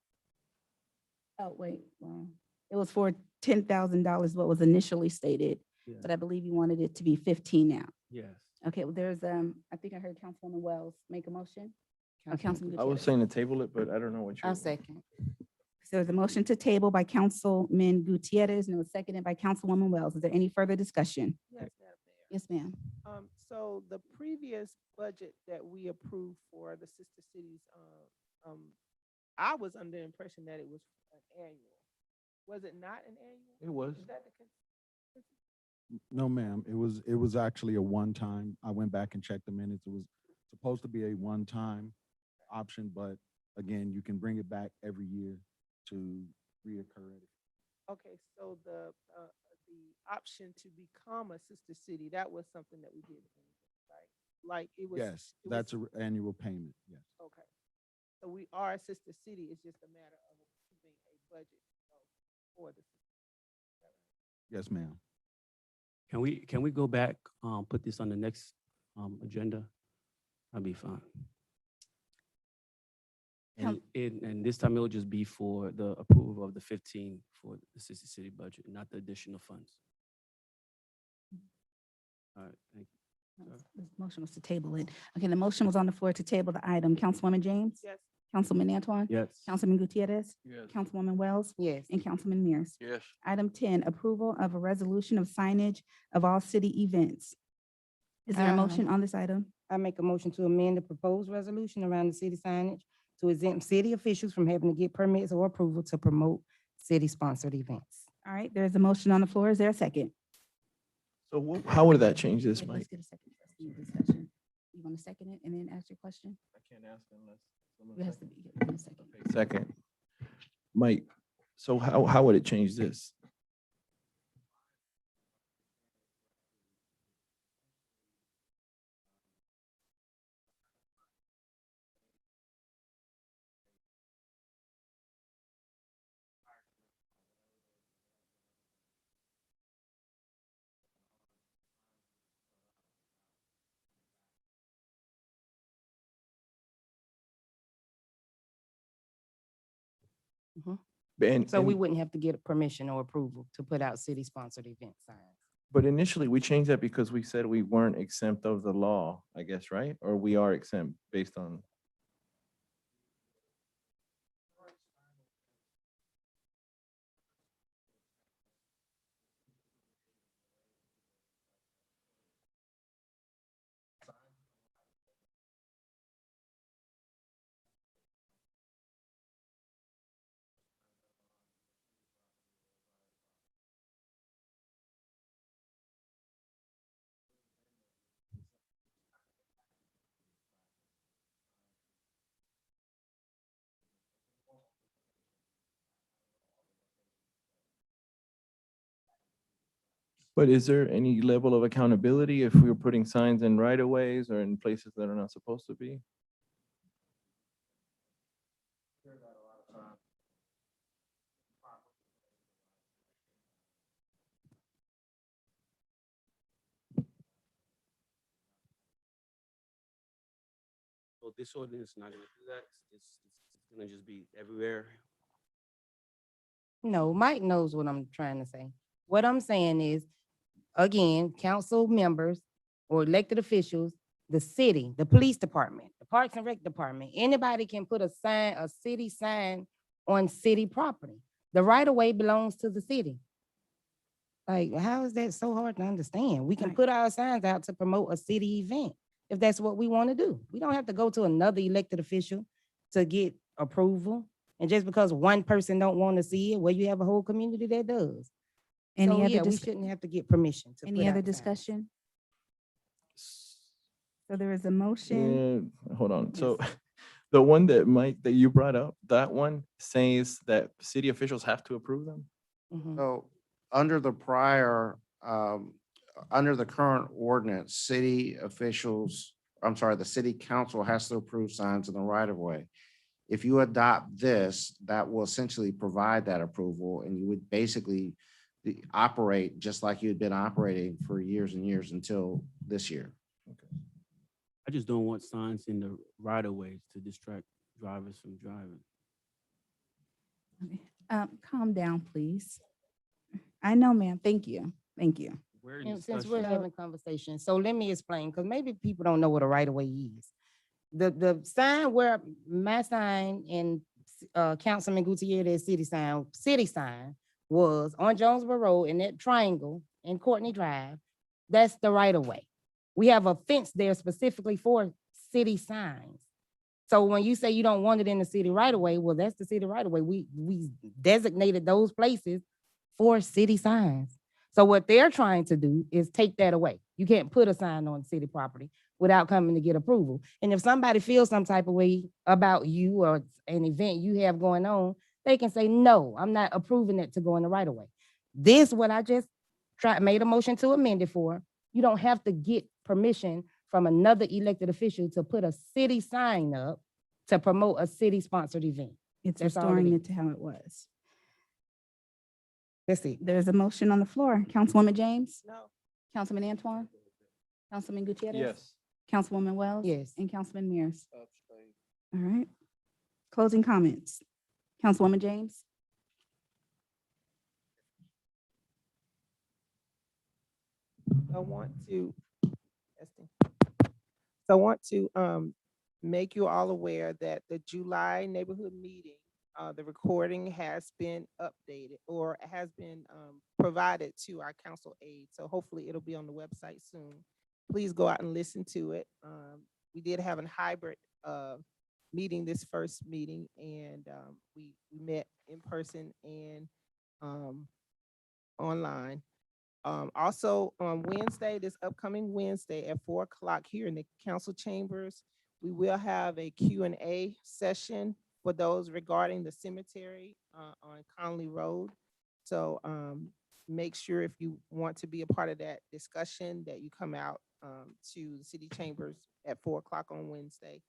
Oh, wait, well, it was for $10,000, what was initially stated, Yeah. but I believe you wanted it to be 15 now. Yes. Okay, well, there's, I think I heard Councilwoman Wells make a motion. Or Councilman I was Gutierrez. saying to table it, but I don't know what you. second. So there's a motion to table by Councilman Gutierrez, and it was seconded by Councilwoman Wells. Is there any further discussion? Yes, Madam Mayor. Yes, ma'am. So the previous budget that we approved for the sister cities, I was under the impression that it was an annual. Was it not an annual? It was. Is that the con- No, ma'am. It was actually a one-time. I went back and checked the minutes. It was supposed to be a one-time option, but again, you can bring it back every year to reoccur it. Okay, so the option to become a sister city, that was something that we did, right? Like it was. Yes, it that's was- an annual payment, yes. Okay. So we are a sister city. It's just a matter of approving a budget for the. Yes, ma'am. Can we go back, put this on the next, agenda? That'd be fine. And this time it'll just be for the approval of the 15 for the Sister City budget, not the additional funds. All right, thank you. The motion was to table it. Okay, the motion was on the floor to table the item. Councilwoman James? Yes. Councilman Antoine? Yes. Councilman Gutierrez? Yes. Councilwoman Wells? Yes. And Councilman Mears. Yes. Item 10, approval of a resolution of signage of all city events. Is there a motion on this item? I make a motion to amend the proposed resolution around the city signage to exempt city officials from having to get permits or approval to promote city-sponsored events. All right, there's a motion on the floor. Is there a second? So how would that change this, Wait, Mike? let's get a second first in the discussion. You want to second it and then ask your question? I can't ask unless. It has to be in a second. Second. Mike, so how would it change this? And, So we and- wouldn't have to get permission or approval to put out city-sponsored event signs. but initially we changed that because we said we weren't exempt of the law, I guess, right? Or we are exempt based on. But is there any level of accountability if we were putting signs in right of ways or in places that are not supposed to be? So this ordinance is not gonna do that. It's gonna just be everywhere. No, Mike knows what I'm trying to say. What I'm saying is, again, council members or elected officials, the city, the police department, the Parks and Rec department, anybody can put a sign, a city sign on city property. The right of way belongs to the city. Like, how is that so hard to understand? We can Right. put our signs out to promote a city event if that's what we want to do. We don't have to go to another elected official to get approval. And just because one person don't want to see it, well, you have a whole community that does. Any So, other yeah, we dis- shouldn't have to get permission to. Any put other out signs. discussion? So there is a motion. Yeah, hold on. So the one that Mike, that you brought up, that one says that city officials have to approve them? Mhm. So under the prior, under the current ordinance, city officials, I'm sorry, the city council has to approve signs in the right of way. If you adopt this, that will essentially provide that approval and you would basically operate just like you had been operating for years and years until this year. I just don't want signs in the right of ways to distract drivers from driving. Calm down, please. I know, ma'am. Thank you. Thank you. Where in And since we're discussion? having conversation, so let me explain, because maybe people don't know what a right of way is. The sign where my sign and Councilman Gutierrez city sign was on Jonesboro Road in that triangle in Courtney Drive. That's the right of way. We have a fence there specifically for city signs. So when you say you don't want it in the city right of way, well, that's the city right of way. We designated those places for city signs. So what they're trying to do is take that away. You can't put a sign on city property without coming to get approval. And if somebody feels some type of way about you or an event you have going on, they can say, no, I'm not approving it to go in the right of way. This, what I just made a motion to amend it for, you don't have to get permission from another elected official to put a city sign up to promote a city-sponsored event. It's That's all it restoring is. it to how it was. That's it. There's a motion on the floor. Councilwoman James? No. Councilman Antoine? Councilman Gutierrez? Yes. Councilwoman Wells? Yes. And Councilman Mears? All right. Closing comments. Councilwoman James? I want to, testing. So I want to make you all aware that the July neighborhood meeting, the recording has been updated or has been provided to our council aide. So hopefully it'll be on the website soon. Please go out and listen to it. We did have a hybrid meeting this first meeting, and we met in person and online. Also on Wednesday, this upcoming Wednesday at 4 o'clock here in the council chambers, we will have a Q&A session for those regarding the cemetery on Conley Road. So make sure if you want to be a part of that discussion that you come out to the city chambers at 4 o'clock on Wednesday.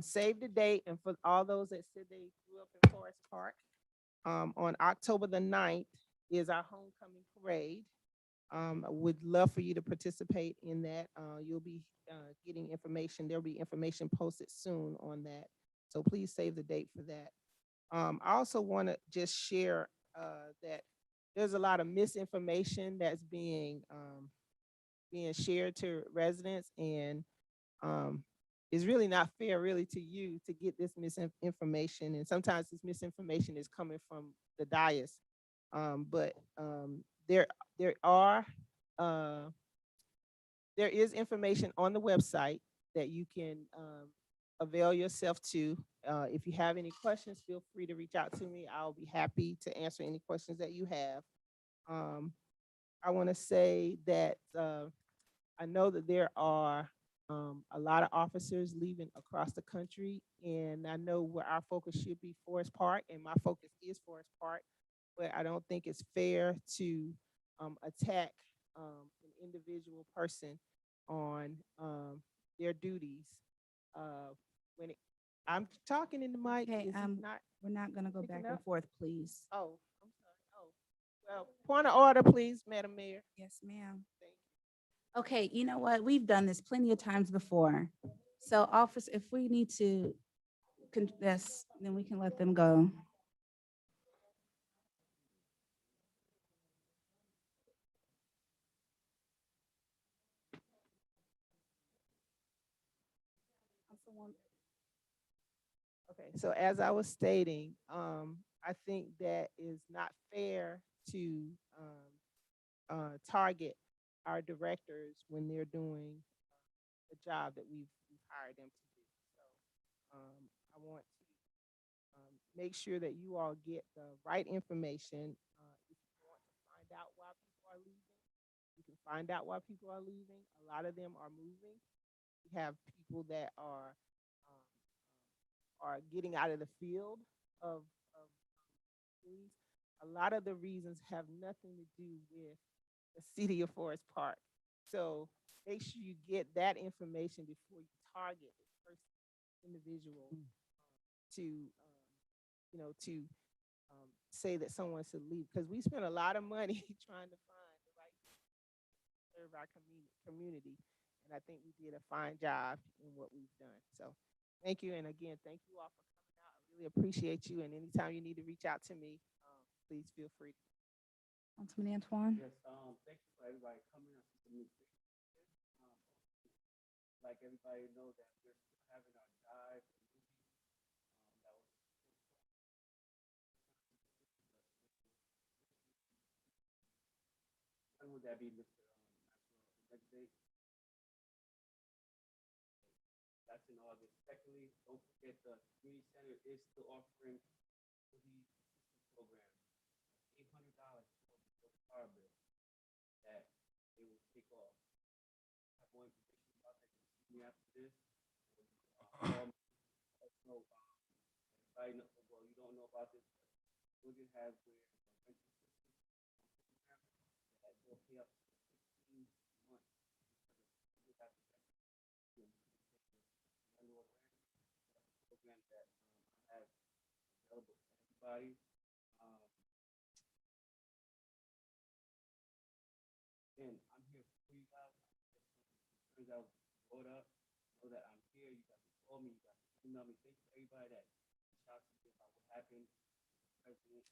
Save the date, and for all those that said they grew up in Forest Park, on October the 9th is our homecoming parade. I would love for you to participate in that. You'll be getting information. There'll be information posted soon on that. So please save the date for that. I also want to just share that there's a lot of misinformation that's being shared to residents, and it's really not fair really to you to get this misinformation. And sometimes this misinformation is coming from the dais. But there is information on the website that you can avail yourself to. If you have any questions, feel free to reach out to me. I'll be happy to answer any questions that you have. I want to say that I know that there are a lot of officers leaving across the country, and I know where our focus should be Forest Park, and my focus is Forest Park. But I don't think it's fair to attack an individual person on their duties. I'm talking in the mic. Okay, is it not we're not gonna go picking back and up? forth, please. Oh, I'm sorry. Oh, well, point of order, please, Madam Mayor. Yes, ma'am. Thank you. Okay, you know what? We've done this plenty of times before. So office, if we need to confess, then we can let them go. Okay, so as I was stating, I think that is not fair to target our directors when they're doing the job that we've hired them to do. So I want to make sure that you all get the right information. If you want to find out why people are leaving, you can find out why people are leaving. A lot of them are moving. We have people that are getting out of the field of things. A lot of the reasons have nothing to do with the city of Forest Park. So make sure you get that information before you target the first individual to say that someone should leave, because we spend a lot of money trying to find the right people to serve our community. And I think we did a fine job in what we've done. So thank you. And again, thank you all for coming out. I really appreciate you. And anytime you need to reach out to me, please feel free. Councilman Antoine? Yes, thank you for everybody coming up to the new like everybody know that we're still having our dive that was when would that be, Mr. Next date? That's in August. Secondly, don't forget the community center is still offering the assistance program, $800 for the car bill that they will take off. I have more information about that. You can see me after this. Also, everybody know, well, you don't know about this, but Georgia has where rental assistance program that will pay up to 16 months because of program that I have available to everybody. And I'm here for you guys. Concerns I was brought up. Know that I'm here. You guys can call me. You guys can email me. Thank you for everybody that reached out to me about what happened. President.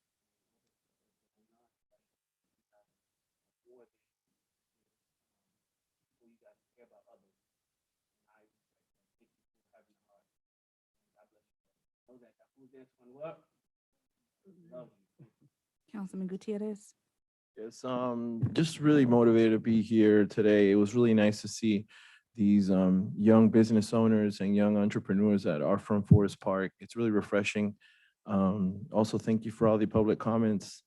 More than people you guys care about others. And I respect that. Thank you for having a heart. Councilman Gutierrez. Yes, just really motivated to be here today. It was really nice to see these young business owners and young entrepreneurs that are from Forest Park. It's really refreshing. Also, thank you for all the public comments.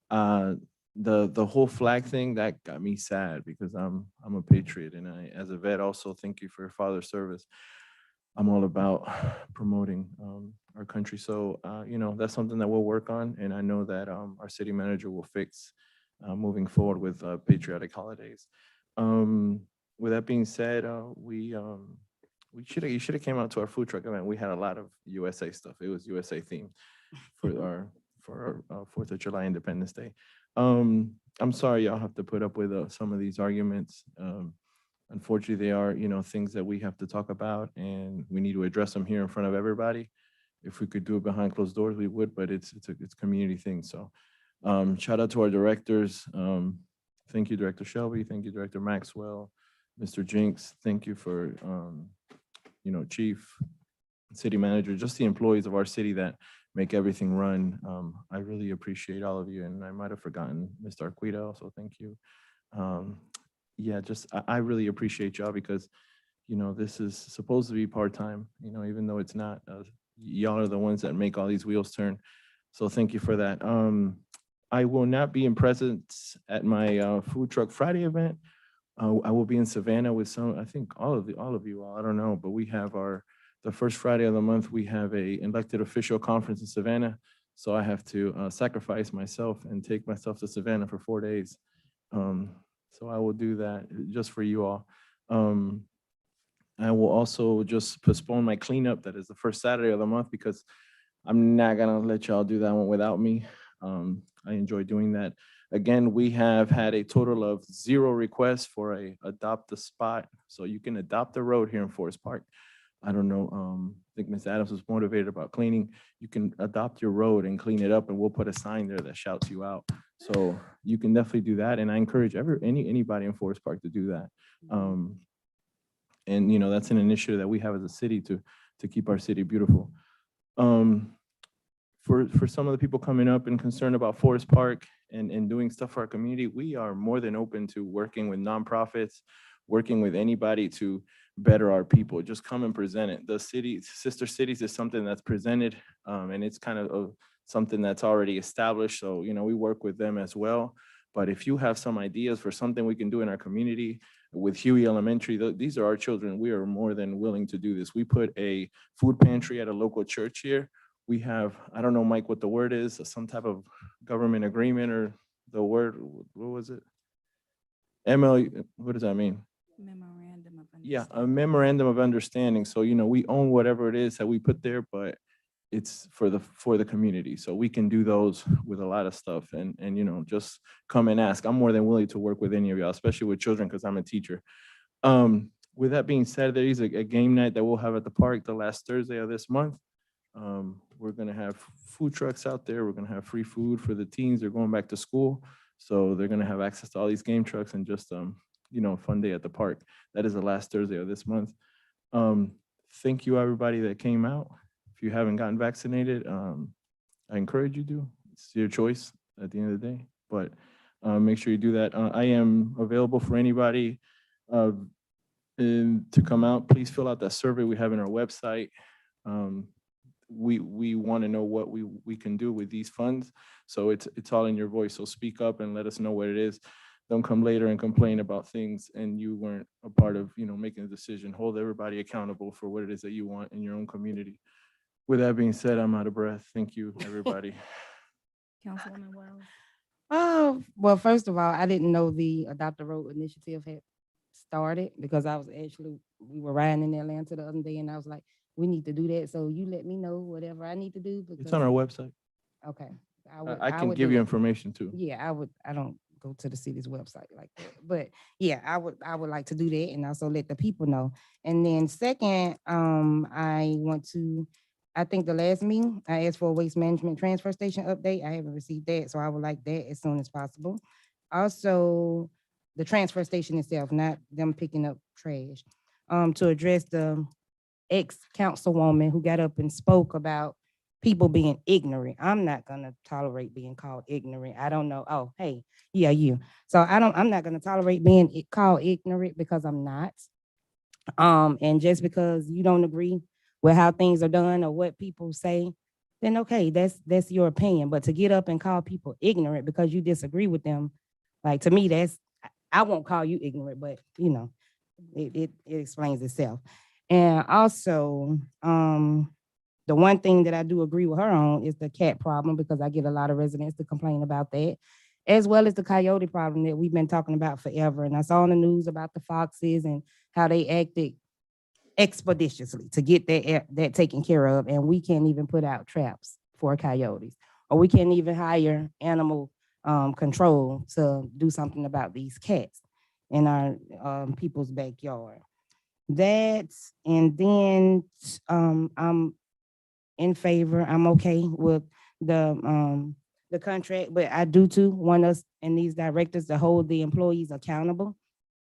The whole flag thing that got me sad because I'm a patriot, and I, as a vet, also thank you for your father's service. I'm all about promoting our country. So, you know, that's something that we'll work on. And I know that our city manager will fix moving forward with patriotic holidays. With that being said, you should have came out to our food truck event. We had a lot of USA stuff. It was USA themed for our 4th of July Independence Day. I'm sorry y'all have to put up with some of these arguments. Unfortunately, they are, you know, things that we have to talk about, and we need to address them here in front of everybody. If we could do it behind closed doors, we would, but it's a community thing. So shout out to our directors. Thank you, Director Shelby. Thank you, Director Maxwell, Mr. Jinks. Thank you for, you know, Chief, City Manager, just the employees of our city that make everything run. I really appreciate all of you, and I might have forgotten Mr. Arquita, so thank you. Yeah, just I really appreciate y'all because, you know, this is supposed to be part-time, you know, even though it's not. Y'all are the ones that make all these wheels turn. So thank you for that. I will not be in presence at my Food Truck Friday event. I will be in Savannah with some, I think all of you all, I don't know, but we have the first Friday of the month, we have a elected official conference in Savannah. So I have to sacrifice myself and take myself to Savannah for 4 days. So I will do that just for you all. I will also just postpone my cleanup. That is the first Saturday of the month because I'm not gonna let y'all do that one without me. I enjoy doing that. Again, we have had a total of 0 requests for a adopt a spot. So you can adopt a road here in Forest Park. I don't know, I think Ms. Adams was motivated about cleaning. You can adopt your road and clean it up, and we'll put a sign there that shouts you out. So you can definitely do that. And I encourage anybody in Forest Park to do that. And you know, that's an initiative that we have as a city to keep our city beautiful. For some of the people coming up and concerned about Forest Park and doing stuff for our community, we are more than open to working with nonprofits, working with anybody to better our people. Just come and present it. The city, Sister Cities is something that's presented, and it's kind of something that's already established. So, you know, we work with them as well. But if you have some ideas for something we can do in our community with Huey Elementary, these are our children. We are more than willing to do this. We put a food pantry at a local church here. We have, I don't know, Mike, what the word is, some type of government agreement or the word, what was it? ML, what does that mean? Memorandum of Yeah, Understanding. a memorandum of understanding. So, you know, we own whatever it is that we put there, but it's for the community. So we can do those with a lot of stuff and you know, just come and ask. I'm more than willing to work with any of y'all, especially with children, because I'm a teacher. With that being said, there is a game night that we'll have at the park the last Thursday of this month. We're gonna have food trucks out there. We're gonna have free food for the teens. They're going back to school. So they're gonna have access to all these game trucks and just, you know, a fun day at the park. That is the last Thursday of this month. Thank you, everybody that came out. If you haven't gotten vaccinated, I encourage you to. It's your choice at the end of the day, but make sure you do that. I am available for anybody to come out. Please fill out that survey we have in our website. We want to know what we can do with these funds. So it's all in your voice. So speak up and let us know what it is. Don't come later and complain about things and you weren't a part of, you know, making a decision. Hold everybody accountable for what it is that you want in your own community. With that being said, I'm out of breath. Thank you, everybody. Councilwoman Wells. Oh, well, first of all, I didn't know the Adopt a Road initiative had started because we were riding in Atlanta the other day and I was like, we need to do that. So you let me know whatever I need to do. It's on our website. Okay. I can would give do you it. information too. Yeah, I don't go to the city's website like that. But yeah, I would like to do that and also let the people know. And then second, I think the last meeting, I asked for a waste management transfer station update. I haven't received that, so I would like that as soon as possible. Also, the transfer station itself, not them picking up trash. To address the ex-councilwoman who got up and spoke about people being ignorant. I'm not gonna tolerate being called ignorant. I don't know. Oh, hey, yeah, you. So I'm not gonna tolerate being called ignorant because I'm not. And just because you don't agree with how things are done or what people say, then okay, that's your opinion. But to get up and call people ignorant because you disagree with them, like to me, I won't call you ignorant, but you know, it explains itself. And also, the one thing that I do agree with her on is the cat problem because I get a lot of residents to complain about that, as well as the coyote problem that we've been talking about forever. And I saw on the news about the foxes and how they acted expeditiously to get that taken care of, and we can't even put out traps for coyotes, or we can't even hire animal control to do something about these cats in our people's backyard. That's and then I'm in favor. I'm okay with the contract, but I do too want us and these directors to hold the employees accountable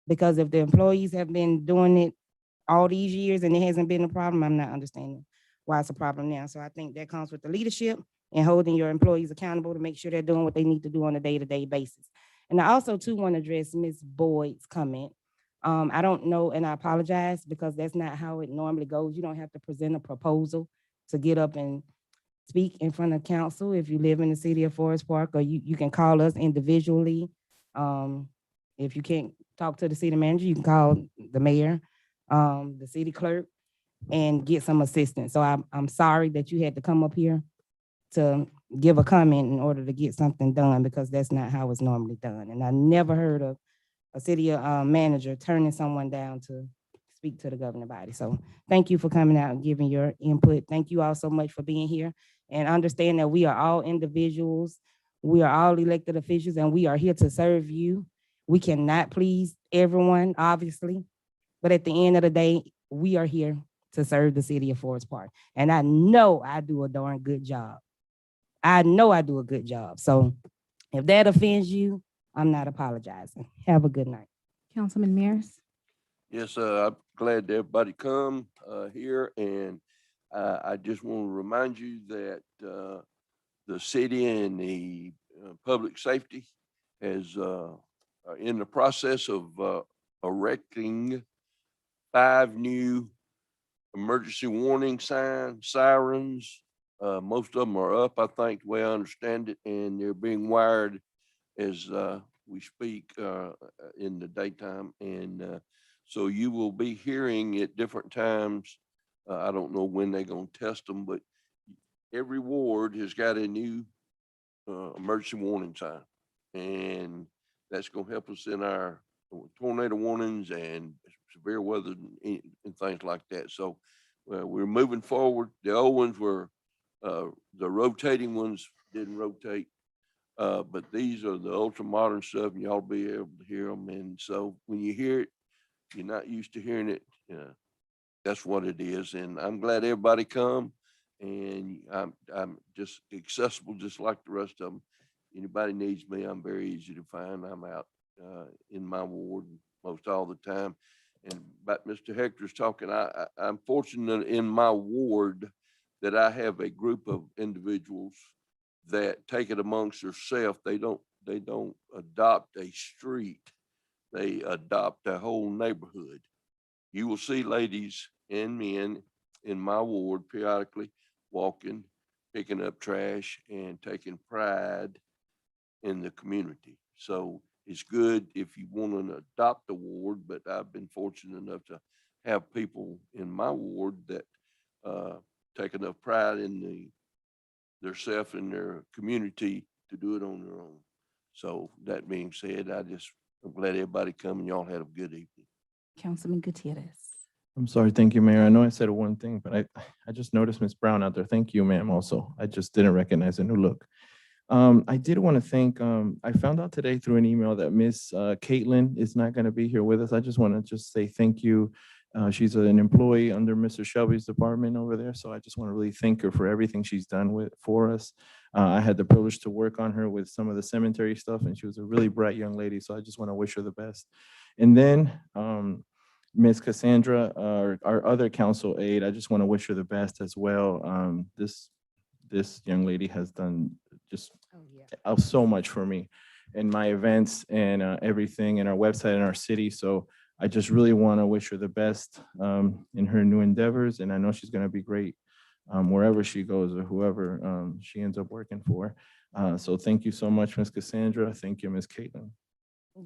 because if the employees have been doing it all these years and it hasn't been a problem, I'm not understanding why it's a problem now. So I think that comes with the leadership and holding your employees accountable to make sure they're doing what they need to do on a day-to-day basis. And I also too want to address Ms. Boyd's comment. I don't know, and I apologize because that's not how it normally goes. You don't have to present a proposal to get up and speak in front of council if you live in the city of Forest Park, or you can call us individually. If you can't talk to the city manager, you can call the mayor, the city clerk, and get some assistance. So I'm sorry that you had to come up here to give a comment in order to get something done because that's not how it's normally done. And I never heard of a city manager turning someone down to speak to the governing body. So thank you for coming out and giving your input. Thank you all so much for being here and understand that we are all individuals. We are all elected officials and we are here to serve you. We cannot please everyone, obviously, but at the end of the day, we are here to serve the city of Forest Park. And I know I do a darn good job. I know I do a good job. So if that offends you, I'm not apologizing. Have a good night. Councilman Mears. Yes, I'm glad that everybody come here, and I just want to remind you that the city and the public safety are in the process of erecting 5 new emergency warning sirens. Most of them are up, I think, the way I understand it, and they're being wired as we speak in the daytime. And so you will be hearing at different times. I don't know when they're going to test them, but every ward has got a new emergency warning sign. And that's going to help us in our tornado warnings and severe weather and things like that. So we're moving forward. The old ones were, the rotating ones didn't rotate. But these are the ultra modern stuff and y'all be able to hear them. And so when you hear it, you're not used to hearing it. That's what it is. And I'm glad everybody come, and I'm just accessible, just like the rest of them. Anybody needs me, I'm very easy to find. I'm out in my ward most all the time. And about Mr. Hector's talking, I'm fortunate in my ward that I have a group of individuals that take it amongst themselves. They don't adopt a street. They adopt a whole neighborhood. You will see ladies and men in my ward periodically walking, picking up trash and taking pride in the community. So it's good if you want to adopt a ward, but I've been fortunate enough to have people in my ward that take enough pride in their self and their community to do it on their own. So that being said, I'm glad everybody come and y'all had a good evening. Councilman Gutierrez. I'm sorry. Thank you, Mayor. I know I said one thing, but I just noticed Ms. Brown out there. Thank you, ma'am, also. I just didn't recognize a new look. I did want to thank, I found out today through an email that Miss Caitlin is not going to be here with us. I just want to just say thank you. She's an employee under Mr. Shelby's department over there. So I just want to really thank her for everything she's done for us. I had the privilege to work on her with some of the cemetery stuff, and she was a really bright young lady. So I just want to wish her the best. And then Ms. Cassandra, our other council aide, I just want to wish her the best as well. this young lady has done just so much for me and my events and everything and our website and our city. So I just really want to wish her the best in her new endeavors. And I know she's going to be great wherever she goes or whoever she ends up working for. So thank you so much, Ms. Cassandra. Thank you, Ms. Caitlin.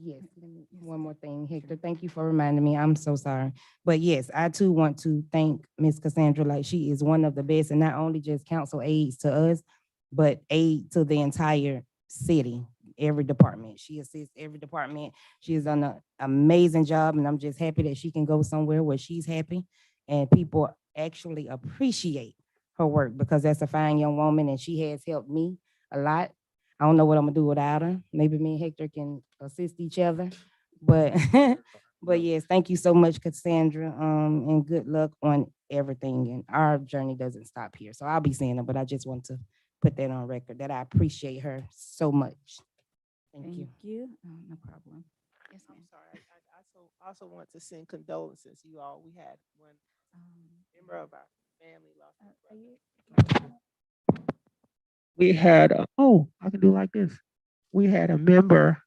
Yes, one more thing, Hector. Thank you for reminding me. I'm so sorry. But yes, I too want to thank Miss Cassandra. Like, she is one of the best, and not only just council aides to us, but aid to the entire city, every department. She assists every department. She has done an amazing job, and I'm just happy that she can go somewhere where she's happy and people actually appreciate her work, because that's a fine young woman and she has helped me a lot. I don't know what I'm gonna do without her. Maybe me and Hector can assist each other, but but yes, thank you so much, Cassandra. And good luck on everything. And our journey doesn't stop here. So I'll be seeing her, but I just want to put that on record that I appreciate her so much. Thank you. No problem. Yes, I'm ma'am. sorry. I also want to send condolences. You all, we had one member of our family lost their brother. We had, I can do like this. We had a member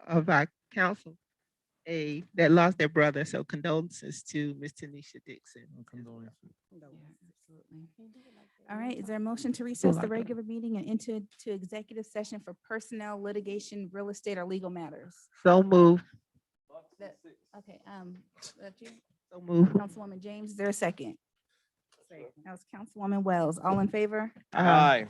of our council that lost their brother. So condolences to Miss Tanisha Dixon. Absolutely. All right, is there a motion to recess the regular meeting and into executive session for personnel, litigation, real estate, or legal matters? So moved. Okay, that's you. So moved. Councilwoman James, is there a second? That was Councilwoman Wells. All in favor? Aye.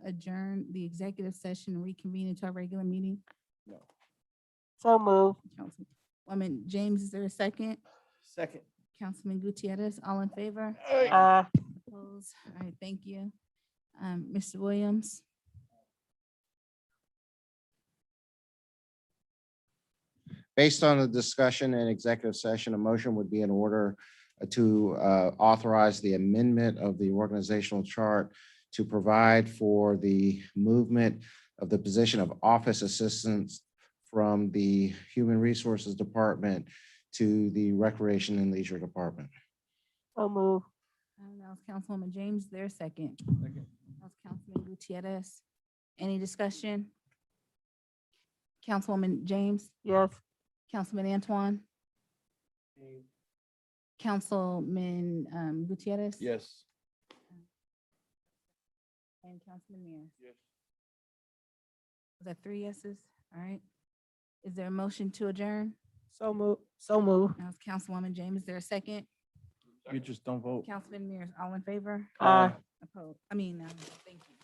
adjourn the executive session and reconvene into our regular meeting? So move. Councilwoman James, is there a second? Second. Councilman Gutierrez, all in favor? Aye. Opposed? All right, thank you. Mr. Williams? Based on the discussion in executive session, a motion would be in order to authorize the amendment of the organizational chart to provide for the movement of the position of office assistants from the Human Resources Department to the Recreation and Leisure Department. So move. That was Councilwoman James, their second. That was Councilman Gutierrez. Any discussion? Councilwoman James, Yes. Councilman Antoine, Councilman Gutierrez. Yes. And Councilman Mears. Yes. Was that 3 yeses? All right. Is there a motion to adjourn? So move. So move. That was Councilwoman James. Is there a second? You just don't vote. Councilman Mears, all in favor? Aye. Opposed? Thank you.